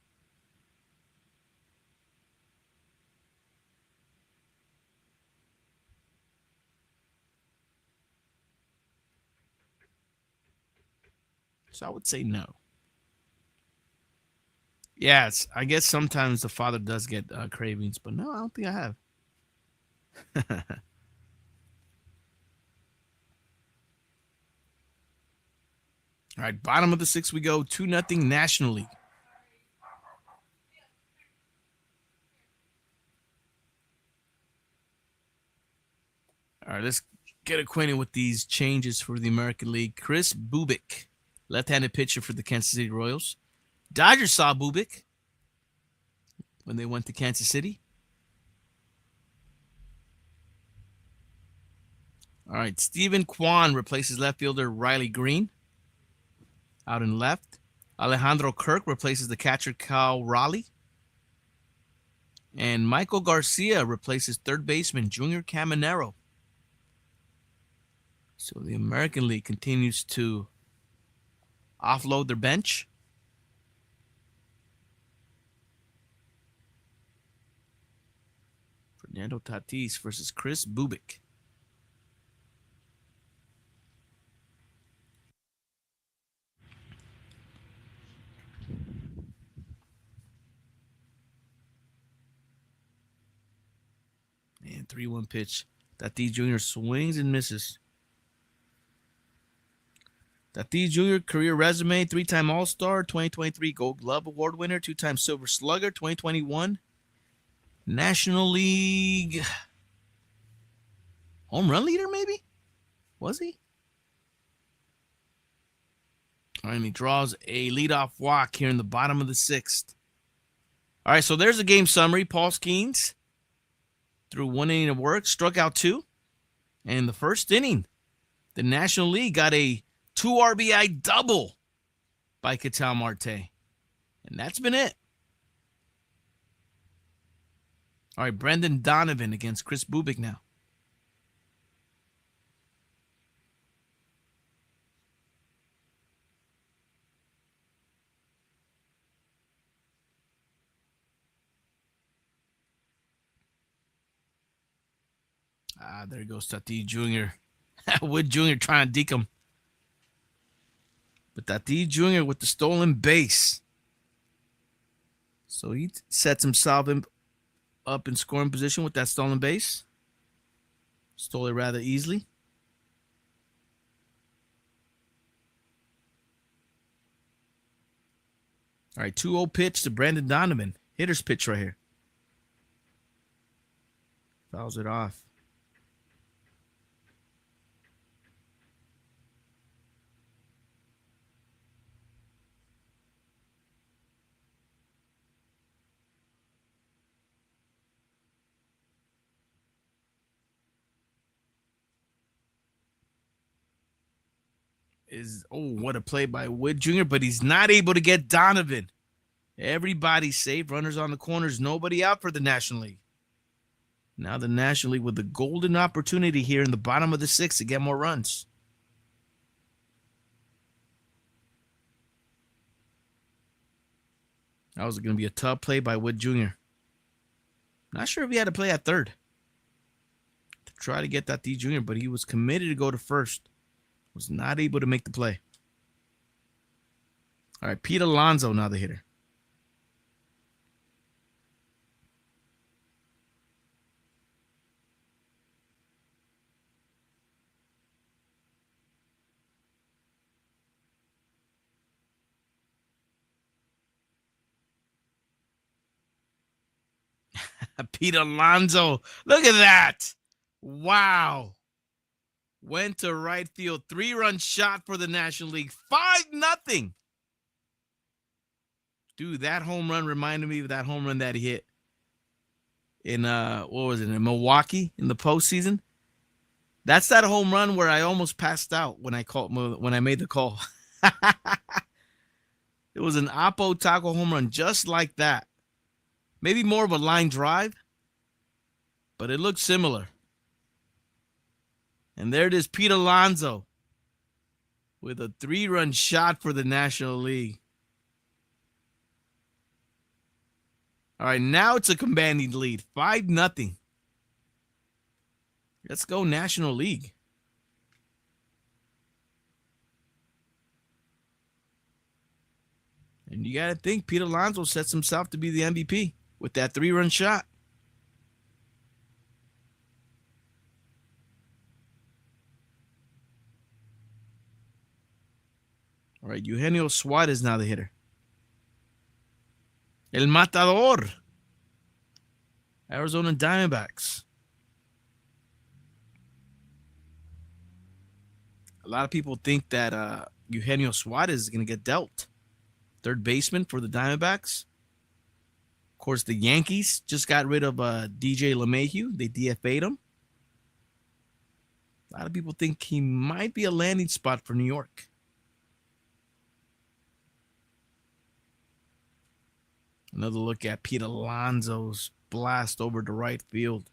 So I would say no. Yes, I guess sometimes the father does get cravings, but no, I don't think I have. All right, bottom of the sixth we go. 2-0 National League. All right, let's get acquainted with these changes for the American League. Kris Bubic, left-handed pitcher for the Kansas City Royals. Dodgers saw Bubic when they went to Kansas City. All right, Steven Kwan replaces left fielder Riley Green out in left. Alejandro Kirk replaces the catcher Cal Raleigh. And Michael Garcia replaces third baseman Junior Caminero. So the American League continues to offload their bench. Fernando Tatis versus Kris Bubic. And 3-1 pitch. Tatis Jr. swings and misses. Tatis Jr. career resume: 3-time All-Star, 2023 Gold Glove Award winner, 2-time Silver Slugger, 2021 National League home run leader, maybe? Was he? All right, and he draws a leadoff walk here in the bottom of the sixth. All right, so there's a game summary. Paul Skeens threw 1 inning of work, struck out 2, And in the first inning, the National League got a 2 RBI double by Ketel Marte. And that's been it. All right, Brendan Donovan against Chris Bubic now. There goes Tatis Jr. Wood Jr. trying to deke him. But Tatis Jr. with the stolen base. So he sets himself up in scoring position with that stolen base. Stole it rather easily. All right, 2-0 pitch to Brandon Donovan. Hitter's pitch right here. Fouls it off. What a play by Wood Jr., but he's not able to get Donovan. Everybody's safe. Runners on the corners. Nobody out for the National League. Now the National League with the golden opportunity here in the bottom of the sixth to get more runs. That was going to be a tough play by Wood Jr. Not sure if he had to play at third to try to get that D Jr., but he was committed to go to first. Was not able to make the play. All right, Pete Alonso now the hitter. Pete Alonso. Look at that. Wow. Went to right field. 3-run shot for the National League. 5-0. Dude, that home run reminded me of that home run that he hit in in Milwaukee in the postseason. That's that home run where I almost passed out when I made the call. It was an Oppo Taco home run just like that. Maybe more of a line drive, but it looked similar. And there it is, Pete Alonso with a 3-run shot for the National League. All right, now it's a commanding lead, 5-0. Let's go National League. And you got to think Pete Alonso sets himself to be the MVP with that 3-run shot. All right, Eugenio Suarez now the hitter. El Matador. Arizona Diamondbacks. A lot of people think that Eugenio Suarez is going to get dealt. Third baseman for the Diamondbacks. Of course, the Yankees just got rid of DJ LeMahieu. They DFA'd him. A lot of people think he might be a landing spot for New York. Another look at Pete Alonso's blast over to right field.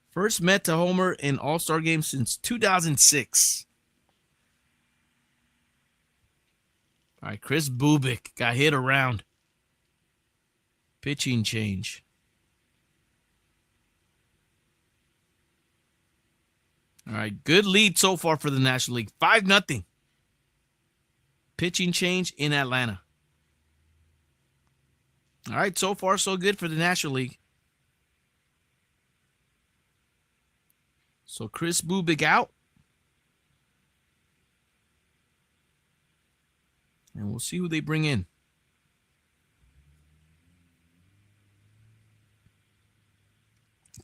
First Met to homer in All-Star Game since 2006. All right, Chris Bubic got hit around. Pitching change. All right, good lead so far for the National League. 5-0. Pitching change in Atlanta. All right, so far so good for the National League. So Chris Bubic out. And we'll see who they bring in.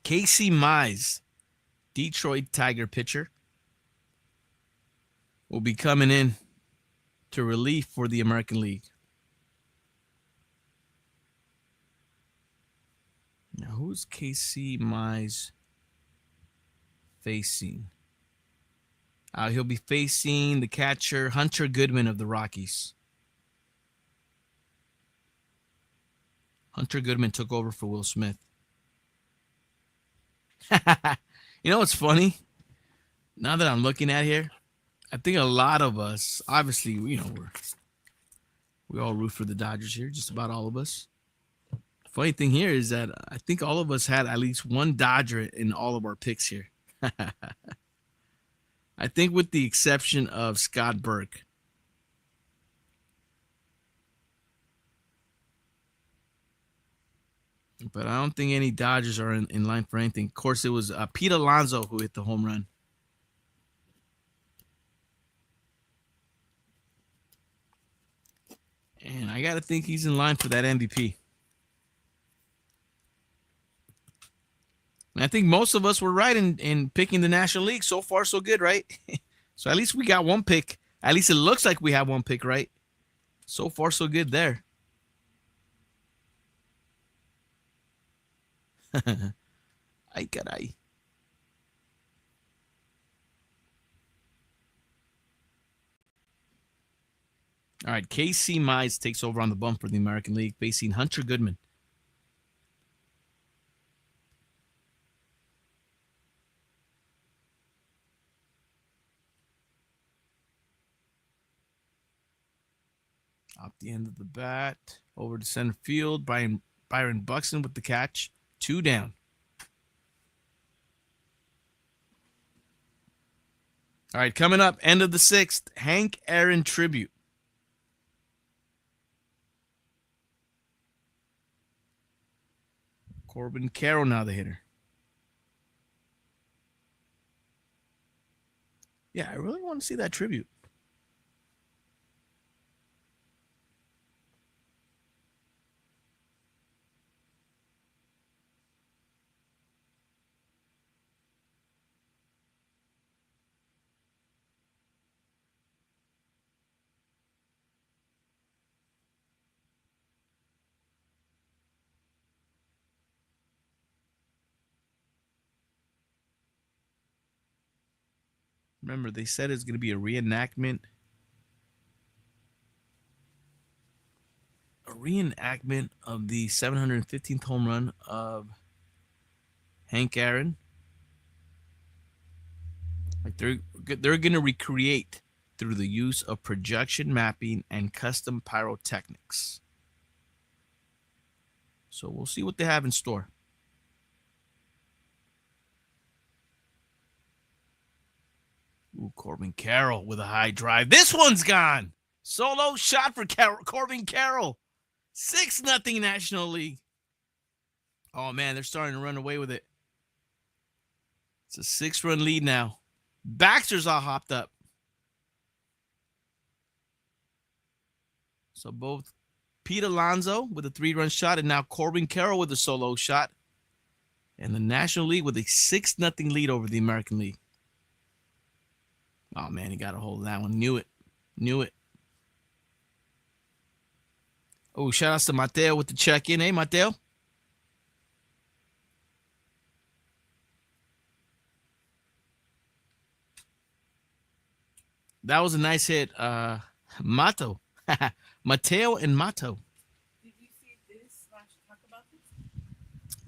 Casey Mize, Detroit Tiger pitcher, will be coming in to relief for the American League. Who's Casey Mize facing? He'll be facing the catcher Hunter Goodman of the Rockies. Hunter Goodman took over for Will Smith. You know what's funny? Now that I'm looking at here, I think a lot of us, obviously, we all root for the Dodgers here, just about all of us. Funny thing here is that I think all of us had at least one Dodger in all of our picks here. I think with the exception of Scott Burke. But I don't think any Dodgers are in line for anything. Of course, it was Pete Alonso who hit the home run. And I got to think he's in line for that MVP. And I think most of us were right in picking the National League. So far, so good, right? So at least we got one pick. At least it looks like we have one pick, right? So far, so good there. Ay, caray. All right, Casey Mize takes over on the bump for the American League, facing Hunter Goodman. Off the end of the bat, over to center field. Byron Buxton with the catch. 2 down. All right, coming up, end of the 6th, Hank Aaron tribute. Corbin Carroll now the hitter. Yeah, I really want to see that tribute. Remember, they said it's going to be a reenactment. A reenactment of the 715th home run of Hank Aaron. Like they're going to recreate through the use of projection mapping and custom pyrotechnics. So we'll see what they have in store. Ooh, Corbin Carroll with a high drive. This one's gone. Solo shot for Corbin Carroll. 6-0 National League. Oh, man, they're starting to run away with it. It's a 6-run lead now. Baxter's all hopped up. So both Pete Alonso with a 3-run shot and now Corbin Carroll with a solo shot. And the National League with a 6-0 lead over the American League. Oh, man, he got a hold of that one. Knew it. Oh, shout outs to Mateo with the check-in. Hey, Mateo. That was a nice hit. Mato. Mateo and Mato. Did you see this / talk about this?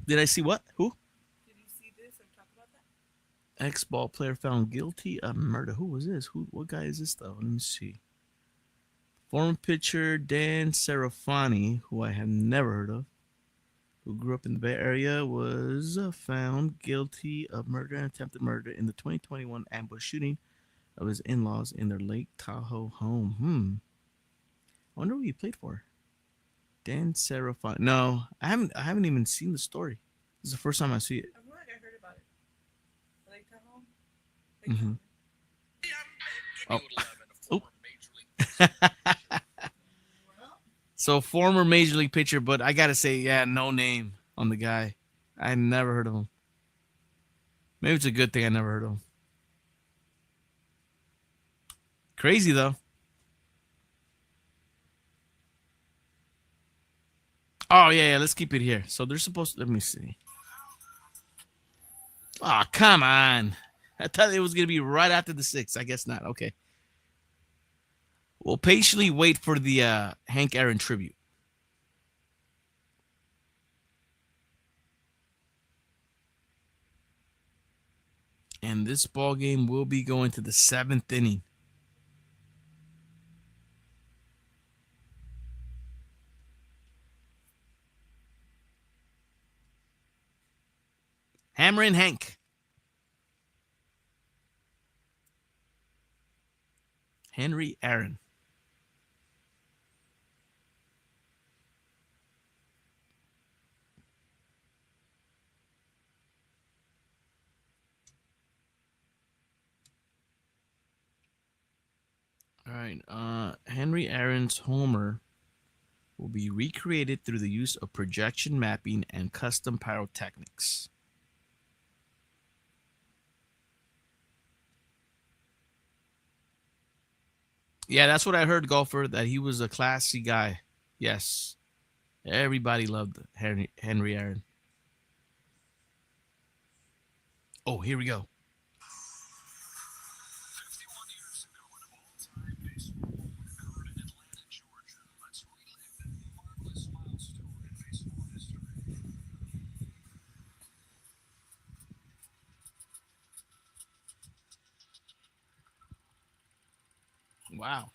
Did I see what? Who? Did you see this or talk about that? Ex-ball player found guilty of murder. Who was this? What guy is this, though? Let me see. Former pitcher Dan Serafani, who I have never heard of, who grew up in the Bay Area, was found guilty of murder and attempted murder in the 2021 ambush shooting of his in-laws in their Lake Tahoe home. I wonder who he played for. Dan Serafani. No, I haven't even seen the story. This is the first time I see it. I feel like I heard about it. Lake Tahoe? So former Major League pitcher, but I got to say, yeah, no name on the guy. I never heard of him. Maybe it's a good thing I never heard of him. Crazy, though. Oh, yeah, let's keep it here. So they're supposed to, let me see. Oh, come on. I thought it was going to be right after the 6th. I guess not. Okay. We'll patiently wait for the Hank Aaron tribute. And this ball game will be going to the 7th inning. Hammerin' Hank. Henry Aaron. All right. Henry Aaron's homer will be recreated through the use of projection mapping and custom pyrotechnics. Yeah, that's what I heard, golfer, that he was a classy guy. Yes. Everybody loved Henry Aaron. Oh, here we go. Wow.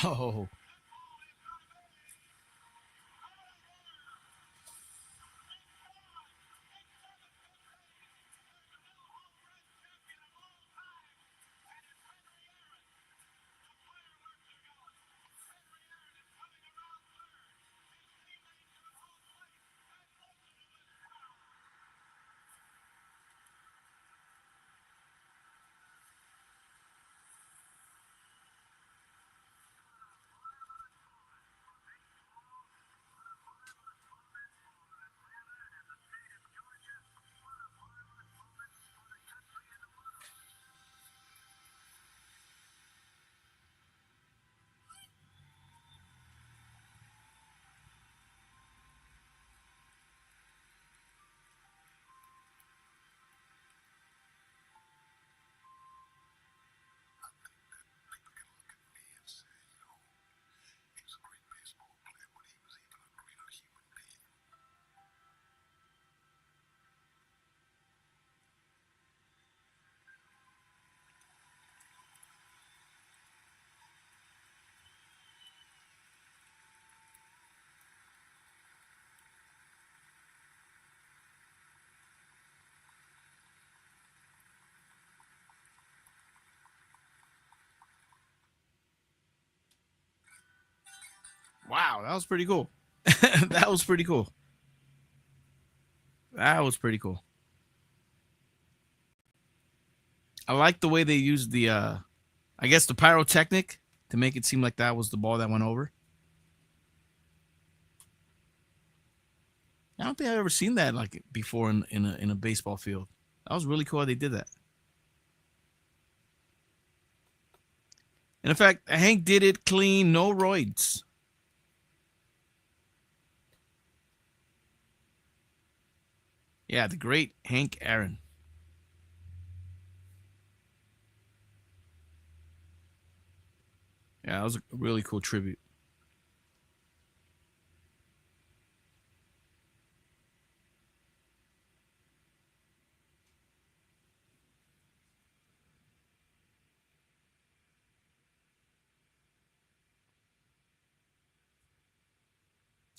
Oh. Wow, that was pretty cool. That was pretty cool. That was pretty cool. I like the way they used the I guess the pyrotechnic to make it seem like that was the ball that went over. I don't think I've ever seen that like before in a baseball field. That was really cool how they did that. And in fact, Hank did it clean, no roids. Yeah, the great Hank Aaron. Yeah, that was a really cool tribute.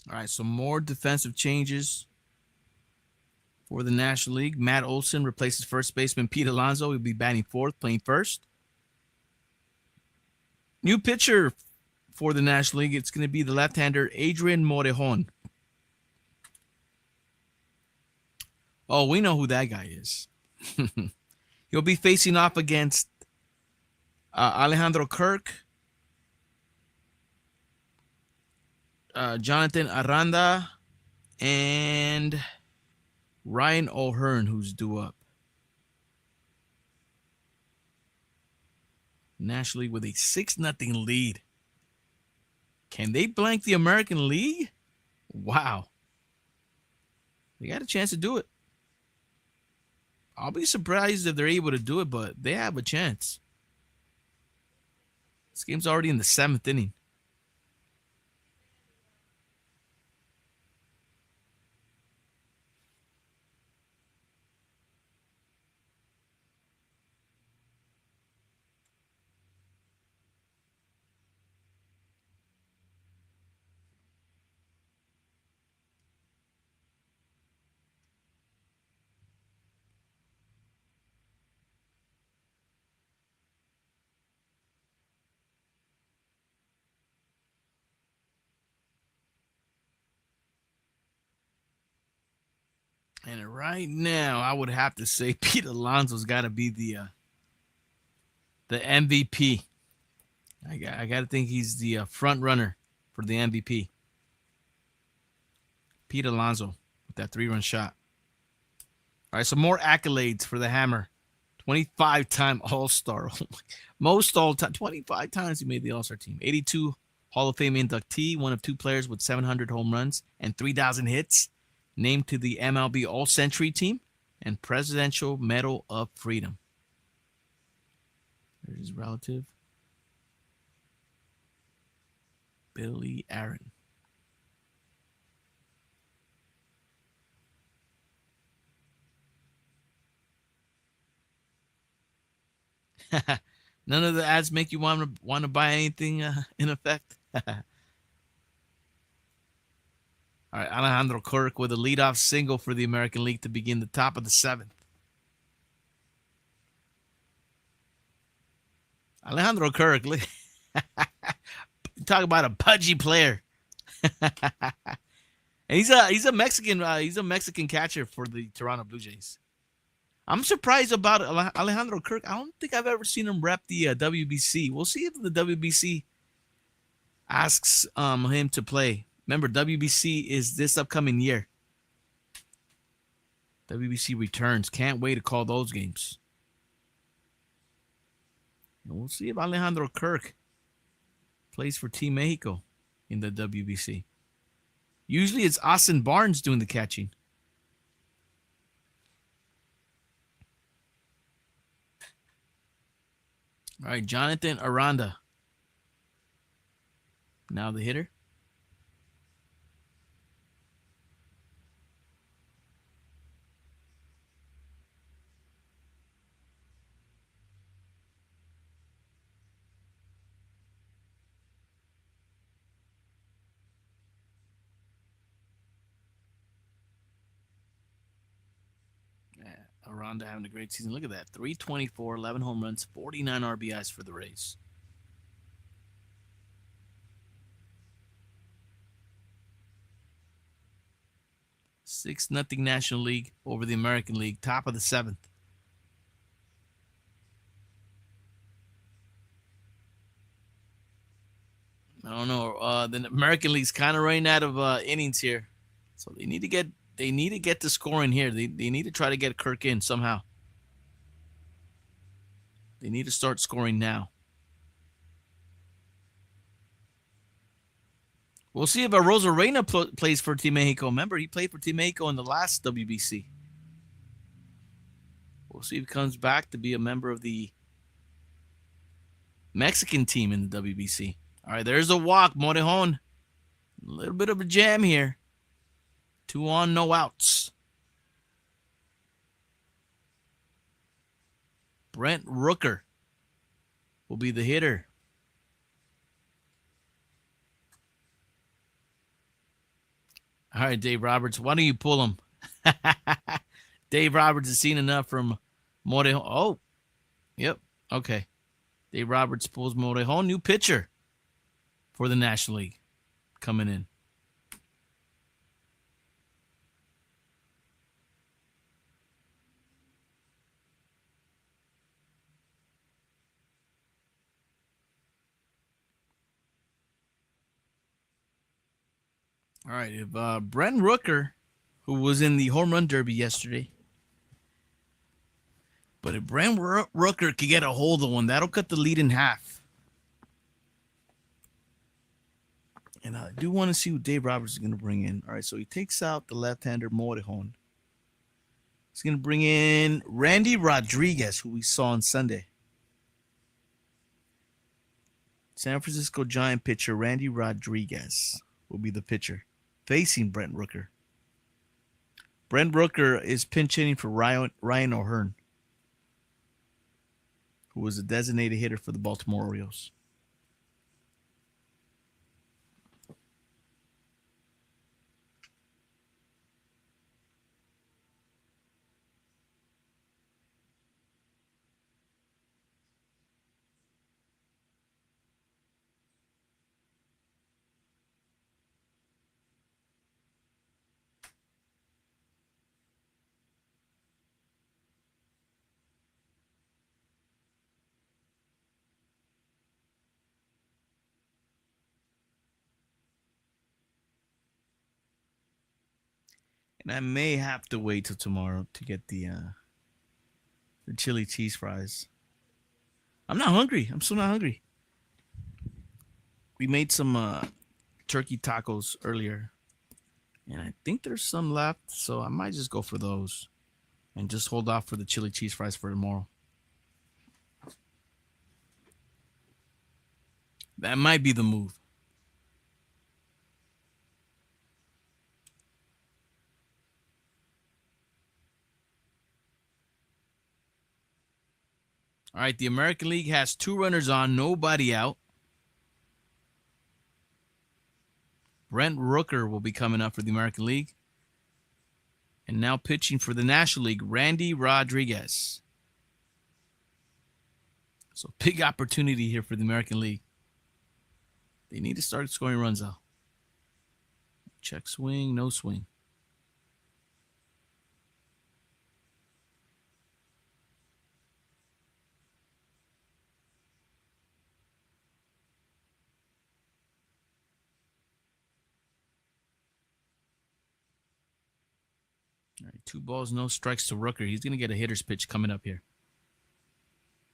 All right, so more defensive changes for the National League. Matt Olson replaces first baseman Pete Alonso. He'll be batting fourth, playing first. New pitcher for the National League. It's going to be the left-hander Adrian Morejon. Oh, we know who that guy is. He'll be facing off against Alejandro Kirk, Jonathan Aranda, and Ryan O'Hearn, who's due up. National League with a 6-0 lead. Can they blank the American League? Wow. They got a chance to do it. I'll be surprised if they're able to do it, but they have a chance. This game's already in the 7th inning. And right now, I would have to say Pete Alonso's got to be the MVP. I got to think he's the front runner for the MVP. Pete Alonso with that 3-run shot. All right, some more accolades for the Hammer. 25-time All-Star. Most all-time. 25 times he made the All-Star team. 82 Hall of Fame inductee. One of 2 players with 700 home runs and 3,000 hits. Named to the MLB All-Century team. And Presidential Medal of Freedom. There's his relative. Billy Aaron. None of the ads make you want to buy anything in effect. All right, Alejandro Kirk with a leadoff single for the American League to begin the top of the 7th. Alejandro Kirk, look, talk about a pudgy player. And he's a Mexican catcher for the Toronto Blue Jays. I'm surprised about Alejandro Kirk. I don't think I've ever seen him rep the WBC. We'll see if the WBC asks him to play. Remember, WBC is this upcoming year. WBC returns. Can't wait to call those games. And we'll see if Alejandro Kirk plays for Team Mexico in the WBC. Usually it's Austin Barnes doing the catching. All right, Jonathan Aranda. Now the hitter. Aranda having a great season. Look at that. 324, 11 home runs, 49 RBIs for the Rays. Six nothing National League over the American League. Top of the 7th. I don't know. The American League's kind of running out of innings here, so they need to get to scoring here. They need to try to get Kirk in somehow. They need to start scoring now. We'll see if Rosarena plays for Team Mexico. Remember, he played for Team Mexico in the last WBC. We'll see if he comes back to be a member of the Mexican team in the WBC. All right, there's a walk, Morejon. A little bit of a jam here. 2 on, no outs. Brent Rooker will be the hitter. All right, Dave Roberts, why don't you pull him? Dave Roberts has seen enough from Morejon. Oh, yep. Okay. Dave Roberts pulls Morejon, new pitcher for the National League coming in. All right, if Brent Rooker, who was in the home run derby yesterday, but if Brent Rooker could get a hold of one, that'll cut the lead in half. And I do want to see who Dave Roberts is going to bring in. All right, so he takes out the left-hander Morejon. He's going to bring in Randy Rodriguez, who we saw on Sunday. San Francisco Giant pitcher Randy Rodriguez will be the pitcher facing Brent Rooker. Brent Rooker is pinch hitting for Ryan O'Hearn, who was a designated hitter for the Baltimore Orioles. And I may have to wait till tomorrow to get the chili cheese fries. I'm not hungry. I'm still not hungry. We made some turkey tacos earlier, and I think there's some left, so I might just go for those and just hold off for the chili cheese fries for tomorrow. That might be the move. All right, the American League has 2 runners on, nobody out. Brent Rooker will be coming up for the American League. And now pitching for the National League, Randy Rodriguez. So big opportunity here for the American League. They need to start scoring runs out. Check swing, no swing. All right, 2 balls, no strikes to Rooker. He's going to get a hitter's pitch coming up here.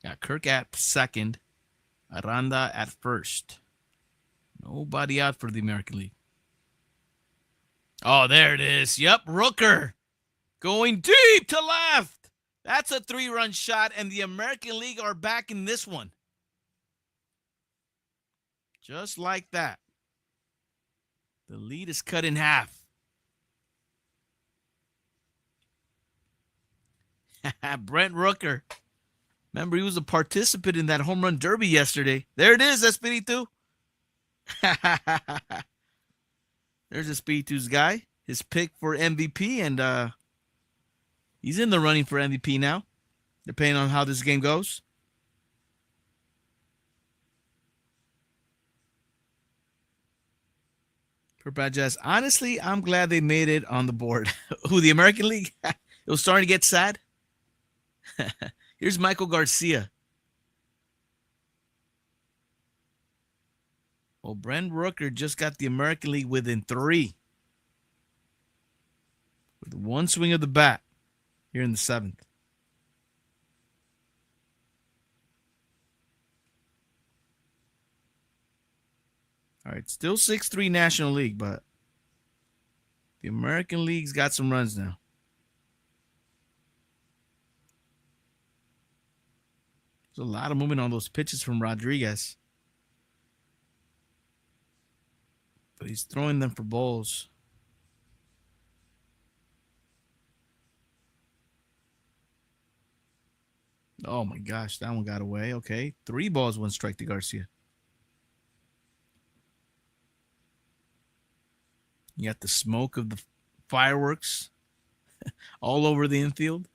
Got Kirk at second, Aranda at first. Nobody out for the American League. Oh, there it is. Yep, Rooker going deep to left. That's a 3-run shot, and the American League are back in this one. Just like that. The lead is cut in half. Brent Rooker. Remember, he was a participant in that home run derby yesterday. There it is, Espiritu. There's Espiritu's guy. His pick for MVP, and he's in the running for MVP now, depending on how this game goes. For Bad Jazz, honestly, I'm glad they made it on the board. Who, the American League? It was starting to get sad. Here's Michael Garcia. Well, Brent Rooker just got the American League within 3. With 1 swing of the bat here in the 7th. All right, still 6-3 National League, but the American League's got some runs now. There's a lot of movement on those pitches from Rodriguez. But he's throwing them for balls. Oh, my gosh. That one got away. Okay. 3 balls, 1 strike to Garcia. You got the smoke of the fireworks all over the infield.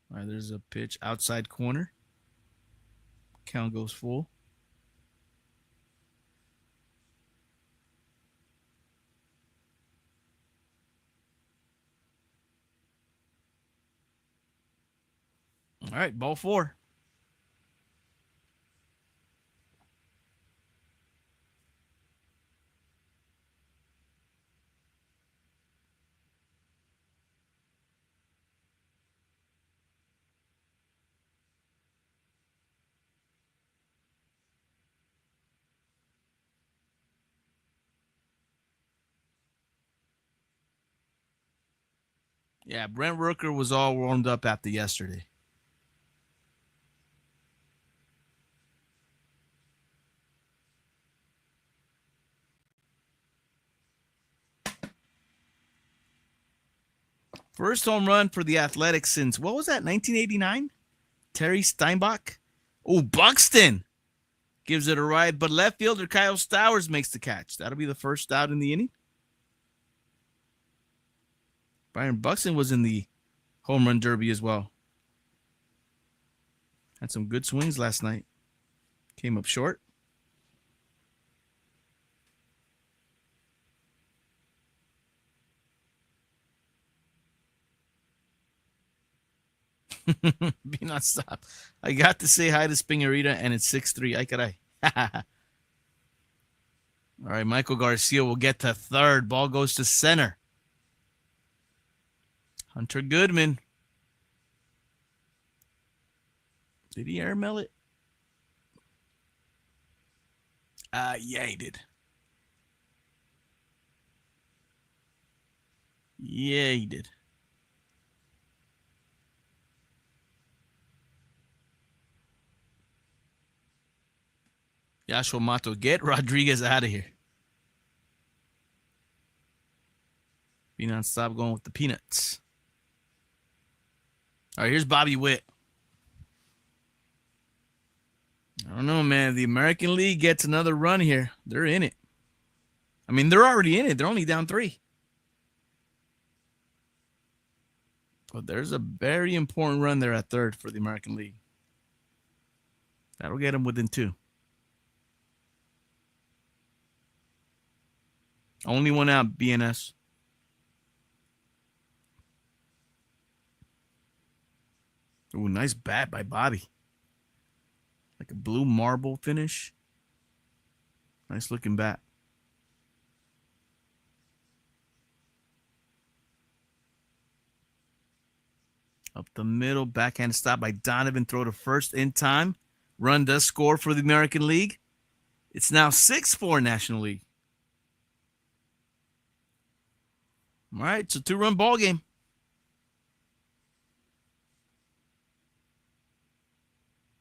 All right, there's a pitch outside corner. Count goes full. All right, ball 4. Yeah, Brent Rooker was all warmed up after yesterday. First home run for the Athletics since, what was that, 1989? Terry Steinbach? Oh, Buxton gives it a ride, but left fielder Kyle Stowers makes the catch. That'll be the first out in the inning. Byron Buxton was in the home run derby as well. Had some good swings last night. Came up short. Be not stop. I got to say hi to Spingarita, and it's 6-3. Ay, caray. All right, Michael Garcia will get to third. Ball goes to center. Hunter Goodman. Did he airmail it? Yeah, he did. Yeah, he did. Yashua Mato, get Rodriguez out of here. Be non-stop going with the peanuts. All right, here's Bobby Witt. I don't know, man. The American League gets another run here. They're in it. I mean, they're already in it. They're only down 3. But there's a very important run there at third for the American League. That'll get them within 2. Only one out, BNS. Ooh, nice bat by Bobby. Like a blue marble finish. Nice looking bat. Up the middle, backhand stop by Donovan. Throw to first in time. Run does score for the American League. It's now 6-4 National League. All right, it's a 2-run ball game.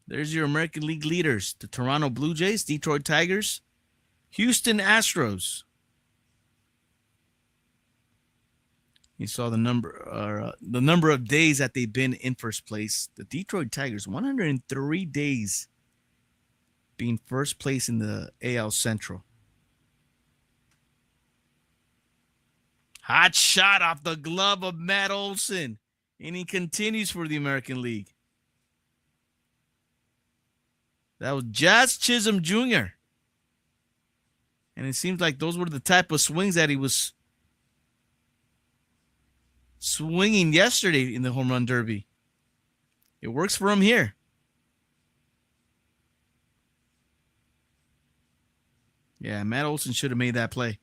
There's your American League leaders. The Toronto Blue Jays, Detroit Tigers, Houston Astros. You saw the number of days that they've been in first place. The Detroit Tigers, 103 days being first place in the AL Central. Hot shot off the glove of Matt Olson. And he continues for the American League. That was Jazz Chisholm Jr. And it seems like those were the type of swings that he was swinging yesterday in the home run derby. It works for him here. Yeah, Matt Olson should have made that play.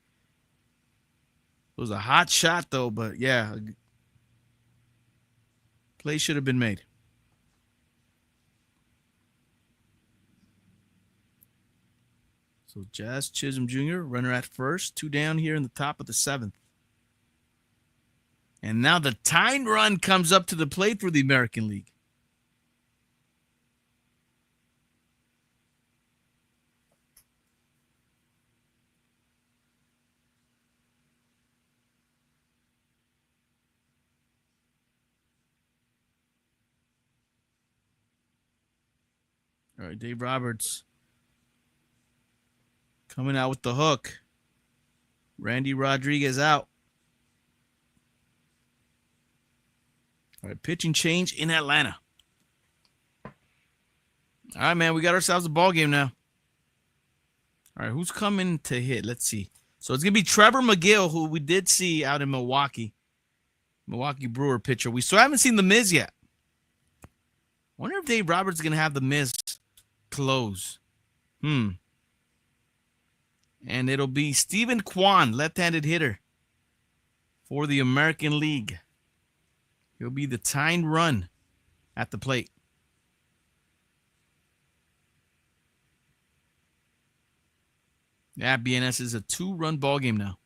It was a hot shot, though, but yeah, play should have been made. So Jazz Chisholm Jr., runner at first, 2 down here in the top of the 7th. And now the tying run comes up to the plate for the American League. All right, Dave Roberts coming out with the hook. Randy Rodriguez out. All right, pitching change in Atlanta. All right, man, we got ourselves a ball game now. All right, who's coming to hit? Let's see. So it's going to be Trevor McGill, who we did see out in Milwaukee. Milwaukee Brewer pitcher. We still haven't seen the Miz yet. Wonder if Dave Roberts is going to have the Miz close. And it'll be Stephen Kwan, left-handed hitter for the American League. He'll be the tying run at the plate. Yeah, BNS is a 2-run ball game now.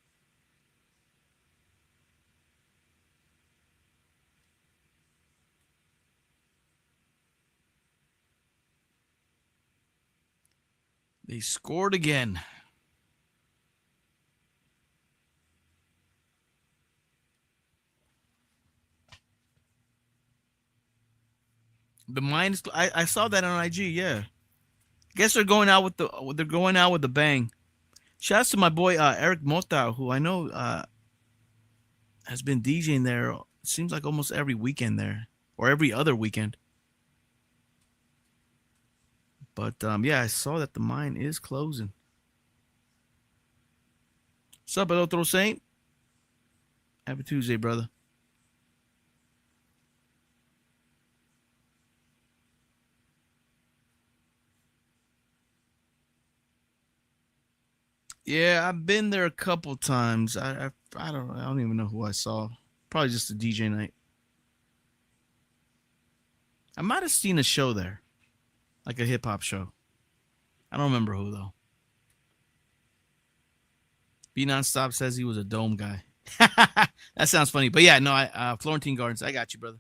They scored again. The minus, I saw that on IG. Yeah, guess they're going out with the bang. Shouts to my boy Eric Mota, who I know has been DJing there. It seems like almost every weekend there, or every other weekend. But yeah, I saw that the mine is closing. What's up, El Otro Saint? Happy Tuesday, brother. Yeah, I've been there a couple times. I don't even know who I saw. Probably just a DJ night. I might have seen a show there, like a hip hop show. I don't remember who though. B Nonstop says he was a dome guy. That sounds funny, but yeah, no, Florentine Gardens. I got you, brother.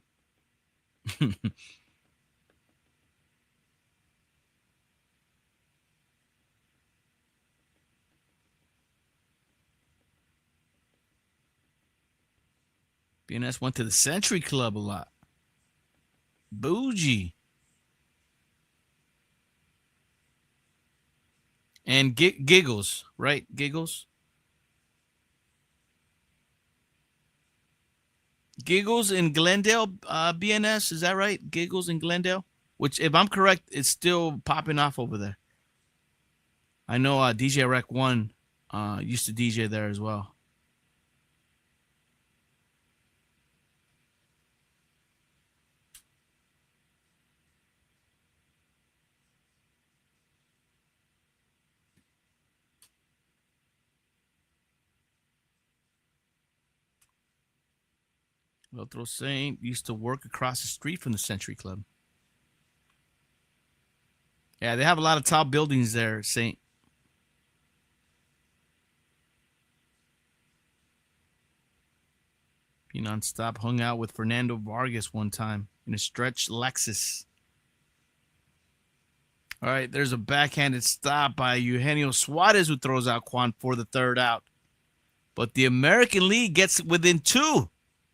BNS went to the Century Club a lot. Bougie. And Giggles, right? Giggles? Giggles in Glendale, BNS, is that right? Giggles in Glendale? Which, if I'm correct, is still popping off over there. I know DJ Rec 1 used to DJ there as well. Otro Saint used to work across the street from the Century Club. Yeah, they have a lot of tall buildings there, Saint. He nonstop hung out with Fernando Vargas one time in a stretch Lexus. All right, there's a backhanded stop by Eugenio Suarez who throws out Kwan for the third out. But the American League gets within 2.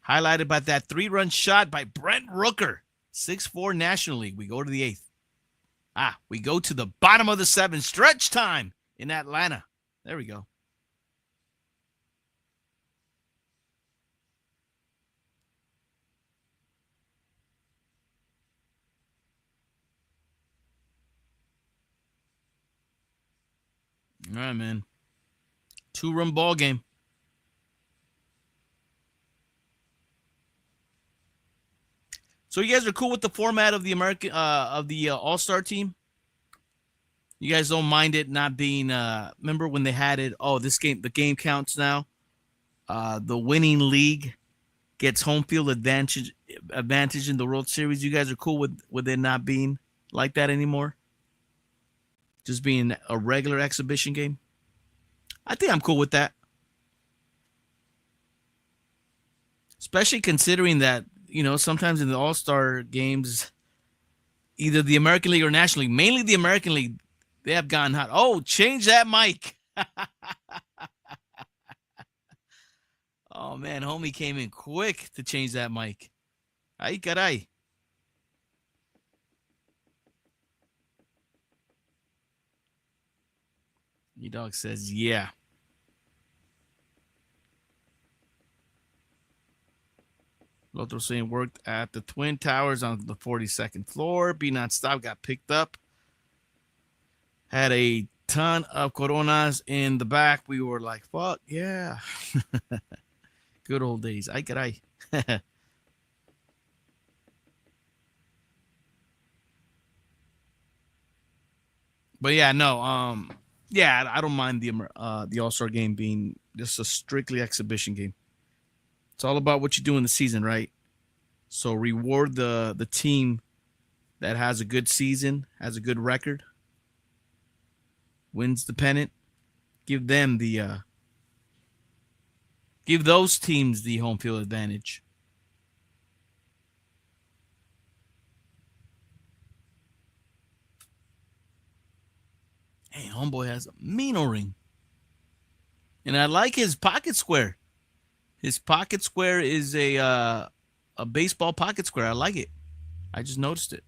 Highlighted by that 3-run shot by Brent Rooker. 6-4 National League. We go to the 8th. We go to the bottom of the 7th. Stretch time in Atlanta. There we go. All right, man. 2-run ball game. So you guys are cool with the format of the American All-Star team? You guys don't mind it not being remember when they had it, the game counts now. The winning league gets home field advantage in the World Series. You guys are cool with it not being like that anymore? Just being a regular exhibition game? I think I'm cool with that. Especially considering that, sometimes in the All-Star games, either the American League or National League, mainly the American League, they have gone hot. Oh, change that mic. Oh, man, homie came in quick to change that mic. Ay, caray. E-Dog says, yeah. Lotro saying worked at the Twin Towers on the 42nd floor. Be non-stop, got picked up. Had a ton of Coronas in the back. We were like, fuck, yeah. Good old days. Ay, caray. But yeah, no, yeah, I don't mind the All-Star game being just a strictly exhibition game. It's all about what you do in the season, right? So reward the team that has a good season, has a good record, wins the pennant. Give them the give those teams the home field advantage. Hey, homeboy has a mean ring. And I like his pocket square. His pocket square is a baseball pocket square. I like it. I just noticed it.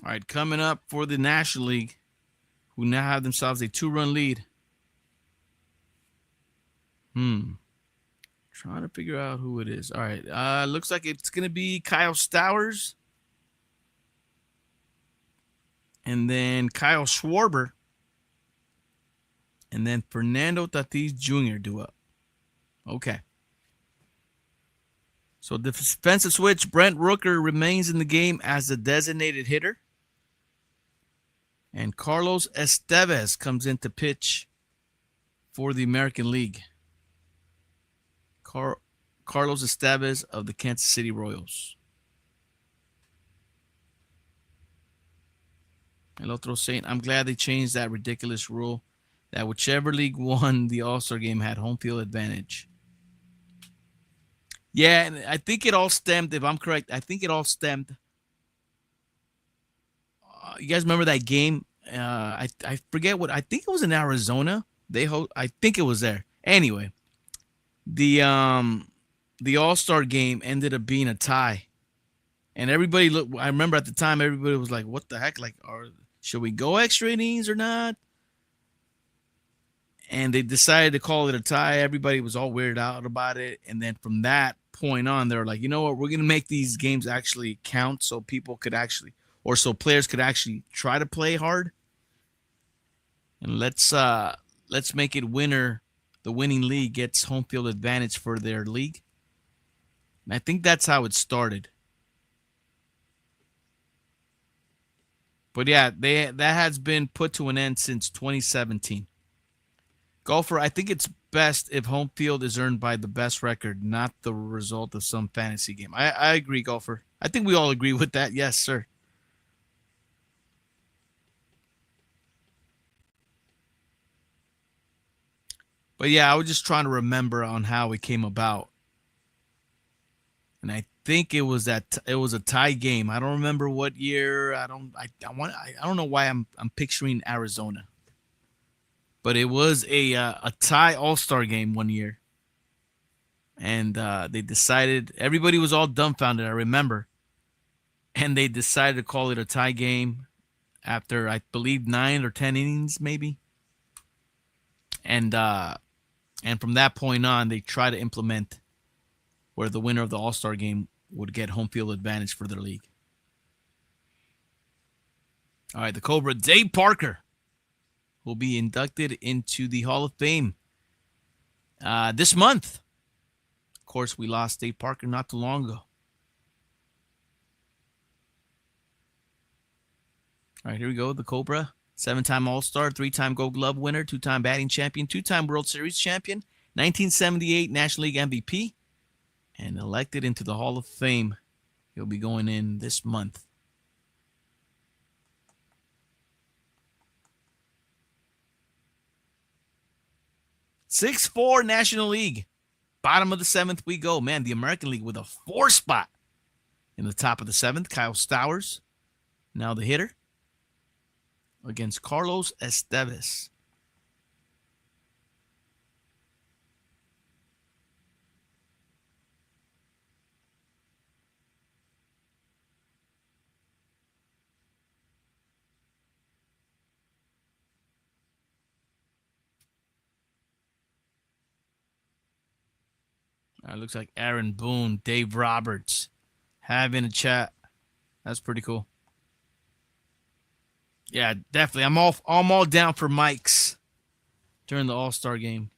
All right, coming up for the National League, who now have themselves a 2-run lead. Trying to figure out who it is. All right, looks like it's going to be Kyle Stowers. And then Kyle Schwarber. And then Fernando Tatis Jr. due up. Okay. So the defensive switch, Brent Rooker remains in the game as the designated hitter. And Carlos Estevez comes in to pitch for the American League. Carlos Estevez of the Kansas City Royals. El Otro saying, I'm glad they changed that ridiculous rule that whichever league won the All-Star game had home field advantage. Yeah, and I think it all stemmed, if I'm correct, I think it all stemmed. You guys remember that game? I forget what, I think it was in Arizona. I think it was there. Anyway, the All-Star game ended up being a tie. And everybody looked, I remember at the time, everybody was like, what the heck? Like, should we go extra innings or not? And they decided to call it a tie. Everybody was all weirded out about it. And then from that point on, they were like, you know what? We're going to make these games actually count so people could actually, or so players could actually try to play hard. And let's make it winner. The winning league gets home field advantage for their league. And I think that's how it started. But yeah, that has been put to an end since 2017. Golfer, I think it's best if home field is earned by the best record, not the result of some fantasy game. I agree, Golfer. I think we all agree with that. Yes, sir. But yeah, I was just trying to remember on how it came about. And I think it was a tie game. I don't remember what year. I don't know why I'm picturing Arizona. But it was a tie All-Star game one year. And they decided, everybody was all dumbfounded, I remember. And they decided to call it a tie game after, I believe, 9 or 10 innings, maybe. And from that point on, they tried to implement where the winner of the All-Star game would get home field advantage for their league. All right, the Cobra, Dave Parker, will be inducted into the Hall of Fame this month. Of course, we lost Dave Parker not too long ago. All right, here we go. The Cobra, 7-time All-Star, 3-time Gold Glove winner, 2-time batting champion, 2-time World Series champion, 1978 National League MVP, and elected into the Hall of Fame. He'll be going in this month. '64 National League. Bottom of the 7th we go. Man, the American League with a 4 spot. In the top of the 7th, Kyle Stowers. Now the hitter. Against Carlos Estevez. Looks like Aaron Boone, Dave Roberts having a chat. That's pretty cool. Yeah, definitely. I'm all down for mics during the All-Star game.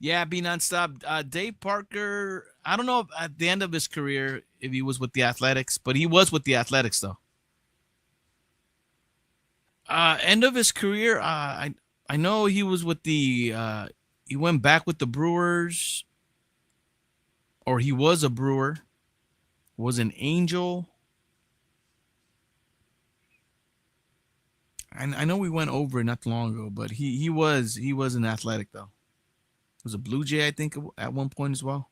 Yeah, be nonstop. Dave Parker, I don't know if at the end of his career if he was with the Athletics, but he was with the Athletics though. End of his career, I know he was with the he went back with the Brewers, or he was a Brewer, was an Angel. I know we went over it not too long ago, but he was an Athletic though. Was a Blue Jay, I think, at one point as well.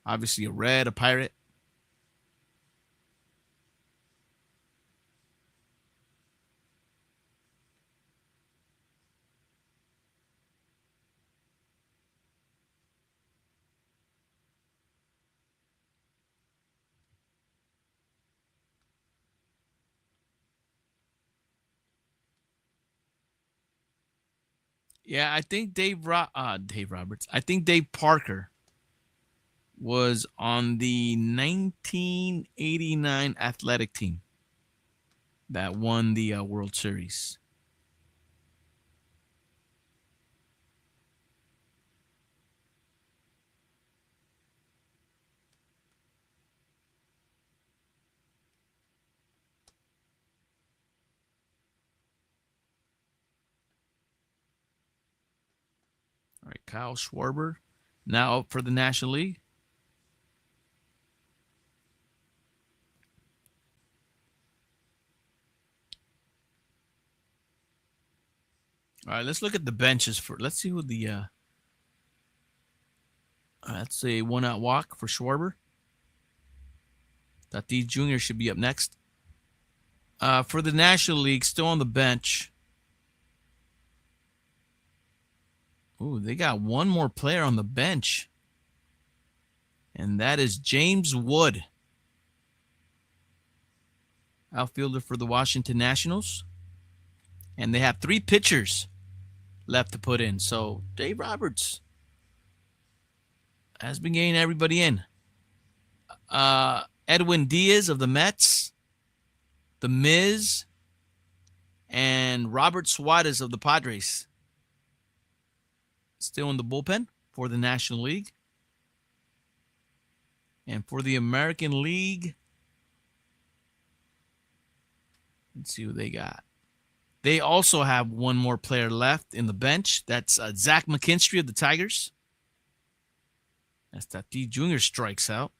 Obviously, a Red, a Pirate. Yeah, I think Dave Roberts. I think Dave Parker was on the 1989 Athletic team that won the World Series. All right, Kyle Schwarber now up for the National League. All right, let's look at the benches for. Let's see who the. That's a one-out walk for Schwarber. Tatis Jr. should be up next. For the National League, still on the bench. Ooh, they got one more player on the bench, and that is James Wood, outfielder for the Washington Nationals. And they have 3 pitchers left to put in. So Dave Roberts has been getting everybody in. Edwin Diaz of the Mets, the Miz, and Robert Suarez of the Padres still in the bullpen for the National League. And for the American League, let's see who they got. They also have one more player left in the bench. That's Zach McKinstry of the Tigers. That's Tatis Jr. strikes out.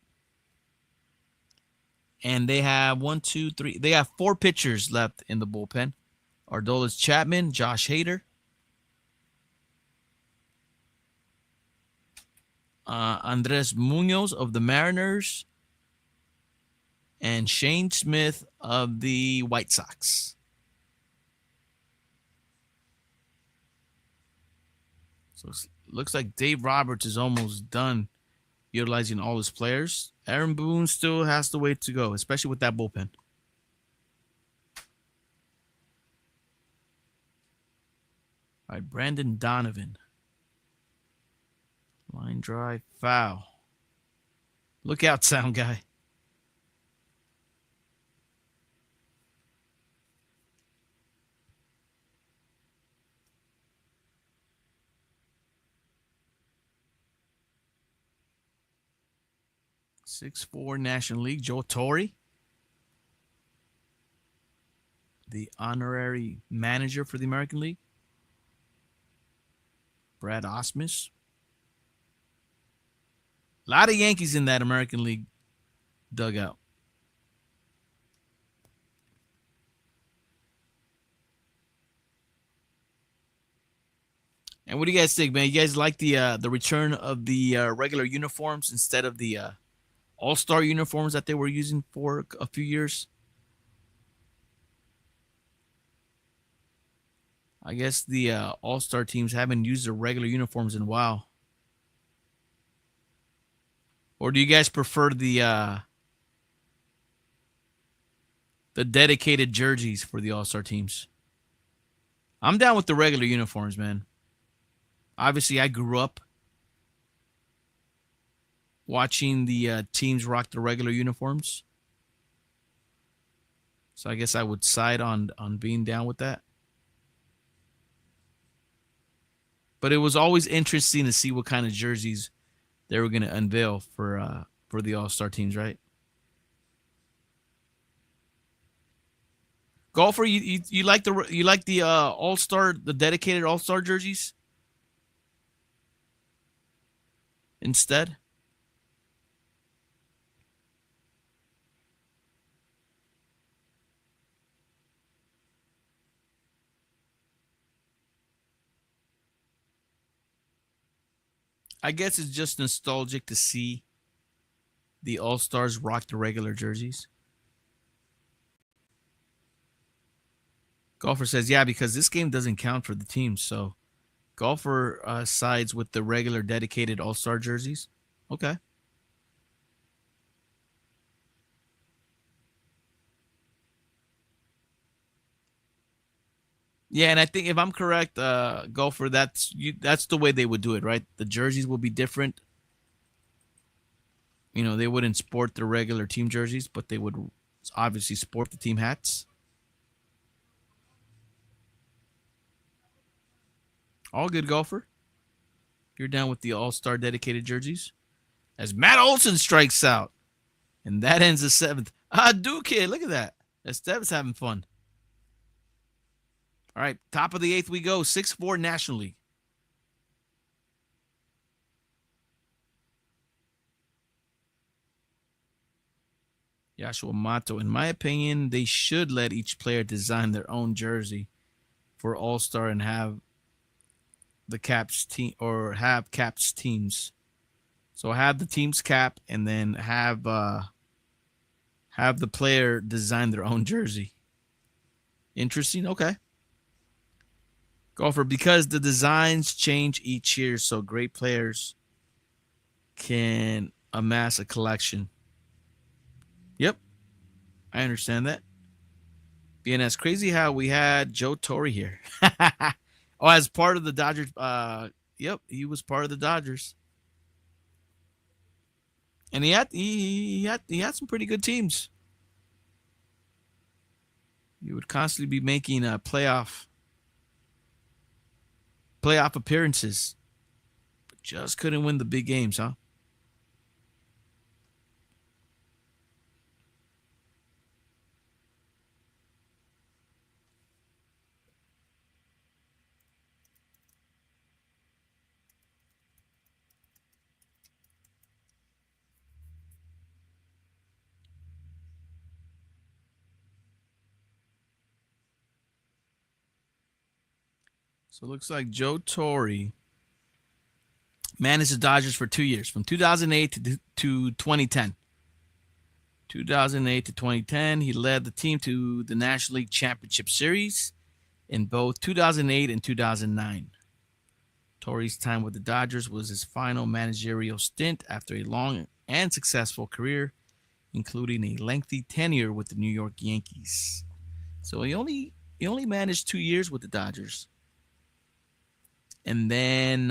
And they have 1, 2, 3. They have 4 pitchers left in the bullpen. Aroldis Chapman, Josh Hader, Andres Munoz of the Mariners, and Shane Smith of the White Sox. So it looks like Dave Roberts is almost done utilizing all his players. Aaron Boone still has the way to go, especially with that bullpen. All right, Brandon Donovan. Line drive, foul. Look out, sound guy. .64 National League, Joe Torre, the honorary manager for the American League. Brad Osmus. A lot of Yankees in that American League dugout. And what do you guys think, man? You guys like the return of the regular uniforms instead of the All-Star uniforms that they were using for a few years? I guess the All-Star teams haven't used their regular uniforms in a while. Or do you guys prefer the dedicated jerseys for the All-Star teams? I'm down with the regular uniforms, man. Obviously, I grew up watching the teams rock the regular uniforms. So I guess I would side on being down with that. But it was always interesting to see what kind of jerseys they were going to unveil for the All-Star teams, right? Golfer, you like the All-Star, the dedicated All-Star jerseys instead? I guess it's just nostalgic to see the All-Stars rock the regular jerseys. Golfer says, yeah, because this game doesn't count for the teams. So Golfer sides with the regular dedicated All-Star jerseys. Okay. Yeah, and I think if I'm correct, Golfer, that's the way they would do it, right? The jerseys will be different. You know, they wouldn't sport the regular team jerseys, but they would obviously sport the team hats. All good, Golfer. You're down with the All-Star dedicated jerseys. As Matt Olson strikes out. And that ends the seventh. Duke, look at that. Esteves having fun. All right, top of the eighth we go. 6-4 National League. Joshua Mato, in my opinion, they should let each player design their own jersey for All-Star and have the Caps team or have Caps teams. So have the team's cap and then have the player design their own jersey. Interesting. Okay. Golfer, because the designs change each year, so great players can amass a collection. Yep. I understand that. BNS, crazy how we had Joe Torre here. Oh, as part of the Dodgers. Yep, he was part of the Dodgers. And he had some pretty good teams. He would constantly be making playoff appearances, but just couldn't win the big games, huh? So it looks like Joe Torre managed the Dodgers for 2 years, from 2008 to 2010. 2008 to 2010, he led the team to the National League Championship Series in both 2008 and 2009. Torre's time with the Dodgers was his final managerial stint after a long and successful career, including a lengthy tenure with the New York Yankees. So he only managed 2 years with the Dodgers. And then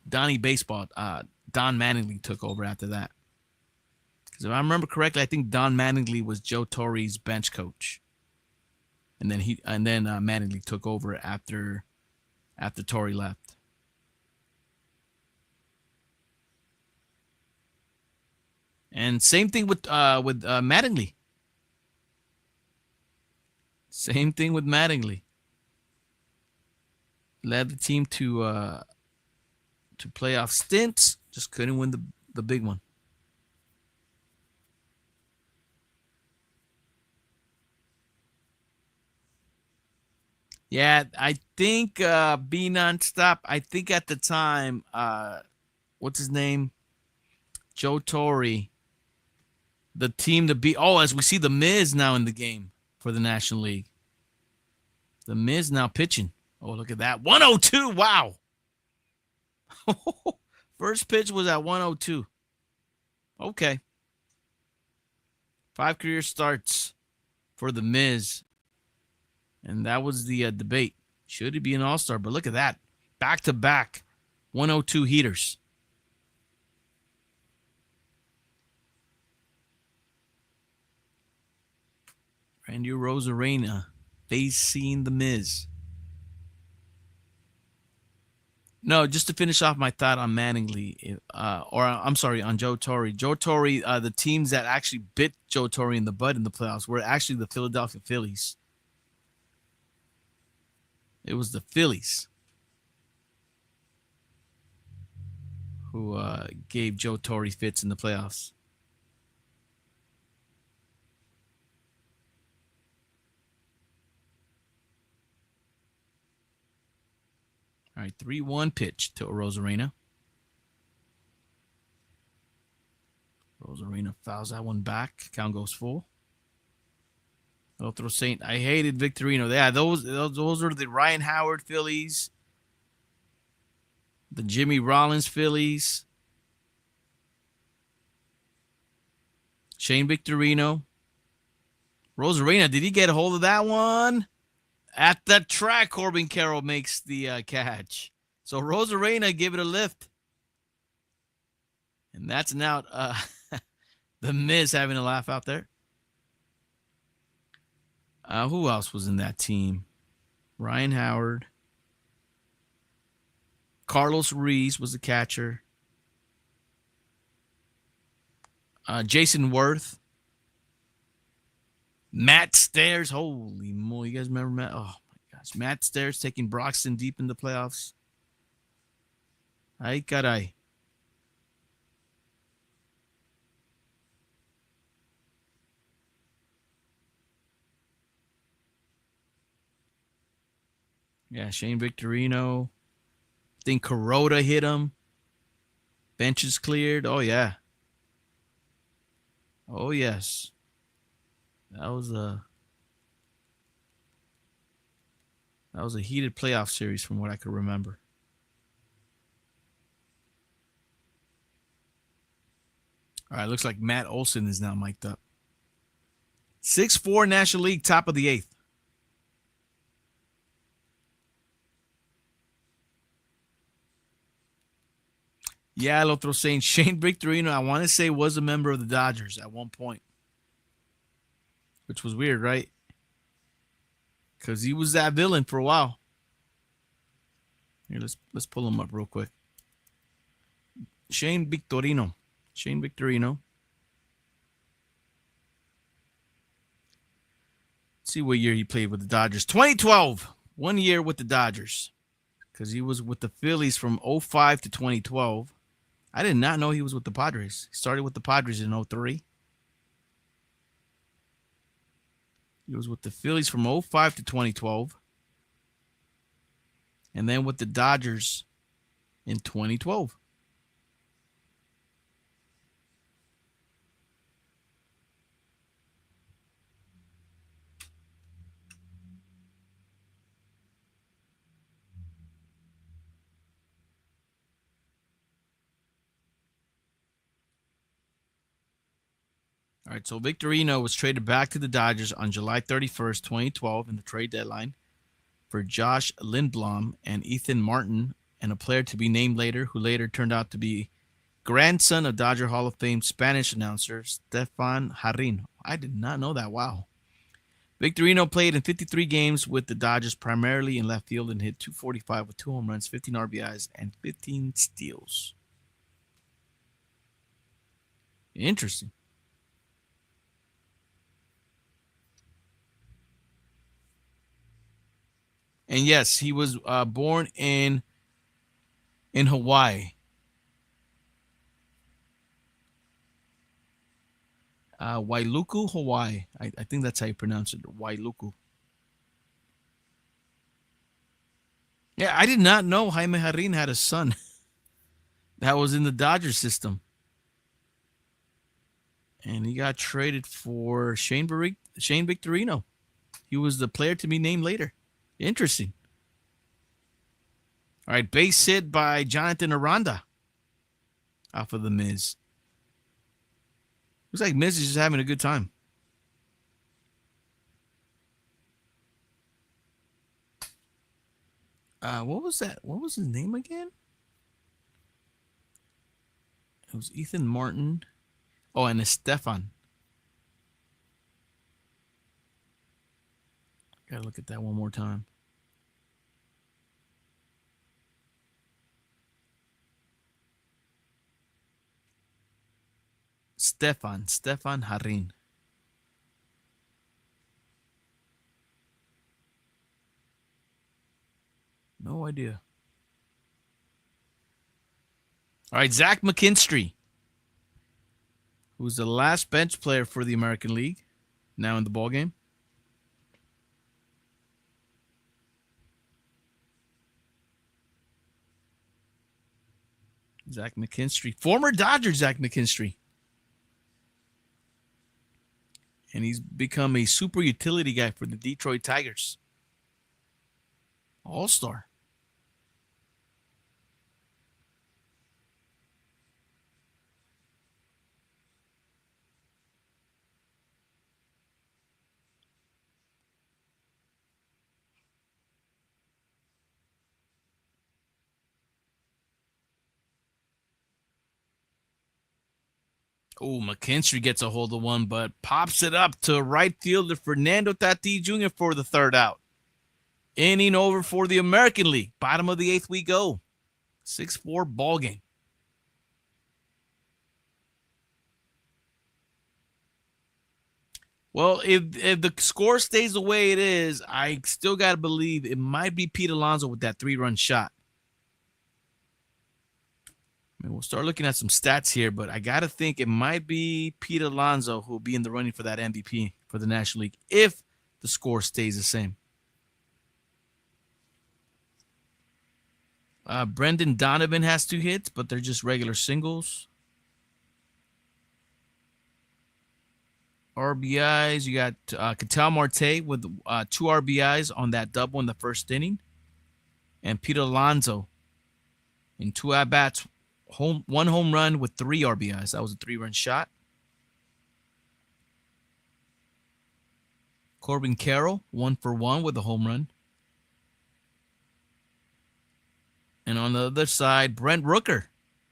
Donnie Baseball, Don Mattingly took over after that. Because if I remember correctly, I think Don Mattingly was Joe Torre's bench coach. And then Mattingly took over after Torre left. And same thing with Mattingly. Same thing with Mattingly. Led the team to playoff stints, just couldn't win the big one. Yeah, I think Be Nonstop. I think at the time, what's his name? Joe Torre. The team to beat. Oh, as we see the Miz now in the game for the National League. The Miz now pitching. Oh, look at that. 102. Wow. First pitch was at 102. Okay. 5 career starts for the Miz. And that was the debate. Should he be an all-star? But look at that. Back-to-back 102 heaters. Randy Rosarena facing the Miz. No, just to finish off my thought on Mattingly, on Joe Torre. Joe Torre, the teams that actually bit Joe Torre in the butt in the playoffs were actually the Philadelphia Phillies. It was the Phillies who gave Joe Torre fits in the playoffs. All right, 3-1 pitch to Rosarena. Rosarena fouls that one back. Count goes full. Otro Saint. I hated Victorino. Yeah, those are the Ryan Howard Phillies. The Jimmy Rollins Phillies. Shane Victorino. Rosarena, did he get a hold of that one? At the track, Corbin Carroll makes the catch. So Rosarena gave it a lift. And that's an out. The Miz having a laugh out there. Who else was in that team? Ryan Howard. Carlos Ruiz was the catcher. Jason Worth. Matt Stairs. Holy moly. You guys remember Matt? Oh, my gosh. Matt Stairs taking Broxton deep in the playoffs. Ay, caray. Yeah, Shane Victorino. I think Kuroda hit him. Benches cleared. Oh, yeah. Oh, yes. That was a heated playoff series from what I could remember. All right, looks like Matt Olson is now mic'd up. 6-4 National League, top of the 8th. Yeah, El Otro saying Shane Victorino, I want to say, was a member of the Dodgers at one point. Which was weird, right? Because he was that villain for a while. Here, let's pull him up real quick. Shane Victorino. Let's see what year he played with the Dodgers. 2012. 1 year with the Dodgers. Because he was with the Phillies from 05 to 2012. I did not know he was with the Padres. He started with the Padres in 03. He was with the Phillies from 05 to 2012. And then with the Dodgers in 2012. All right, so Victorino was traded back to the Dodgers on July 31st, 2012 in the trade deadline for Josh Lindblom and Ethan Martin, and a player to be named later, who later turned out to be grandson of Dodger Hall of Fame Spanish announcer Stefan Jarrin. I did not know that. Wow. Victorino played in 53 games with the Dodgers, primarily in left field, and hit .245 with 2 home runs, 15 RBIs, and 15 steals. Interesting. And yes, he was born in Hawaii. Wailuku, Hawaii. I think that's how you pronounce it. Wailuku. Yeah, I did not know Jaime Jarrin had a son that was in the Dodgers system. And he got traded for Shane Victorino. He was the player to be named later. Interesting. All right, base hit by Jonathan Aranda off of the Miz. Looks like Miz is just having a good time. What was that? What was his name again? It was Ethan Martin. Oh, and Estefan. Gotta look at that one more time. Stefan Harin. No idea. All right, Zach McKinstry, who's the last bench player for the American League, now in the ballgame. Zach McKinstry, former Dodger Zach McKinstry. And he's become a super utility guy for the Detroit Tigers. All-Star. Oh, McKinstry gets a hold of one, but pops it up to right fielder Fernando Tatis Jr. for the third out. Inning over for the American League. Bottom of the eighth we go. 6-4 ball game. Well, if the score stays the way it is, I still got to believe it might be Pete Alonso with that 3-run shot. I mean, we'll start looking at some stats here, but I got to think it might be Pete Alonso who will be in the running for that MVP for the National League if the score stays the same. Brendan Donovan has 2 hits, but they're just regular singles. RBIs, you got Ketel Marte with 2 RBIs on that double in the first inning. And Pete Alonso in 2 at-bats, 1 home run with 3 RBIs. That was a 3-run shot. Corbin Carroll, 1 for 1 with a home run. And on the other side, Brent Rooker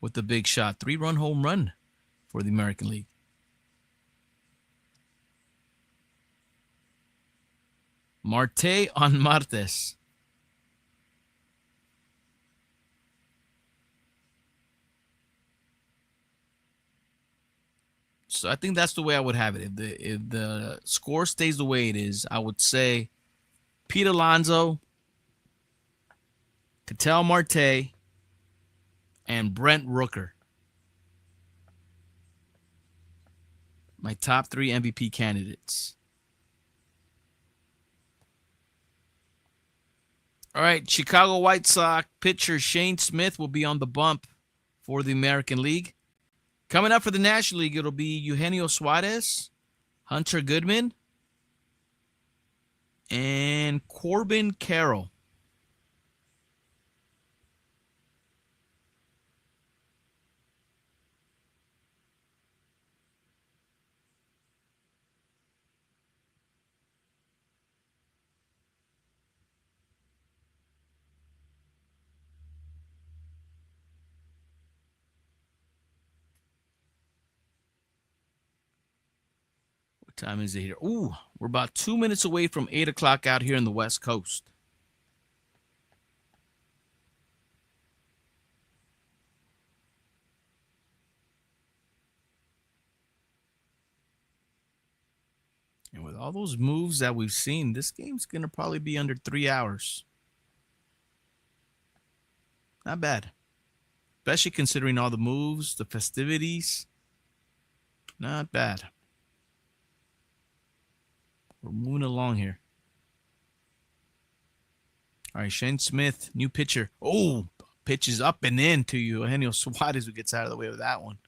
with the big shot, 3-run home run for the American League. Marte on Martes. So I think that's the way I would have it. If the score stays the way it is, I would say Pete Alonso, Ketel Marte, and Brent Rooker. My top 3 MVP candidates. All right, Chicago White Sox pitcher Shane Smith will be on the bump for the American League. Coming up for the National League, it'll be Eugenio Suarez, Hunter Goodman, and Corbin Carroll. What time is it here? Ooh, we're about 2 minutes away from 8 o'clock out here in the West Coast. And with all those moves that we've seen, this game's going to probably be under 3 hours. Not bad. Especially considering all the moves, the festivities. Not bad. We're moving along here. All right, Shane Smith, new pitcher. Oh, pitches up and in to Eugenio Suarez, who gets out of the way of that one.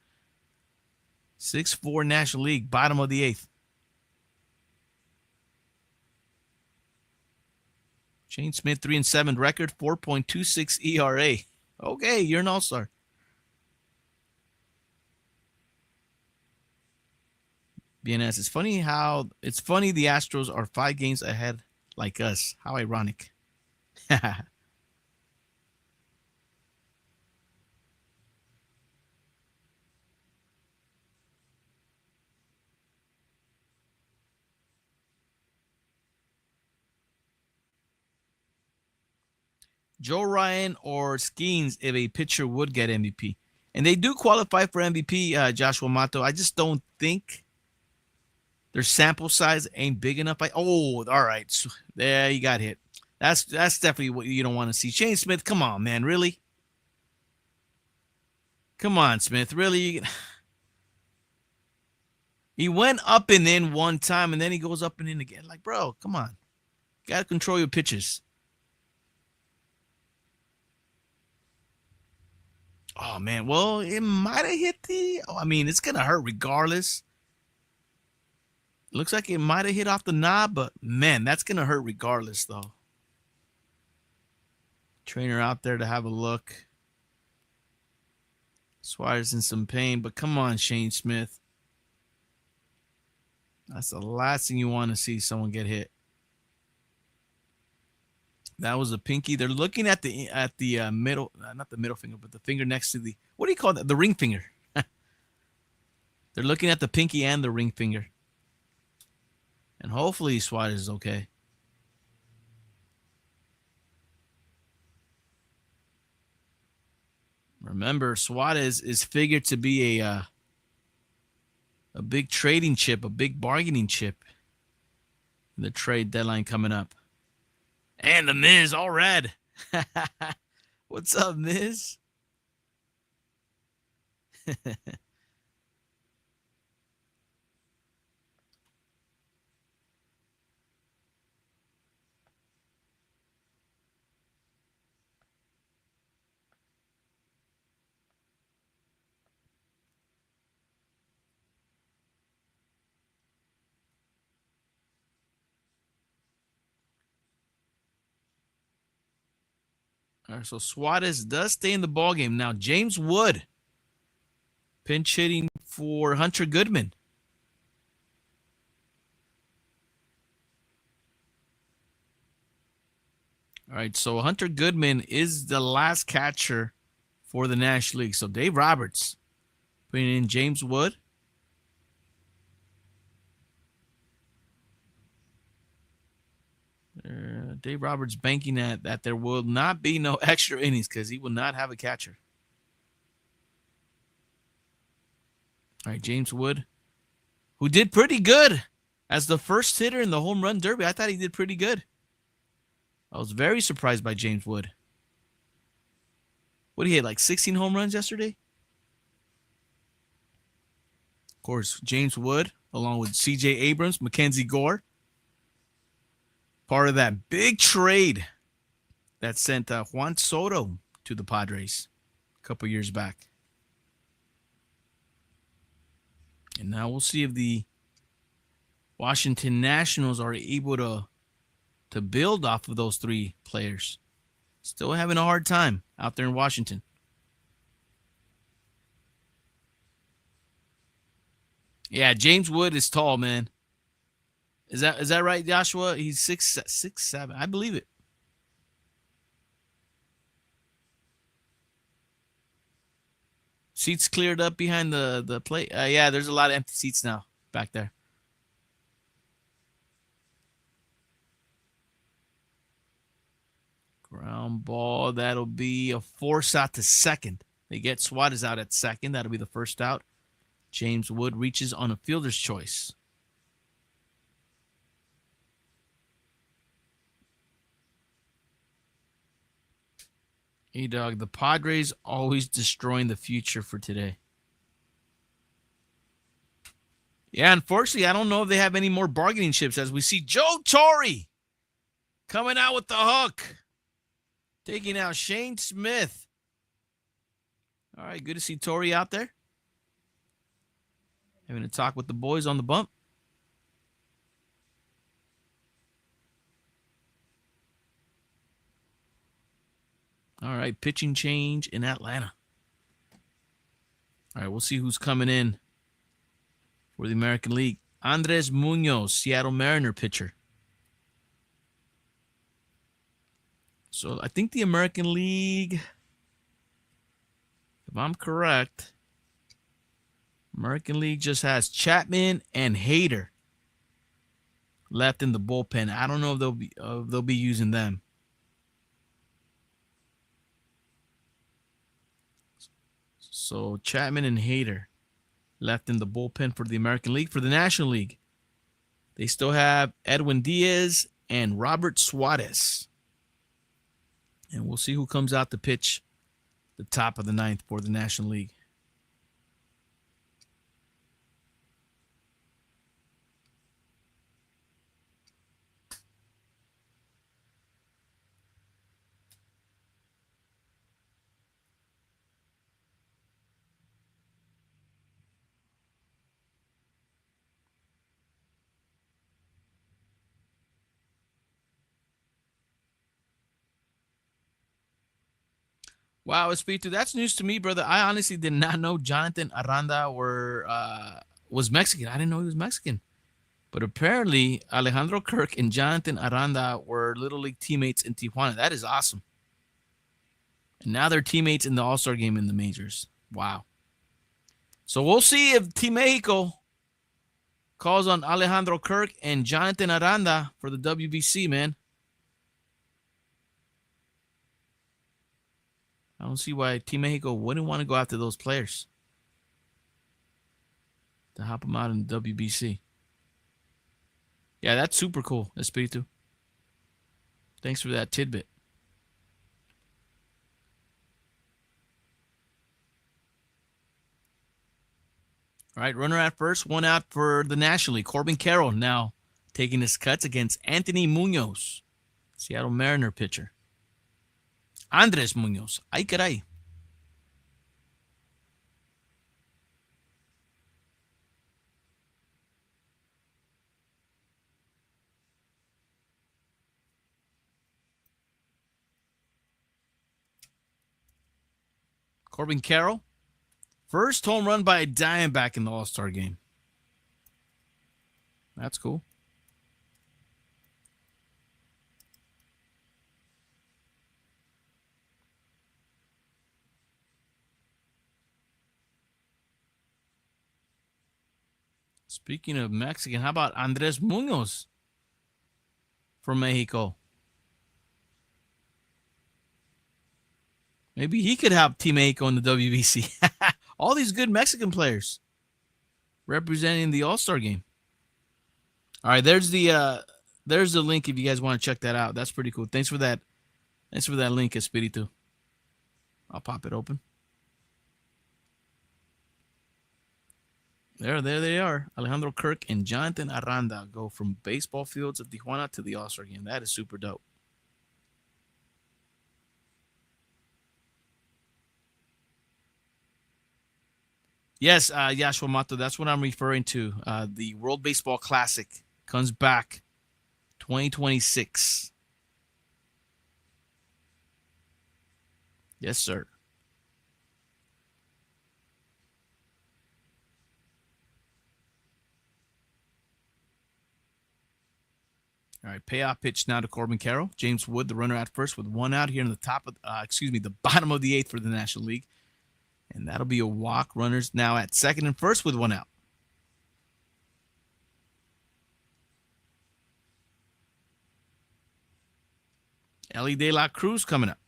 6-4 National League, bottom of the 8th. Shane Smith, 3-7 record, 4.26 ERA. Okay, you're an all-star. BNS, it's funny the Astros are 5 games ahead like us. How ironic. Joe Ryan or Skeens if a pitcher would get MVP. And they do qualify for MVP, Joshua Mato. I just don't think their sample size ain't big enough. All right. So, there you got hit. That's definitely what you don't want to see. Shane Smith, come on, man. Really? Come on, Smith. Really? He went up and in one time, and then he goes up and in again. Like, bro, come on. You got to control your pitches. Oh, man. Well, it might have hit it's going to hurt regardless. Looks like it might have hit off the knob, but, man, that's going to hurt regardless, though. Trainer out there to have a look. Suarez in some pain, but come on, Shane Smith. That's the last thing you want to see someone get hit. That was a pinky. They're looking at the middle, not the middle finger, but the finger next to the, what do you call that? The ring finger. They're looking at the pinky and the ring finger. And hopefully Suarez is okay. Remember, Suarez is figured to be a big trading chip, a big bargaining chip in the trade deadline coming up. And the Miz, all red. What's up, Miz? All right, so Suarez does stay in the ballgame. Now, James Wood, pinch hitting for Hunter Goodman. All right, so Hunter Goodman is the last catcher for the National League. So Dave Roberts putting in James Wood. Dave Roberts banking that there will not be no extra innings because he will not have a catcher. All right, James Wood, who did pretty good as the first hitter in the home run derby. I thought he did pretty good. I was very surprised by James Wood. What did he hit, like 16 home runs yesterday? Of course, James Wood, along with C.J. Abrams, Mackenzie Gore. Part of that big trade that sent Juan Soto to the Padres a couple years back. And now we'll see if the Washington Nationals are able to build off of those 3 players. Still having a hard time out there in Washington. Yeah, James Wood is tall, man. Is that right, Joshua? He's 6'7". I believe it. Seats cleared up behind the plate. Yeah, there's a lot of empty seats now back there. Ground ball. That'll be a force out to second. They get Suarez out at second. That'll be the first out. James Wood reaches on a fielder's choice. Hey, dog, the Padres always destroying the future for today. Yeah, unfortunately, I don't know if they have any more bargaining chips as we see Joe Torre coming out with the hook, taking out Shane Smith. All right, good to see Torre out there. Having a talk with the boys on the bump. All right, pitching change in Atlanta. All right, we'll see who's coming in for the American League. Andres Munoz, Seattle Mariner pitcher. So I think the American League, if I'm correct, American League just has Chapman and Hader left in the bullpen. I don't know if they'll be using them. So Chapman and Hader left in the bullpen for the American League. For the National League, they still have Edwin Diaz and Robert Suarez. And we'll see who comes out to pitch the top of the ninth for the National League. Wow, Espiritu, that's news to me, brother. I honestly did not know Jonathan Aranda was Mexican. I didn't know he was Mexican. But apparently, Alejandro Kirk and Jonathan Aranda were Little League teammates in Tijuana. That is awesome. And now they're teammates in the All-Star Game in the majors. Wow. So we'll see if Team Mexico calls on Alejandro Kirk and Jonathan Aranda for the WBC, man. I don't see why Team Mexico wouldn't want to go after those players to help them out in the WBC. Yeah, that's super cool, Espiritu. Thanks for that tidbit. All right, runner at first, one out for the National League. Corbin Carroll now taking his cuts against Anthony Munoz, Seattle Mariner pitcher. Andres Munoz. Ay, caray. Corbin Carroll. First home run by a Diamondback in the All-Star Game. That's cool. Speaking of Mexican, how about Andres Munoz from Mexico? Maybe he could help Team Mexico in the WBC. All these good Mexican players representing the All-Star Game. All right, there's the link if you guys want to check that out. That's pretty cool. Thanks for that. Thanks for that link, Espiritu. I'll pop it open. There they are. Alejandro Kirk and Jonathan Aranda go from baseball fields of Tijuana to the All-Star Game. That is super dope. Yes, Yashua Mato, that's what I'm referring to. The World Baseball Classic comes back 2026. Yes, sir. All right, payoff pitch now to Corbin Carroll. James Wood, the runner at first, with one out here in the top of, the bottom of the eighth for the National League. And that'll be a walk. Runners now at second and first with one out. Ellie De La Cruz coming up.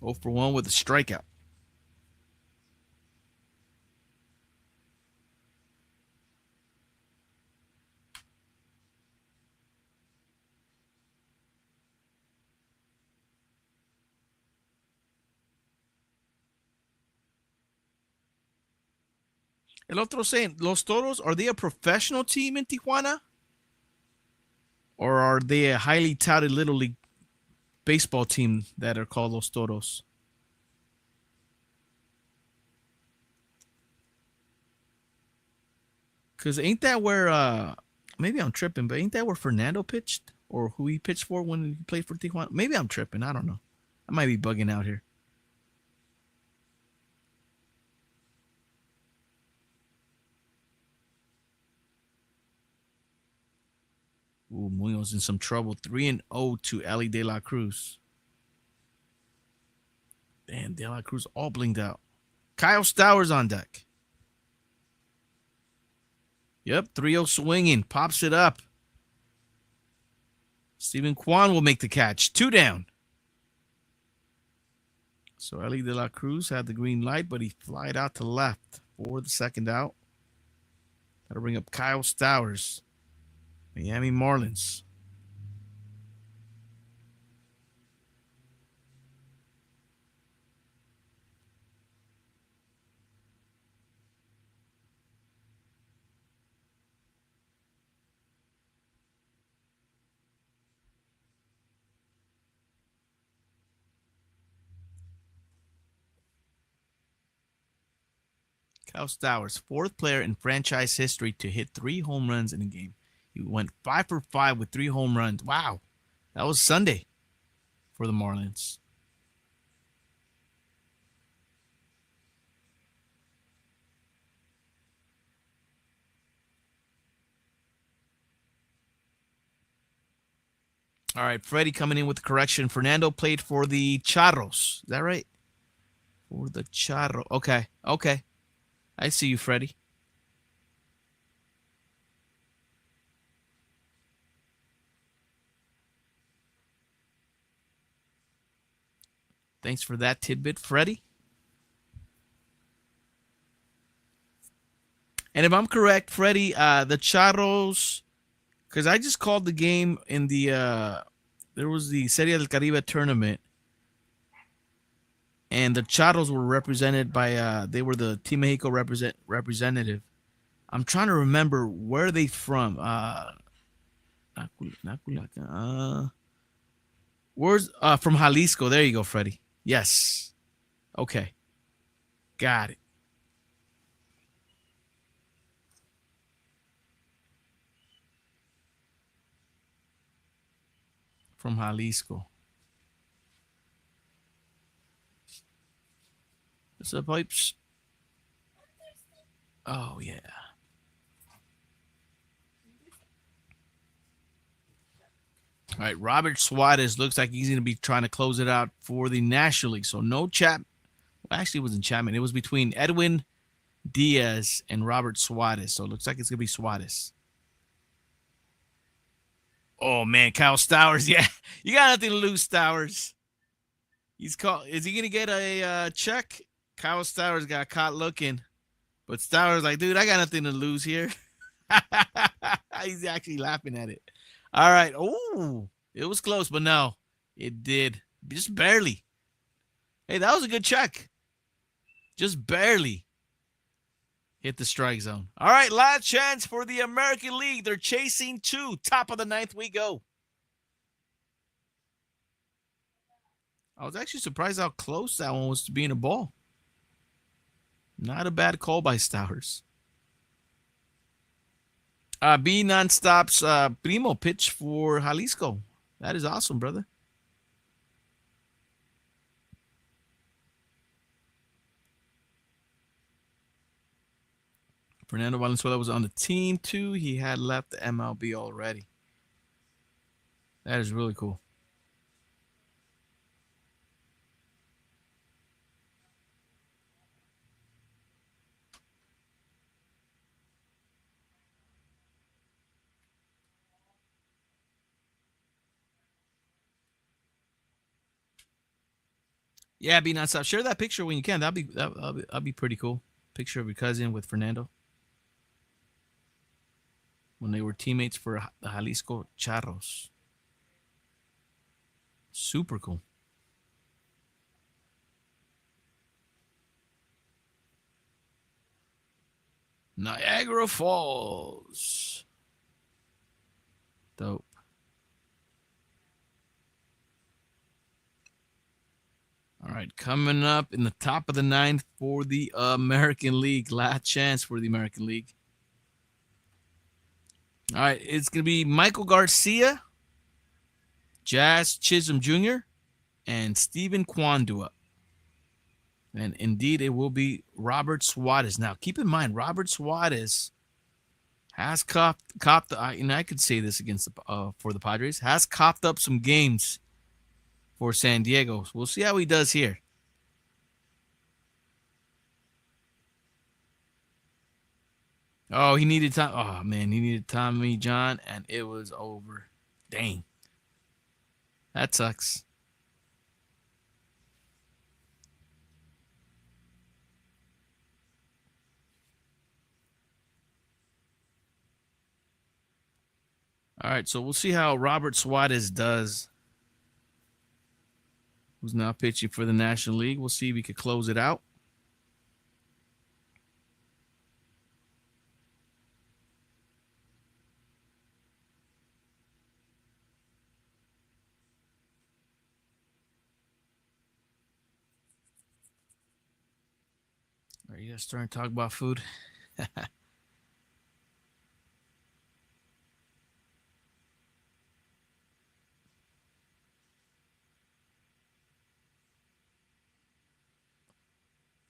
0 for 1 with a strikeout. El otro saying, Los Toros, are they a professional team in Tijuana? Or are they a highly touted Little League baseball team that are called Los Toros? Because ain't that where, maybe I'm tripping, but ain't that where Fernando pitched? or who he pitched for when he played for Tijuana. Maybe I'm tripping. I don't know. I might be bugging out here. Ooh, Munoz in some trouble. 3-0 to Ellie De La Cruz. Damn, De La Cruz all blinged out. Kyle Stowers on deck. Yep, 3-0 swinging. Pops it up. Stephen Kwan will make the catch. 2 down. So Ellie De La Cruz had the green light, but he flied out to left for the second out. That'll bring up Kyle Stowers. Miami Marlins. Kyle Stowers, 4th player in franchise history to hit 3 home runs in a game. He went 5 for 5 with 3 home runs. Wow. That was Sunday for the Marlins. All right, Freddie coming in with the correction. Fernando played for the Charros. Is that right? For the Charro. Okay. I see you, Freddie. Thanks for that tidbit, Freddie. And if I'm correct, Freddie, the Charros, because I just called the game in the there was the Serie del Caribe tournament, and the Charros were represented by they were the Team Mexico representative. I'm trying to remember where they from. Where's from Jalisco? There you go, Freddie. Yes. Okay. Got it. From Jalisco. What's up, Pipes? Oh, yeah. All right, Robert Suarez looks like he's going to be trying to close it out for the National League. So no Chapman. Well, actually, it wasn't Chapman. It was between Edwin Diaz and Robert Suarez. So it looks like it's going to be Suarez. Oh, man, Kyle Stowers. Yeah, you got nothing to lose, Stowers. He's called. Is he going to get a check? Kyle Stowers got caught looking. But Stowers like, dude, I got nothing to lose here. He's actually laughing at it. All right. Oh, it was close, but no, it did. Just barely. Hey, that was a good check. Just barely hit the strike zone. All right, last chance for the American League. They're chasing 2. Top of the 9th we go. I was actually surprised how close that one was to being a ball. Not a bad call by Stowers. B Nonstop's primo pitch for Jalisco. That is awesome, brother. Fernando Valenzuela was on the team too. He had left the MLB already. That is really cool. Yeah, be nonstop. Share that picture when you can. That'll be pretty cool. Picture of your cousin with Fernando when they were teammates for the Jalisco Charros. Super cool. Niagara Falls. Dope. All right, coming up in the top of the 9th for the American League. Last chance for the American League. All right, it's going to be Michael Garcia Jazz Chisholm Jr., and Stephen Kwandua. And indeed, it will be Robert Suarez. Now, keep in mind, Robert Suarez has copped and I could say this against for the Padres, has copped up some games for San Diego. We'll see how he does here. Oh, he needed time. Oh, man, he needed Tommy John, and it was over. Dang. That sucks. All right, so we'll see how Robert Suarez does, who's now pitching for the National League. We'll see if we could close it out. Are you guys starting to talk about food?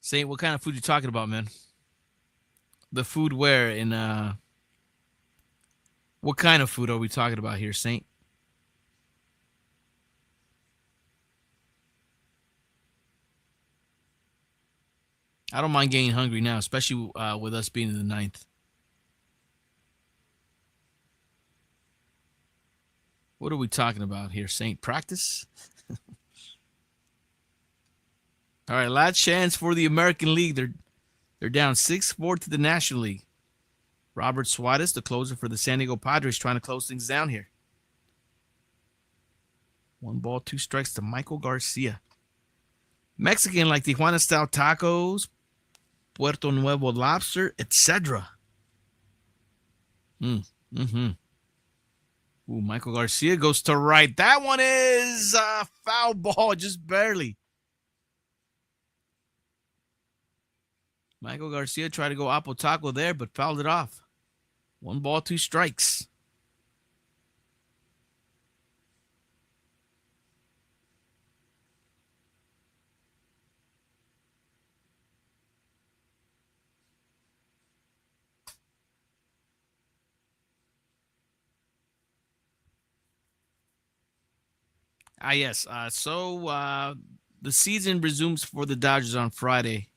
Saint, what kind of food you talking about, man? The food where in what kind of food are we talking about here, Saint? I don't mind getting hungry now, especially with us being in the ninth. What are we talking about here, Saint? Practice? All right, last chance for the American League. They're down 6-4 to the National League. Robert Suarez, the closer for the San Diego Padres, trying to close things down here. 1 ball, 2 strikes to Michael Garcia. Mexican like Tijuana style tacos, Puerto Nuevo lobster, etc. Ooh, Michael Garcia goes to right. That one is a foul ball, just barely. Michael Garcia tried to go Apo Taco there, but fouled it off. 1 ball, 2 strikes. Yes. So the season resumes for the Dodgers on Friday.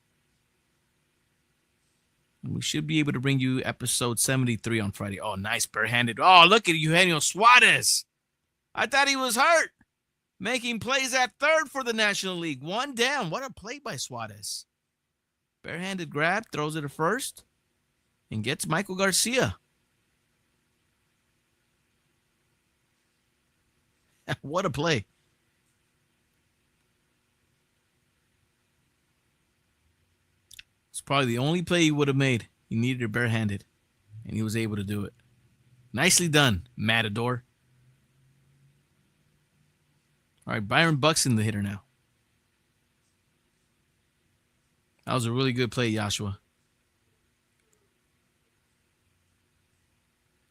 We should be able to bring you episode 73 on Friday. Oh, nice barehanded. Oh, look at Eugenio Suarez. I thought he was hurt. Making plays at third for the National League. 1 down. What a play by Suarez. Barehanded grab, throws it to first, and gets Michael Garcia. What a play. It's probably the only play he would have made. He needed it barehanded, and he was able to do it. Nicely done, Matador. All right, Byron Buxton, the hitter now. That was a really good play, Joshua.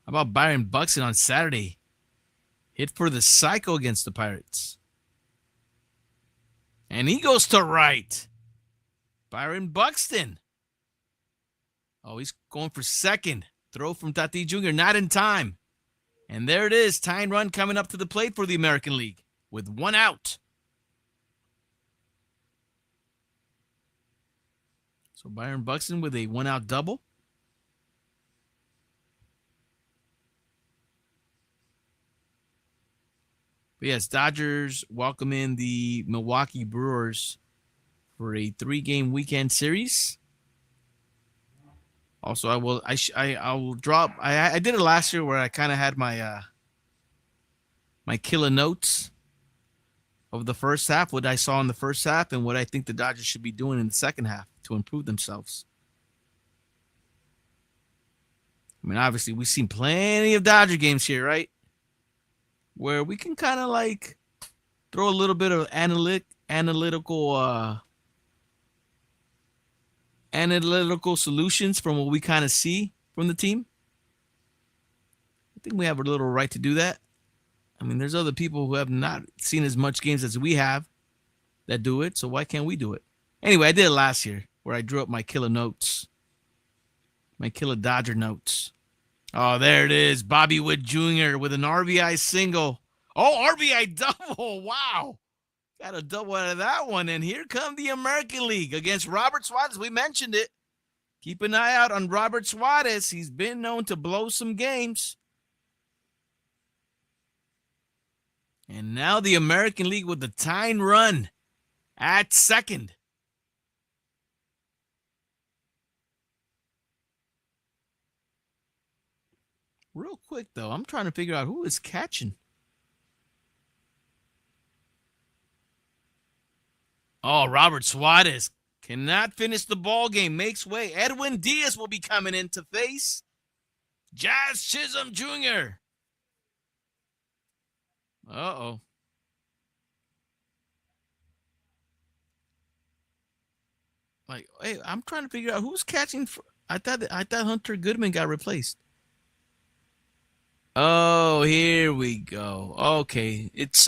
How about Byron Buxton on Saturday? Hit for the Psycho against the Pirates. And he goes to right. Byron Buxton. Oh, he's going for second. Throw from Tati Jr. Not in time. And there it is. Tying run coming up to the plate for the American League with 1 out. So Byron Buxton with a 1-out double. But yes, Dodgers welcome in the Milwaukee Brewers for a 3-game weekend series. Also, I will drop. I did it last year where I kind of had my my Killah notes of the first half, what I saw in the first half, and what I think the Dodgers should be doing in the second half to improve themselves. I mean, obviously, we've seen plenty of Dodger games here, right? Where we can kind of like throw a little bit of analytical solutions from what we kind of see from the team. I think we have a little right to do that. I mean, there's other people who have not seen as much games as we have that do it, so why can't we do it? Anyway, I did it last year where I drew up my Killah notes, my Killah Dodger notes. Oh, there it is. Bobby Witt Jr. with an RBI single. Oh, RBI double. Wow. Got a double out of that one. And here come the American League against Robert Suarez. We mentioned it. Keep an eye out on Robert Suarez. He's been known to blow some games. And now the American League with the tying run at second. Real quick, though, I'm trying to figure out who is catching. Oh, Robert Suarez cannot finish the ball game. Makes way. Edwin Diaz will be coming in to face Jazz Chisholm Jr. Uh-oh. Like, hey, I'm trying to figure out who's catching. I thought Hunter Goodman got replaced. Oh, here we go. Okay, it's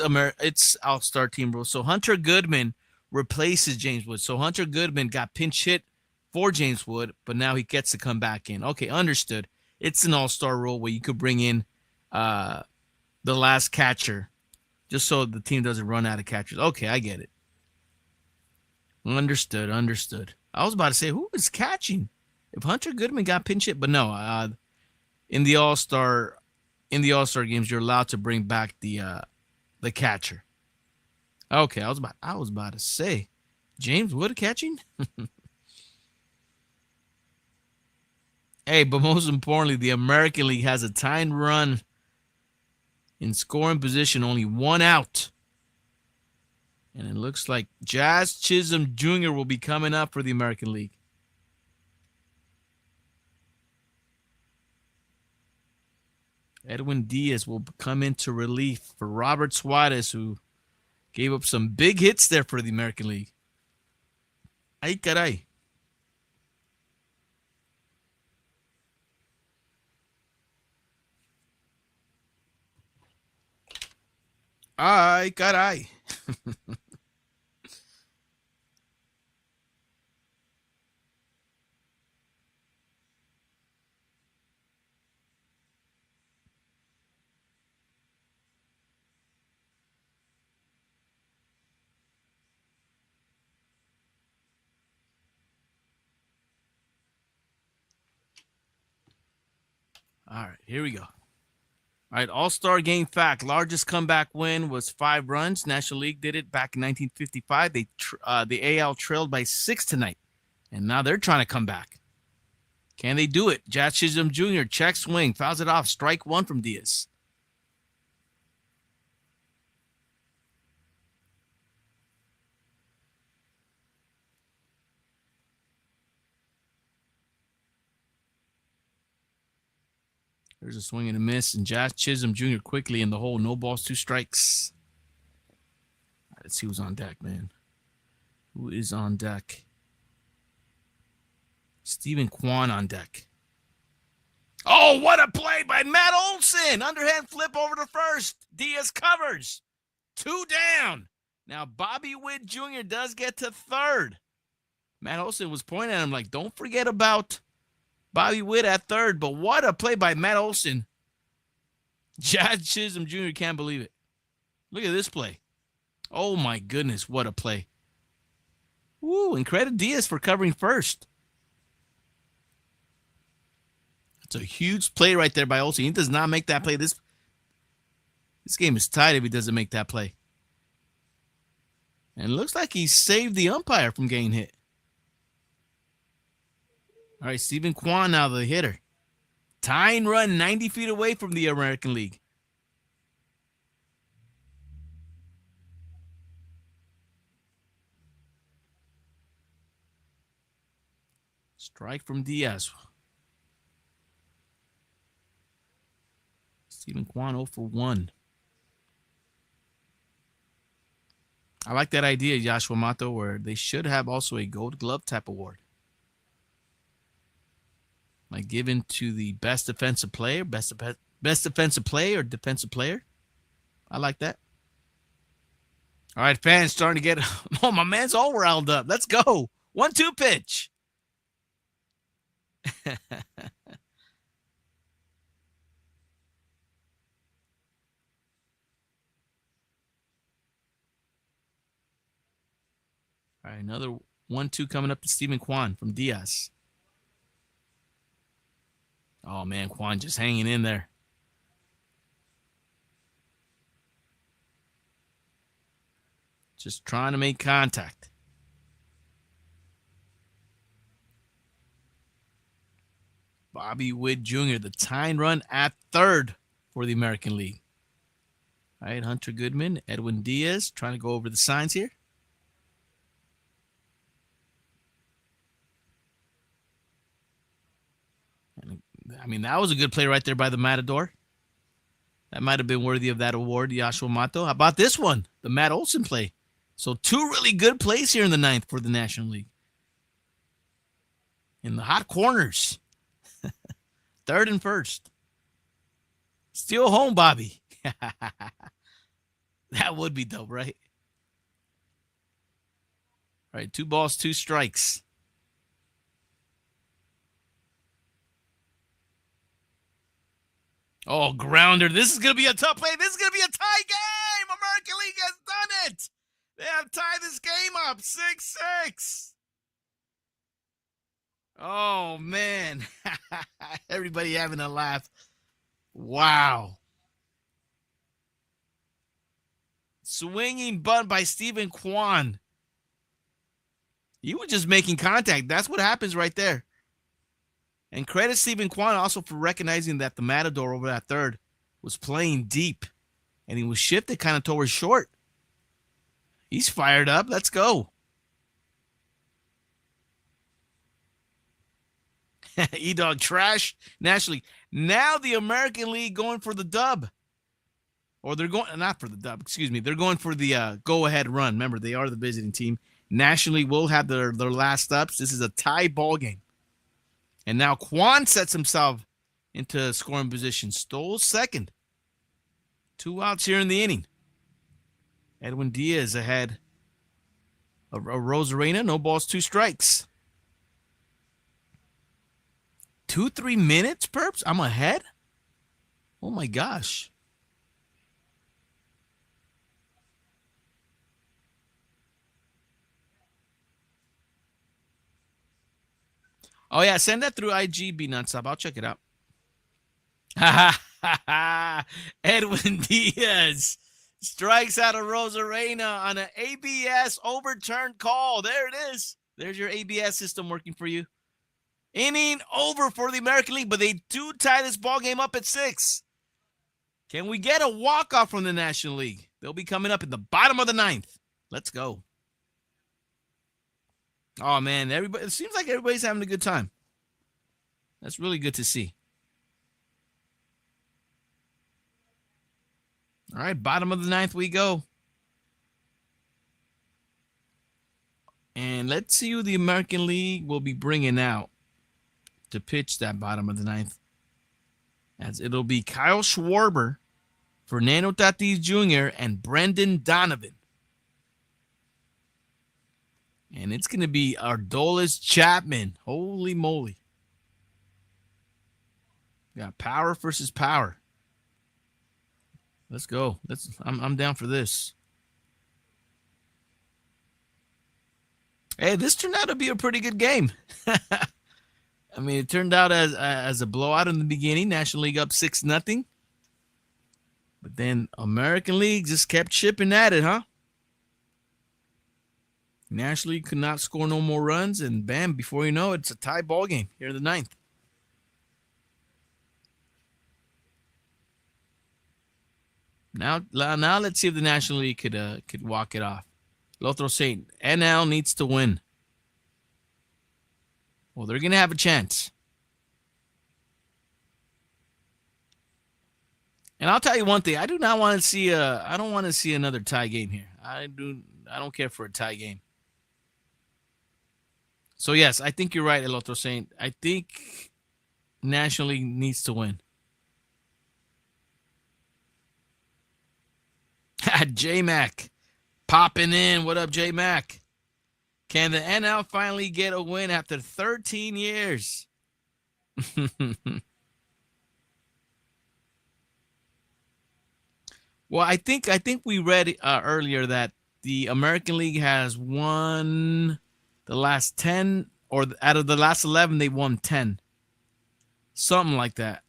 All-Star team rules. So Hunter Goodman replaces James Wood. So Hunter Goodman got pinch hit for James Wood, but now he gets to come back in. Okay, understood. It's an All-Star rule where you could bring in the last catcher just so the team doesn't run out of catchers. Okay, I get it. Understood. I was about to say, who is catching? If Hunter Goodman got pinch hit, but no, in the All-Star games, you're allowed to bring back the catcher. Okay, I was about to say, James Wood catching? Hey, but most importantly, the American League has a tying run in scoring position, only one out. And it looks like Jazz Chisholm Jr. will be coming up for the American League. Edwin Diaz will come into relief for Robert Suarez, who gave up some big hits there for the American League. Ay, caray. Ay, caray. All right, here we go. All right, All-Star Game fact. Largest comeback win was 5 runs. National League did it back in 1955. The AL trailed by 6 tonight, and now they're trying to come back. Can they do it? Jazz Chisholm Jr. check swing, fouls it off. Strike 1 from Diaz. There's a swing and a miss, and Jazz Chisholm Jr. quickly in the hole. No balls, 2 strikes. All right, let's see who's on deck, man. Who is on deck? Stephen Kwan on deck. Oh, what a play by Matt Olson. Underhand flip over to first. Diaz covers. 2 down. Now, Bobby Witt Jr. does get to third. Matt Olson was pointing at him like, don't forget about Bobby Witt at third, but what a play by Matt Olson. Jazz Chisholm Jr. can't believe it. Look at this play. Oh, my goodness, what a play. Woo, and credit Diaz for covering first. It's a huge play right there by Olson. He does not make that play. This game is tight if he doesn't make that play. And it looks like he saved the umpire from getting hit. All right, Stephen Kwan now the hitter. Tying run 90 feet away from the American League. Strike from Diaz. Stephen Kwan 0 for 1. I like that idea, Joshua Mato, where they should have also a Gold Glove type award. Like given to the best defensive player, best defensive player or defensive player. I like that. All right, fans starting to get. Oh, my man's all riled up. Let's go. 1-2 pitch. All right, another 1-2 coming up to Stephen Kwan from Diaz. Oh, man, Kwan just hanging in there. Just trying to make contact. Bobby Witt Jr., the tying run at third for the American League. All right, Hunter Goodman, Edwin Diaz, trying to go over the signs here. I mean, that was a good play right there by the Matador. That might have been worthy of that award, Yashua Mato. How about this one? The Matt Olson play. So 2 really good plays here in the 9th for the National League. In the hot corners. 3rd and 1st. Still home, Bobby. That would be dope, right? All right, 2 balls, 2 strikes. Oh, grounder. This is going to be a tough play. This is going to be a tie game. American League has done it. They have tied this game up 6-6. Oh, man. Everybody having a laugh. Wow. Swinging bunt by Stephen Kwan. You were just making contact. That's what happens right there. And credit Stephen Kwan also for recognizing that the Matador over that third was playing deep. And he was shifted kind of towards short. He's fired up. Let's go. E-Dog trash nationally. Now the American League going for the dub. Or they're going, not for the dub, excuse me. They're going for the go-ahead run. Remember, they are the visiting team. Nationally will have their last ups. This is a tie ball game. And now Kwan sets himself into scoring position. Stole second. 2 outs here in the inning. Edwin Diaz ahead of Rosarena. No balls, 2 strikes. 2-3 minutes, perps? I'm ahead? Oh, my gosh. Oh, yeah, send that through IG, B-Nuts. I'll check it out. Edwin Diaz strikes out of Rosarena on an ABS overturned call. There it is. There's your ABS system working for you. Inning over for the American League, but they do tie this ball game up at 6. Can we get a walk-off from the National League? They'll be coming up in the bottom of the 9th. Let's go. Oh, man, everybody. It seems like everybody's having a good time. That's really good to see. All right, bottom of the 9th we go. And let's see who the American League will be bringing out to pitch that bottom of the 9th. As it'll be Kyle Schwarber, Fernando Tatis Jr., and Brendan Donovan. And it's going to be Aroldis Chapman. Holy moly. Got power versus power. Let's go. I'm down for this. Hey, this turned out to be a pretty good game. I mean, it turned out as a blowout in the beginning. National League up 6-0. But then American League just kept chipping at it, huh? National League could not score no more runs, and bam, before you know it, it's a tie ball game here in the 9th. Now let's see if the National League could walk it off. Lothro Saint, NL needs to win. Well, they're gonna have a chance. And I'll tell you one thing: I don't want to see another tie game here. I don't care for a tie game. So yes, I think you're right, El Otro Saint. I think National League needs to win. J-Mac popping in. What up, J-Mac? Can the NL finally get a win after 13 years? Well, I think we read earlier that the American League has won the last 10, or out of the last 11, they won 10. Something like that.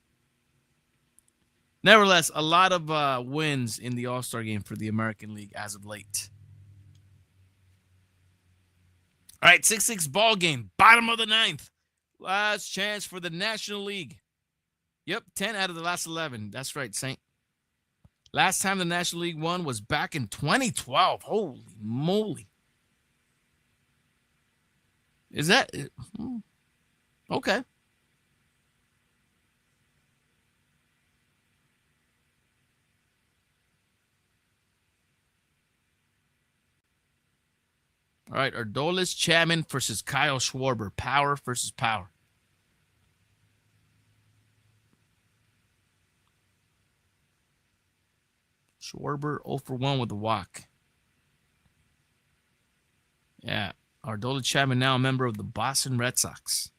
Nevertheless, a lot of wins in the All-Star Game for the American League as of late. All right, 6-6 ball game, bottom of the ninth. Last chance for the National League. Yep, 10 out of the last 11. That's right, Saint. Last time the National League won was back in 2012. Holy moly. Is that okay? All right, Adolis Chapman versus Kyle Schwarber. Power versus power. Schwarber 0 for 1 with a walk. Yeah, Adolis Chapman now a member of the Boston Red Sox.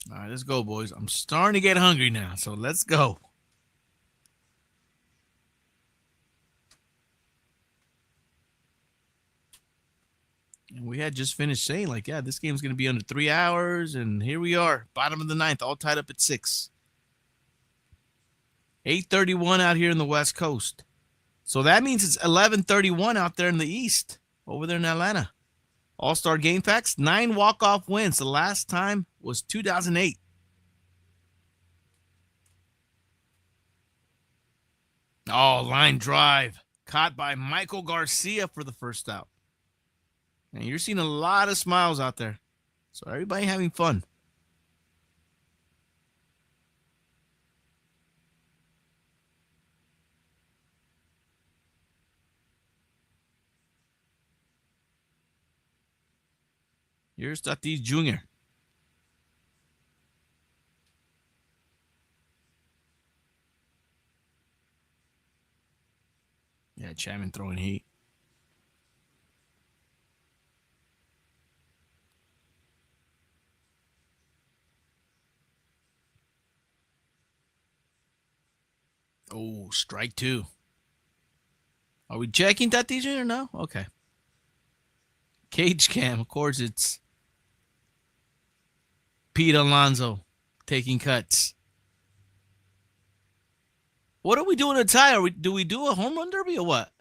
All right, let's go, boys. I'm starting to get hungry now, so let's go. And we had just finished saying, like, yeah, this game's going to be under 3 hours, and here we are, bottom of the ninth, all tied up at 6. 8:31 out here in the West Coast. So that means it's 11:31 out there in the East, over there in Atlanta. All-Star Game Facts, 9 walk-off wins. The last time was 2008. Oh, line drive. Caught by Michael Garcia for the first out. And you're seeing a lot of smiles out there. So everybody having fun. Here's Tatis Jr. Yeah, Chapman throwing heat. Oh, strike 2. Are we checking Tatis Jr. now? Okay. Cage cam, of course, it's Pete Alonso taking cuts. What are we doing a tie? Do we do a home run derby or what?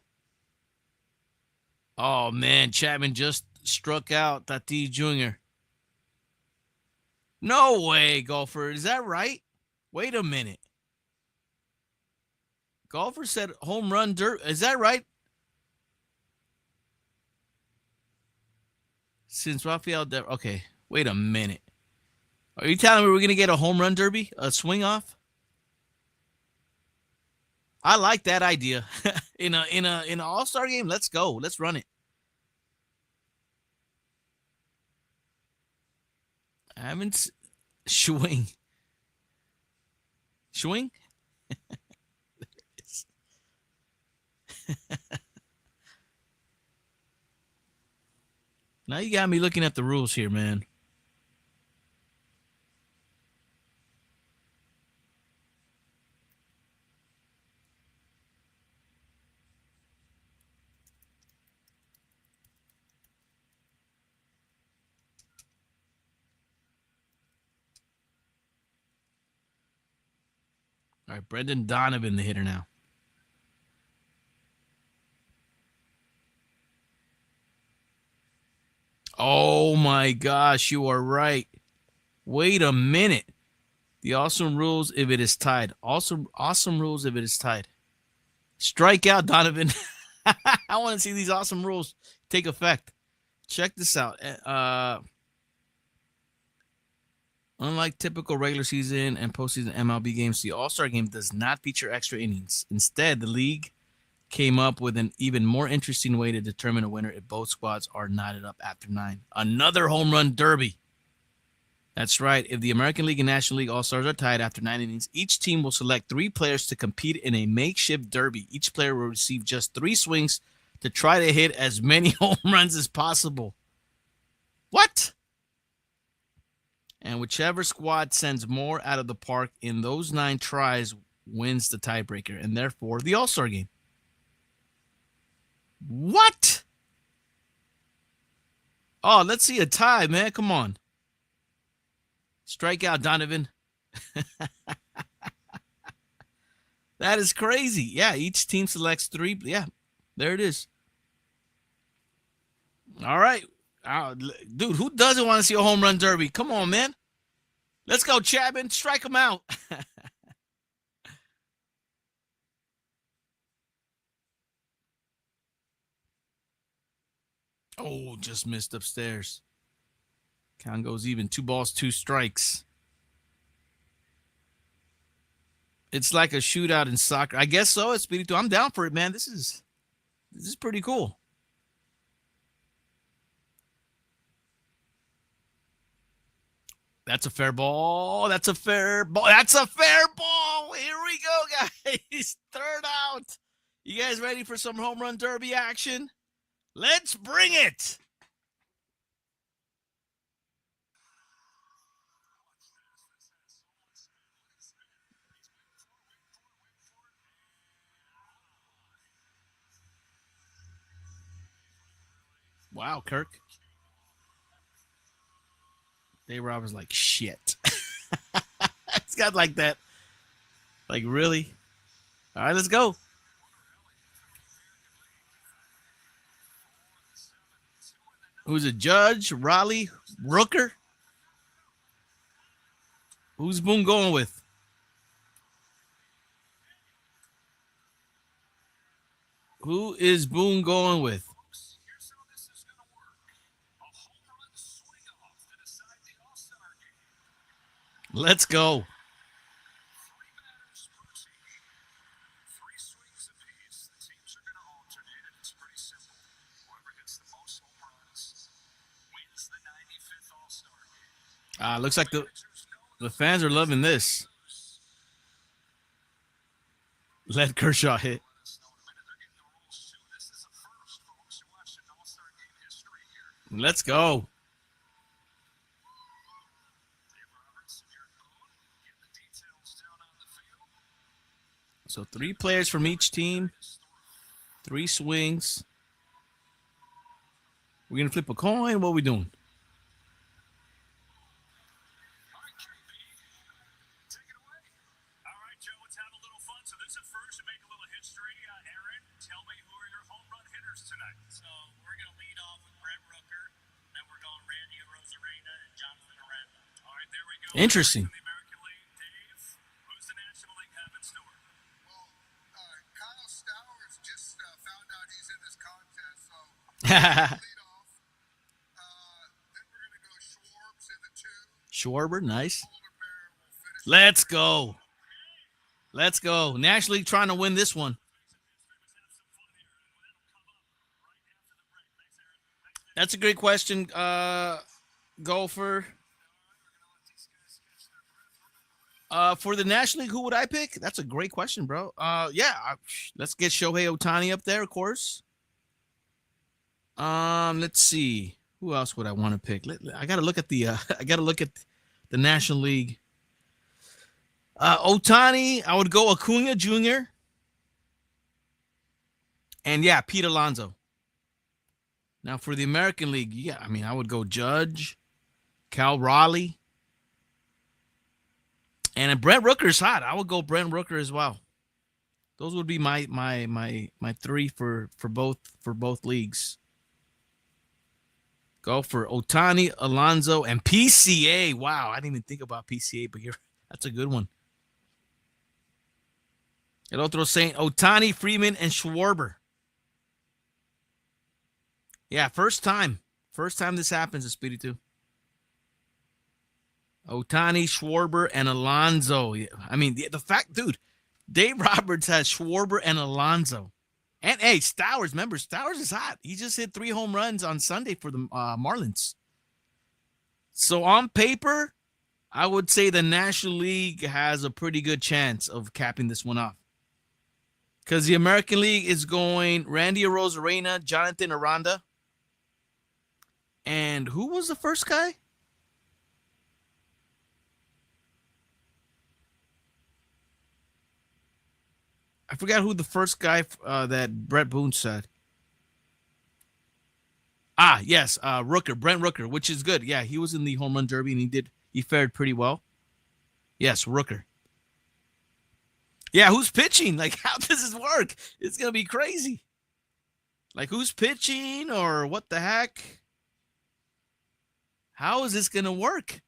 Oh, man, Chapman just struck out Tatis Jr. No way, golfer. Is that right? Wait a minute. Golfer said home run derby. Is that right? Since Rafael, okay, wait a minute. Are you telling me we're gonna get a home run derby, a swing off? I like that idea. in an All-Star game, let's go. Let's run it. I haven't swing. Swing? Now you got me looking at the rules here, man. All right, Brendan Donovan, the hitter now. Oh my gosh, you are right. Wait a minute. The awesome rules if it is tied. Awesome rules if it is tied. Strike out, Donovan. I want to see these awesome rules take effect. Check this out. Unlike typical regular season and postseason MLB games, the All-Star Game does not feature extra innings. Instead, the league came up with an even more interesting way to determine a winner if both squads are knotted up after 9. Another home run derby. That's right. If the American League and National League All-Stars are tied after 9 innings, each team will select 3 players to compete in a makeshift derby. Each player will receive just 3 swings to try to hit as many home runs as possible. What? And whichever squad sends more out of the park in those 9 tries wins the tiebreaker, and therefore the All-Star Game. What? Oh, let's see a tie, man. Come on. Strike out, Donovan. That is crazy. Yeah, each team selects 3. Yeah, there it is. All right. Dude, who doesn't want to see a home run derby? Come on, man. Let's go, Chapman. Strike them out. Oh, just missed upstairs. Count goes even. 2 balls, 2 strikes. It's like a shootout in soccer. I guess so. It's Speedy 2. I'm down for it, man. This is pretty cool. That's a fair ball. That's a fair ball. That's a fair ball. Here we go, guys. Third out. You guys ready for some home run derby action? Let's bring it. Wow, Kirk. Dave Roberts like shit. It's got like that. Like, really? All right, let's go. Who's a Judge? Raleigh? Rooker? Who's Boone going with? Who is Boone going with? Let's go. Looks like the fans are loving this. Let Kershaw hit. Let's go. So 3 players from each team, 3 swings. We're going to flip a coin. What are we doing? Interesting. Schwarber, nice. Let's go. Let's go. National League trying to win this one. That's a great question, Golfer. For the National League, who would I pick? That's a great question, bro. Let's get Shohei Ohtani up there, of course. Let's see. Who else would I want to pick? I got to look at the the National League. Ohtani, I would go Acuna Jr. And yeah, Pete Alonso. Now for the American League, yeah, I mean, I would go Judge, Cal Raleigh. And Brent Rooker's hot. I would go Brent Rooker as well. Those would be my 3 for both leagues. Go for Ohtani, Alonso, and PCA. Wow, I didn't even think about PCA, but that's a good one. El otro saying Ohtani, Freeman, and Schwarber. Yeah, first time this happens at Speedy 2. Ohtani, Schwarber, and Alonso. I mean, the fact, dude, Dave Roberts has Schwarber and Alonso. And, hey, Stowers, remember, Stowers is hot. He just hit 3 home runs on Sunday for the Marlins. So, on paper, I would say the National League has a pretty good chance of capping this one off. Because the American League is going Randy Arozarena, Jonathan Aranda. And who was the first guy? I forgot who the first guy that Brett Boone said. Ah, yes, Rooker, Brent Rooker, which is good. Yeah, he was in the home run derby and he fared pretty well. Yes, Rooker. Yeah, who's pitching? Like, how does this work? It's gonna be crazy. Like, who's pitching or what the heck? How is this gonna work?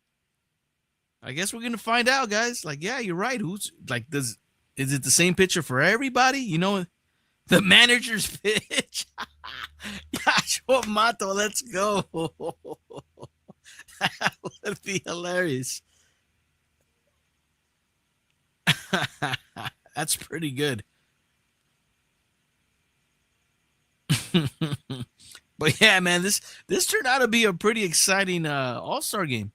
I guess we're gonna find out, guys. Like, yeah, you're right. Who's like, is it the same pitcher for everybody? You know, the manager's pitch. Joshua Mato, let's go. That would be hilarious. That's pretty good. But yeah, man, this turned out to be a pretty exciting All-Star game.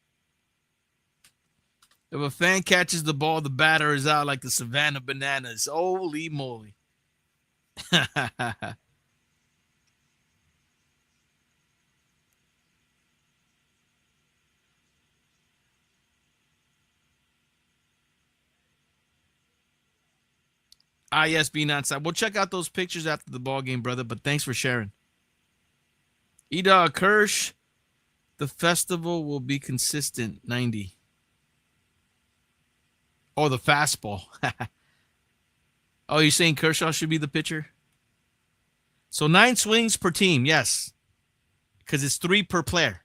If a fan catches the ball, the batter is out like the Savannah Bananas. Holy moly. Yes, being outside. We'll check out those pictures after the ball game, brother, but thanks for sharing. E-Dog Kirsch, the festival will be consistent, 90. Oh, the fastball. Oh, you're saying Kershaw should be the pitcher? So 9 swings per team, yes. Because it's 3 per player.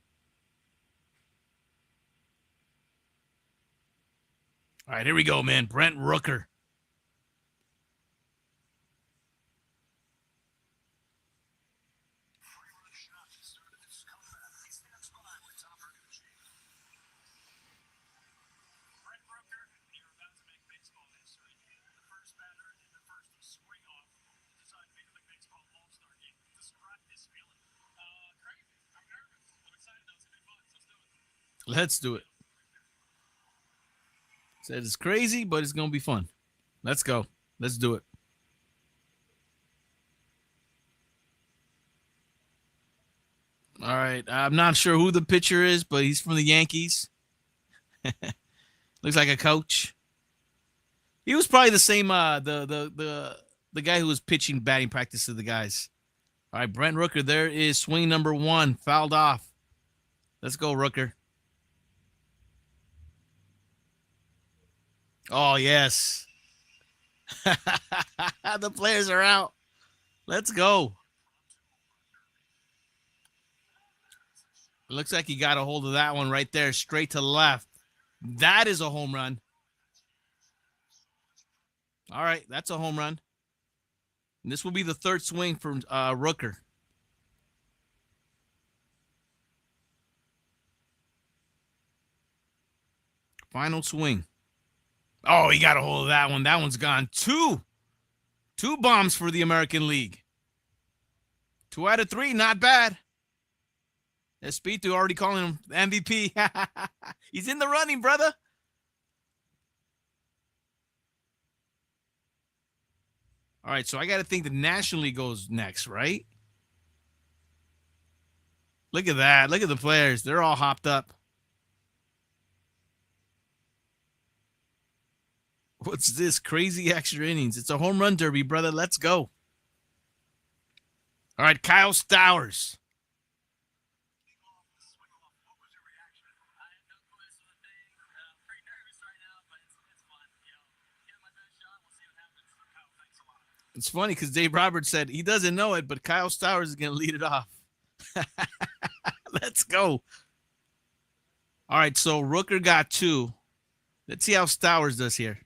All right, here we go, man. Brent Rooker. Let's do it. Said it's crazy, but it's going to be fun. Let's go. Let's do it. All right. I'm not sure who the pitcher is, but he's from the Yankees. Looks like a coach. He was probably the same the guy who was pitching batting practice to the guys. All right, Brent Rooker. There is swing number 1, fouled off. Let's go, Rooker. Oh, yes. The players are out. Let's go. It looks like he got a hold of that one right there, straight to left. That is a home run. All right, that's a home run. And this will be the 3rd swing from Rooker. Final swing. Oh, he got a hold of that one. That one's gone. 2 bombs for the American League. 2 out of 3, not bad. Espiritu already calling him MVP. He's in the running, brother. All right, so I got to think the National League goes next, right? Look at that. Look at the players. They're all hopped up. What's this? Crazy extra innings. It's a home run derby, brother. Let's go. All right, Kyle Stowers. It's funny because Dave Roberts said he doesn't know it, but Kyle Stowers is going to lead it off. Let's go. All right, so Rooker got 2. Let's see how Stowers does here.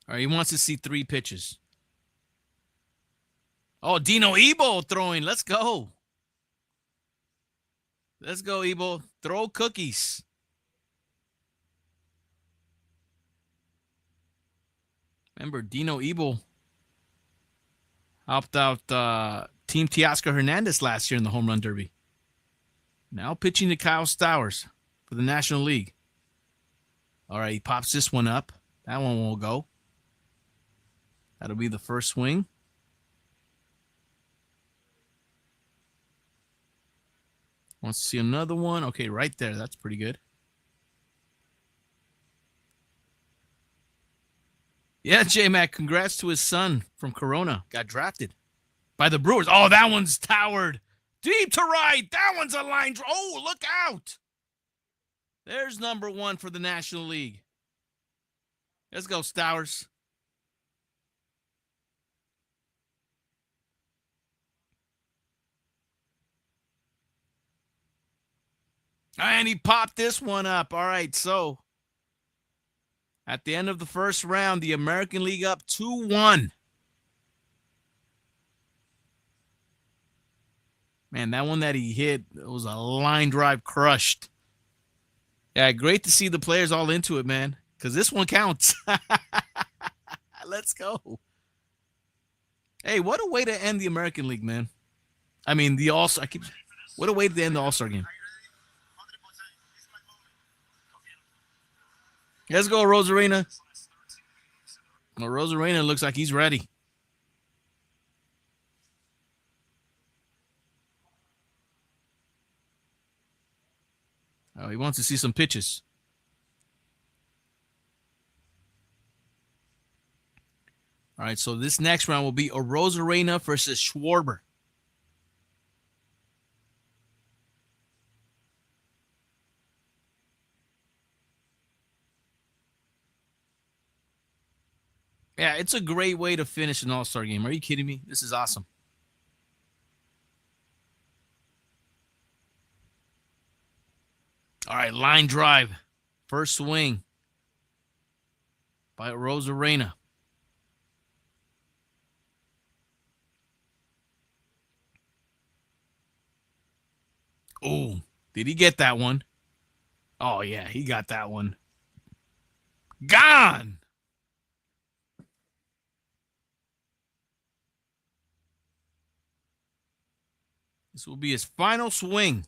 All right, he wants to see 3 pitches. Oh, Dino Ebo throwing. Let's go. Let's go, Ebo. Throw cookies. Remember, Dino Ebo helped out Team Teoscar Hernandez last year in the home run derby. Now pitching to Kyle Stowers for the National League. All right, he pops this one up. That one will go. That'll be the first swing. Wants to see another one. Okay, right there. That's pretty good. Yeah, J-Mac, congrats to his son from Corona. Got drafted by the Brewers. Oh, that one's towered. Deep to right. That one's a line. Oh, look out. There's number one for the National League. Let's go, Stowers. And he popped this one up. All right, so at the end of the first round, the American League up 2-1. Man, that one that he hit, it was a line drive crushed. Yeah, great to see the players all into it, man, because this one counts. Let's go. Hey, what a way to end the American League, man. I mean, the All-Star. What a way to end the All-Star game. Let's go, Rosarena. Well, Rosarena looks like he's ready. Oh, he wants to see some pitches. All right, so this next round will be a Rosarena versus Schwarber. Yeah, it's a great way to finish an All-Star game. Are you kidding me? This is awesome. All right, line drive. First swing by Rosarena. Oh, did he get that one? Oh, yeah, he got that one. Gone. This will be his final swing.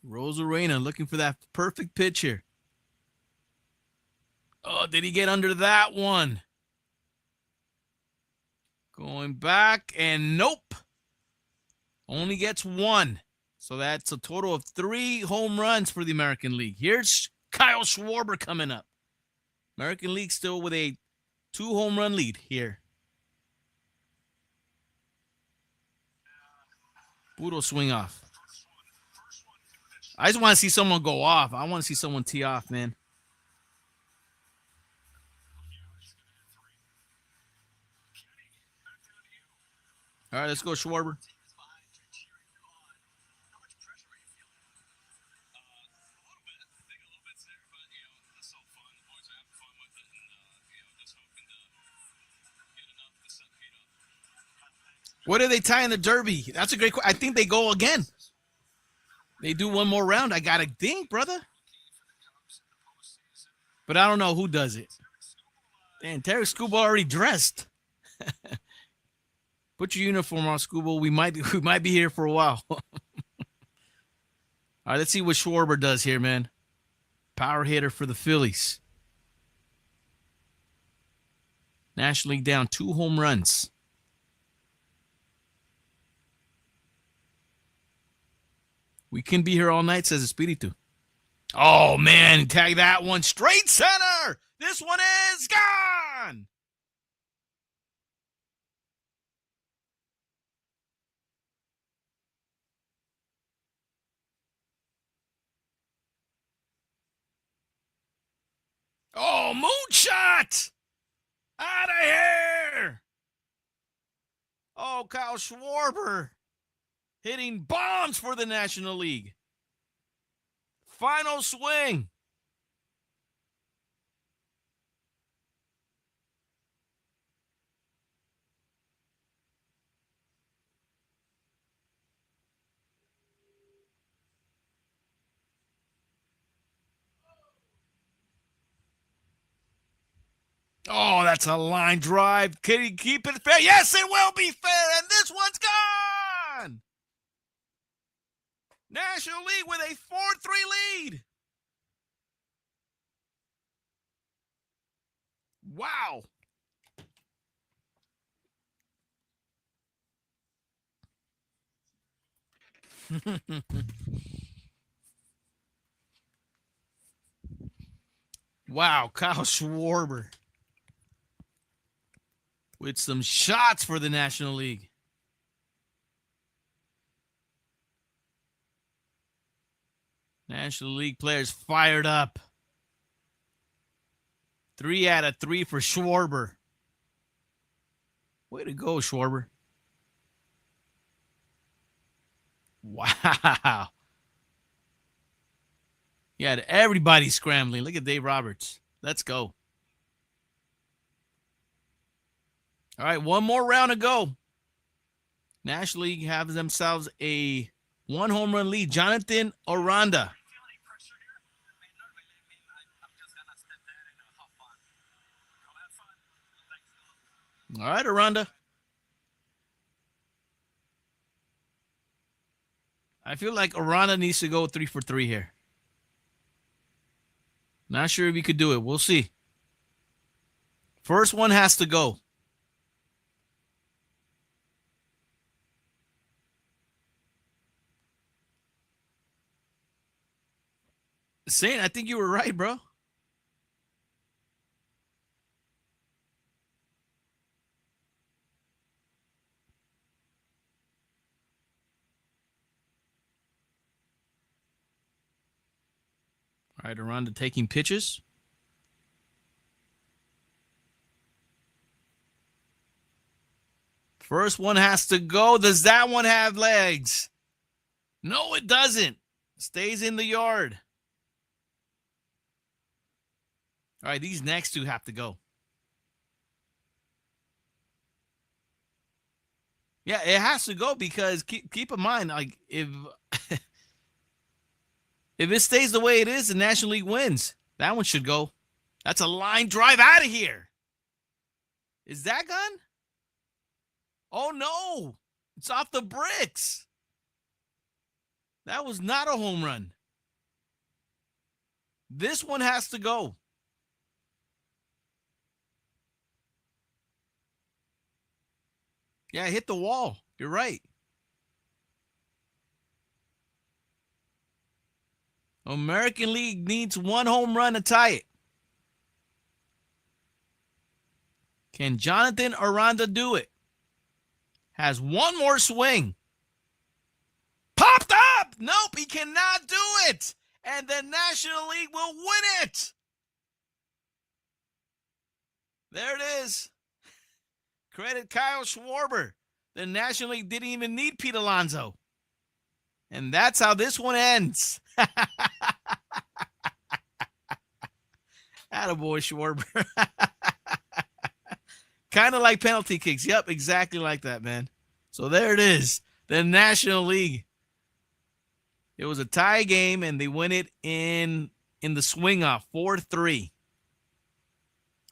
Rosarena looking for that perfect pitch here. Oh, did he get under that one? Going back, and nope. Only gets one. So that's a total of 3 home runs for the American League. Here's Kyle Schwarber coming up. American League still with a 2 home run lead here. Brutal swing off. I just want to see someone go off. I want to see someone tee off, man. All right, let's go, Schwarber. What are they tying the Derby? That's a great question. I think they go again. They do one more round. I got to think, brother. But I don't know who does it. Man, Terry Scuba already dressed. Put your uniform on, Scuba. We might be here for a while. All right, let's see what Schwarber does here, man. Power hitter for the Phillies. National League down 2 home runs. We can be here all night, says Espiritu. Oh, man, tag that one straight center. This one is gone. Oh, moonshot. Out of here. Oh, Kyle Schwarber hitting bombs for the National League. Final swing. Oh, that's a line drive. Can he keep it fair? Yes, it will be fair. And this one's gone. National League with a 4-3 lead. Wow. Wow, Kyle Schwarber with some shots for the National League. National League players fired up. 3 out of 3 for Schwarber. Way to go, Schwarber. Wow. Yeah, everybody scrambling. Look at Dave Roberts. Let's go. All right, one more round to go. National League have themselves a 1 home run lead. Jonathan Aranda. All right, Aranda. I feel like Aranda needs to go 3 for 3 here. Not sure if he could do it. We'll see. First one has to go. Saint, I think you were right, bro. All right, Aranda taking pitches. First one has to go. Does that one have legs? No, it doesn't. Stays in the yard. All right, these next two have to go. Yeah, it has to go because keep in mind, like if if it stays the way it is, the National League wins. That one should go. That's a line drive out of here. Is that gone? Oh, no. It's off the bricks. That was not a home run. This one has to go. Yeah, hit the wall. You're right. American League needs 1 home run to tie it. Can Jonathan Aranda do it? Has one more swing. Popped up! Nope, he cannot do it. And the National League will win it. There it is. Credit Kyle Schwarber. The National League didn't even need Pete Alonso. And that's how this one ends. Attaboy, Schwarber. Kind of like penalty kicks. Yep, exactly like that, man. So there it is. The National League. It was a tie game, and they win it in the swing-off, 4-3.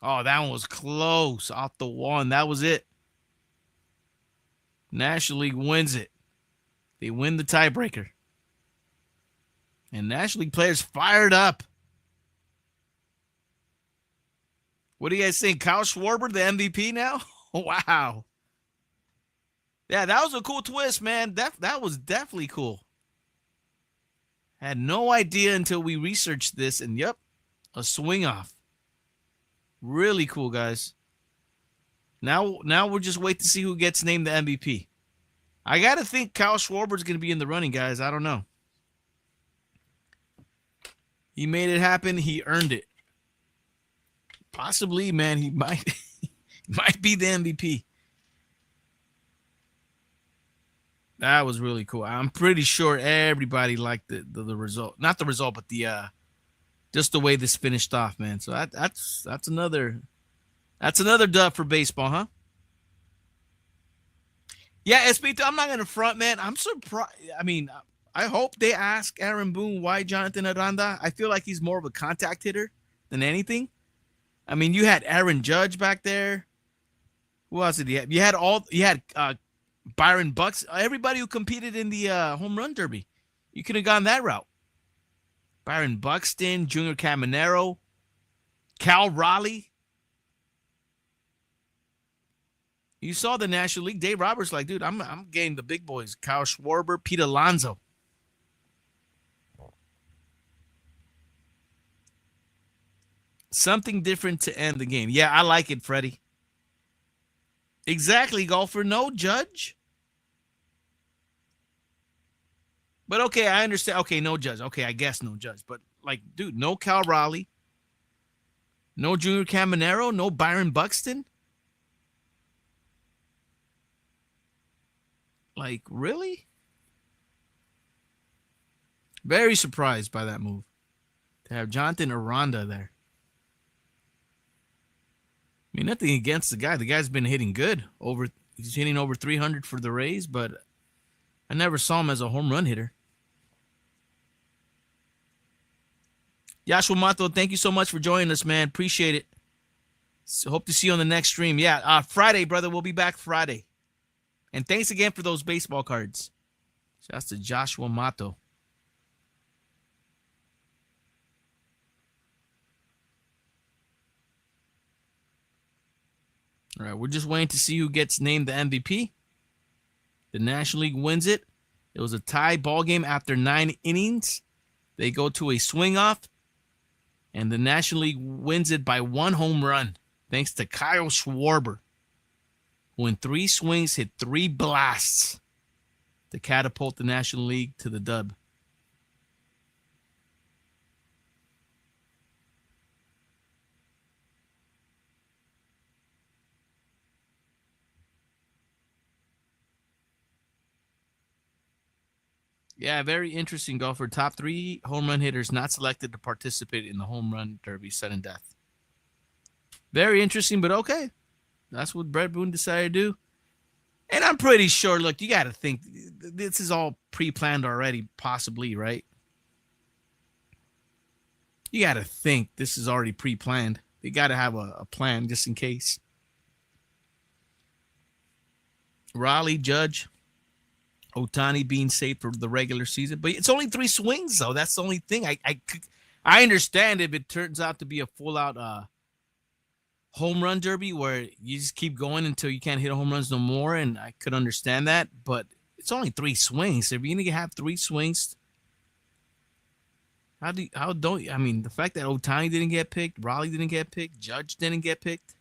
Oh, that one was close off the wall, and that was it. National League wins it. They win the tiebreaker. And National League players fired up. What do you guys think? Kyle Schwarber, the MVP now? Wow. Yeah, that was a cool twist, man. That was definitely cool. Had no idea until we researched this, and yep, a swing off. Really cool, guys. Now we'll just wait to see who gets named the MVP. I got to think Kyle Schwarber's going to be in the running, guys. I don't know. He made it happen. He earned it. Possibly, man, he might be the MVP. That was really cool. I'm pretty sure everybody liked the result. Not the result, but the just the way this finished off, man. So that's another dub for baseball, huh? Yeah, SB, I'm not gonna front, man. I'm surprised. I mean, I hope they ask Aaron Boone why Jonathan Aranda. I feel like he's more of a contact hitter than anything. I mean, you had Aaron Judge back there. Who else did you have? You had Byron Bucks. Everybody who competed in the home run derby. You could have gone that route. Byron Buxton, Junior Caminero, Cal Raleigh. You saw the National League. Dave Roberts like, dude, I'm getting the big boys. Kyle Schwarber, Pete Alonso. Something different to end the game. Yeah, I like it, Freddie. Exactly, golfer. No Judge. But okay, I understand. Okay, no Judge. Okay, I guess no Judge. But like, dude, no Cal Raleigh, no Junior Caminero, no Byron Buxton. Like, really? Very surprised by that move. To have Jonathan Aranda there. I mean, nothing against the guy. The guy's been hitting good. He's hitting over 300 for the Rays, but I never saw him as a home run hitter. Joshua Mato, thank you so much for joining us, man. Appreciate it. So hope to see you on the next stream. Yeah, Friday, brother. We'll be back Friday. And thanks again for those baseball cards. Shouts to Joshua Mato. All right, we're just waiting to see who gets named the MVP. The National League wins it. It was a tie ball game after 9 innings. They go to a swing off, and the National League wins it by 1 home run, thanks to Kyle Schwarber, who in 3 swings hit 3 blasts to catapult the National League to the dub. Yeah, very interesting golfer. Top 3 home run hitters not selected to participate in the home run derby, sudden death. Very interesting, but okay. That's what Brett Boone decided to do. And I'm pretty sure, look, you got to think this is all pre-planned already, possibly, right? You got to think this is already pre-planned. They got to have a plan just in case. Raleigh, Judge, Ohtani being safe for the regular season, but it's only 3 swings though. That's the only thing. I understand if it turns out to be a full out home run derby where you just keep going until you can't hit home runs no more, and I could understand that. But it's only 3 swings. If you're gonna have 3 swings, I mean the fact that Ohtani didn't get picked, Raleigh didn't get picked, Judge didn't get picked.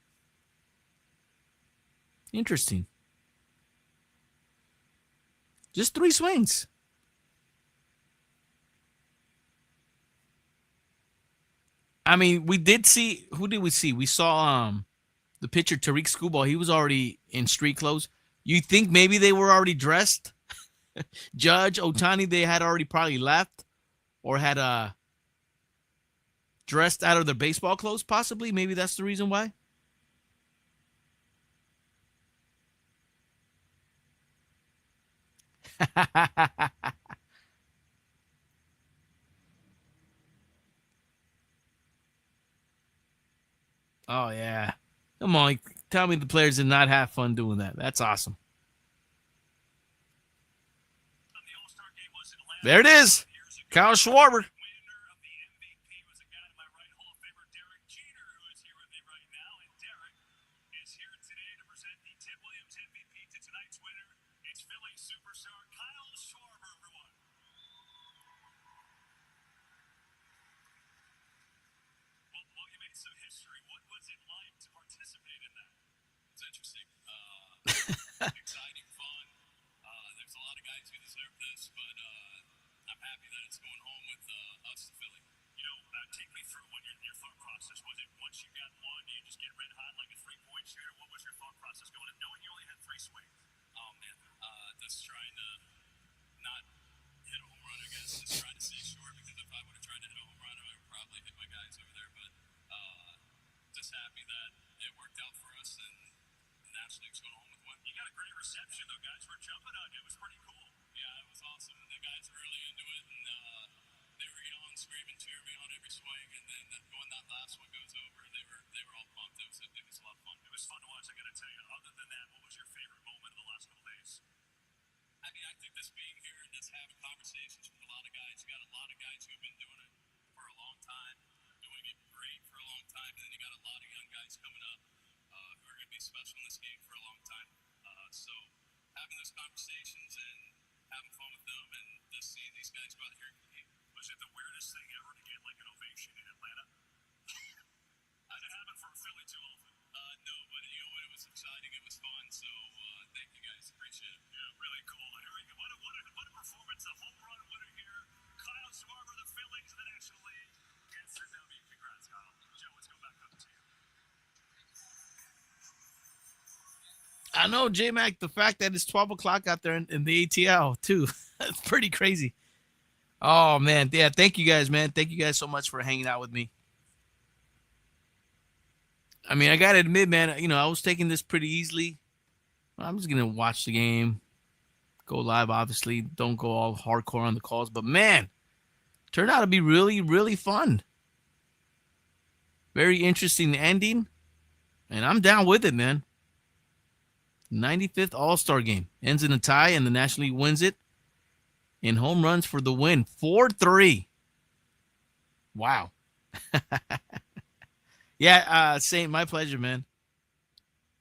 Interesting. Just 3 swings. I mean, we did see. Who did we see? We saw the pitcher Tariq Skubal. He was already in street clothes. You think maybe they were already dressed? Judge, Ohtani, they had already probably left or had dressed out of their baseball clothes, possibly. Maybe that's the reason why. Oh, yeah. Come on. Tell me the players did not have fun doing that. That's awesome. There it is. Kyle Schwarber. and scream and cheer me on every swing, and then when that last one goes over, they were all pumped. It was a lot of fun. It was fun to watch. I got to tell you. Other than that, what was your favorite moment of the last couple days? I mean, I think this being here and this having conversations with a lot of guys. You got a lot of guys who've been doing it for a long time, doing it great for a long time, and then you got a lot of young guys coming up who are going to be special in this game for a long time. So having those conversations and having fun with them and just seeing these guys go out here and compete. Was it the weirdest thing ever to get like an ovation in Atlanta? Doesn't happen for Philly too often. No, but you know what? It was exciting. It was fun. So thank you guys. Appreciate it. Yeah, really cool. What a performance! A home run winner here. Kyle Schwarber, the Phillies in the National League. Gets the W. Congrats, Kyle. Joe, let's go back up to you. I know, J-Mac, the fact that it's 12 o'clock out there in the ATL, too. That's pretty crazy. Oh, man. Yeah, thank you guys, man. Thank you guys so much for hanging out with me. I mean, I got to admit, man, you know, I was taking this pretty easily. I'm just going to watch the game, go live, obviously. Don't go all hardcore on the calls. But, man, turned out to be really, really fun. Very interesting ending. And I'm down with it, man. 95th All-Star Game. Ends in a tie, and the National League wins it in home runs for the win. 4-3. Wow. Yeah, Saint, my pleasure, man.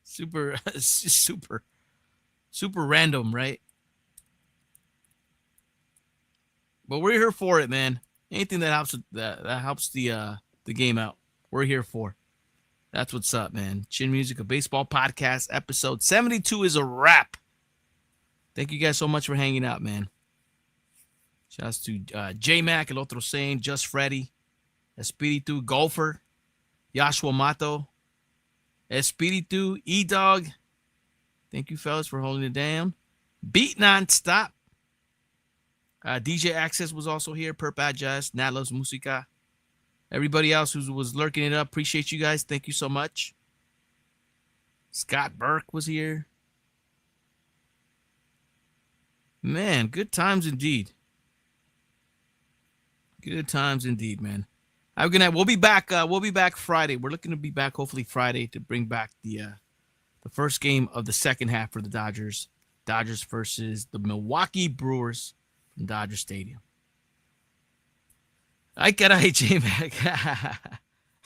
Super random, right? But we're here for it, man. Anything that helps the game out, we're here for. That's what's up, man. Chin Music, a baseball podcast, episode 72 is a wrap. Thank you guys so much for hanging out, man. Shouts to J-Mac, El Otro Saint, Just Freddy, Espiritu, Golfer, Joshua Mato, Espiritu, E-Dog. Thank you, fellas, for holding it down. Beat nonstop. DJ Access was also here. Perp Adjust, Nat Loves Musica. Everybody else who was lurking it up, appreciate you guys. Thank you so much. Scott Burke was here. Man, good times indeed. Good times indeed, man. Have a good night. We'll be back. We'll be back Friday. We're looking to be back hopefully Friday to bring back the first game of the second half for the Dodgers. Dodgers versus the Milwaukee Brewers from Dodger Stadium. I caray, J-Mac.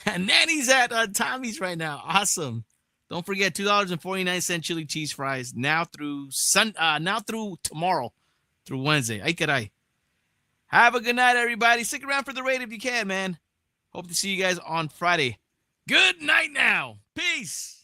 And Nanny's at Tommy's right now. Awesome. Don't forget $2.49 chili cheese fries now through tomorrow through Wednesday. Ay caray. Have a good night, everybody. Stick around for the raid if you can, man. Hope to see you guys on Friday. Good night now. Peace.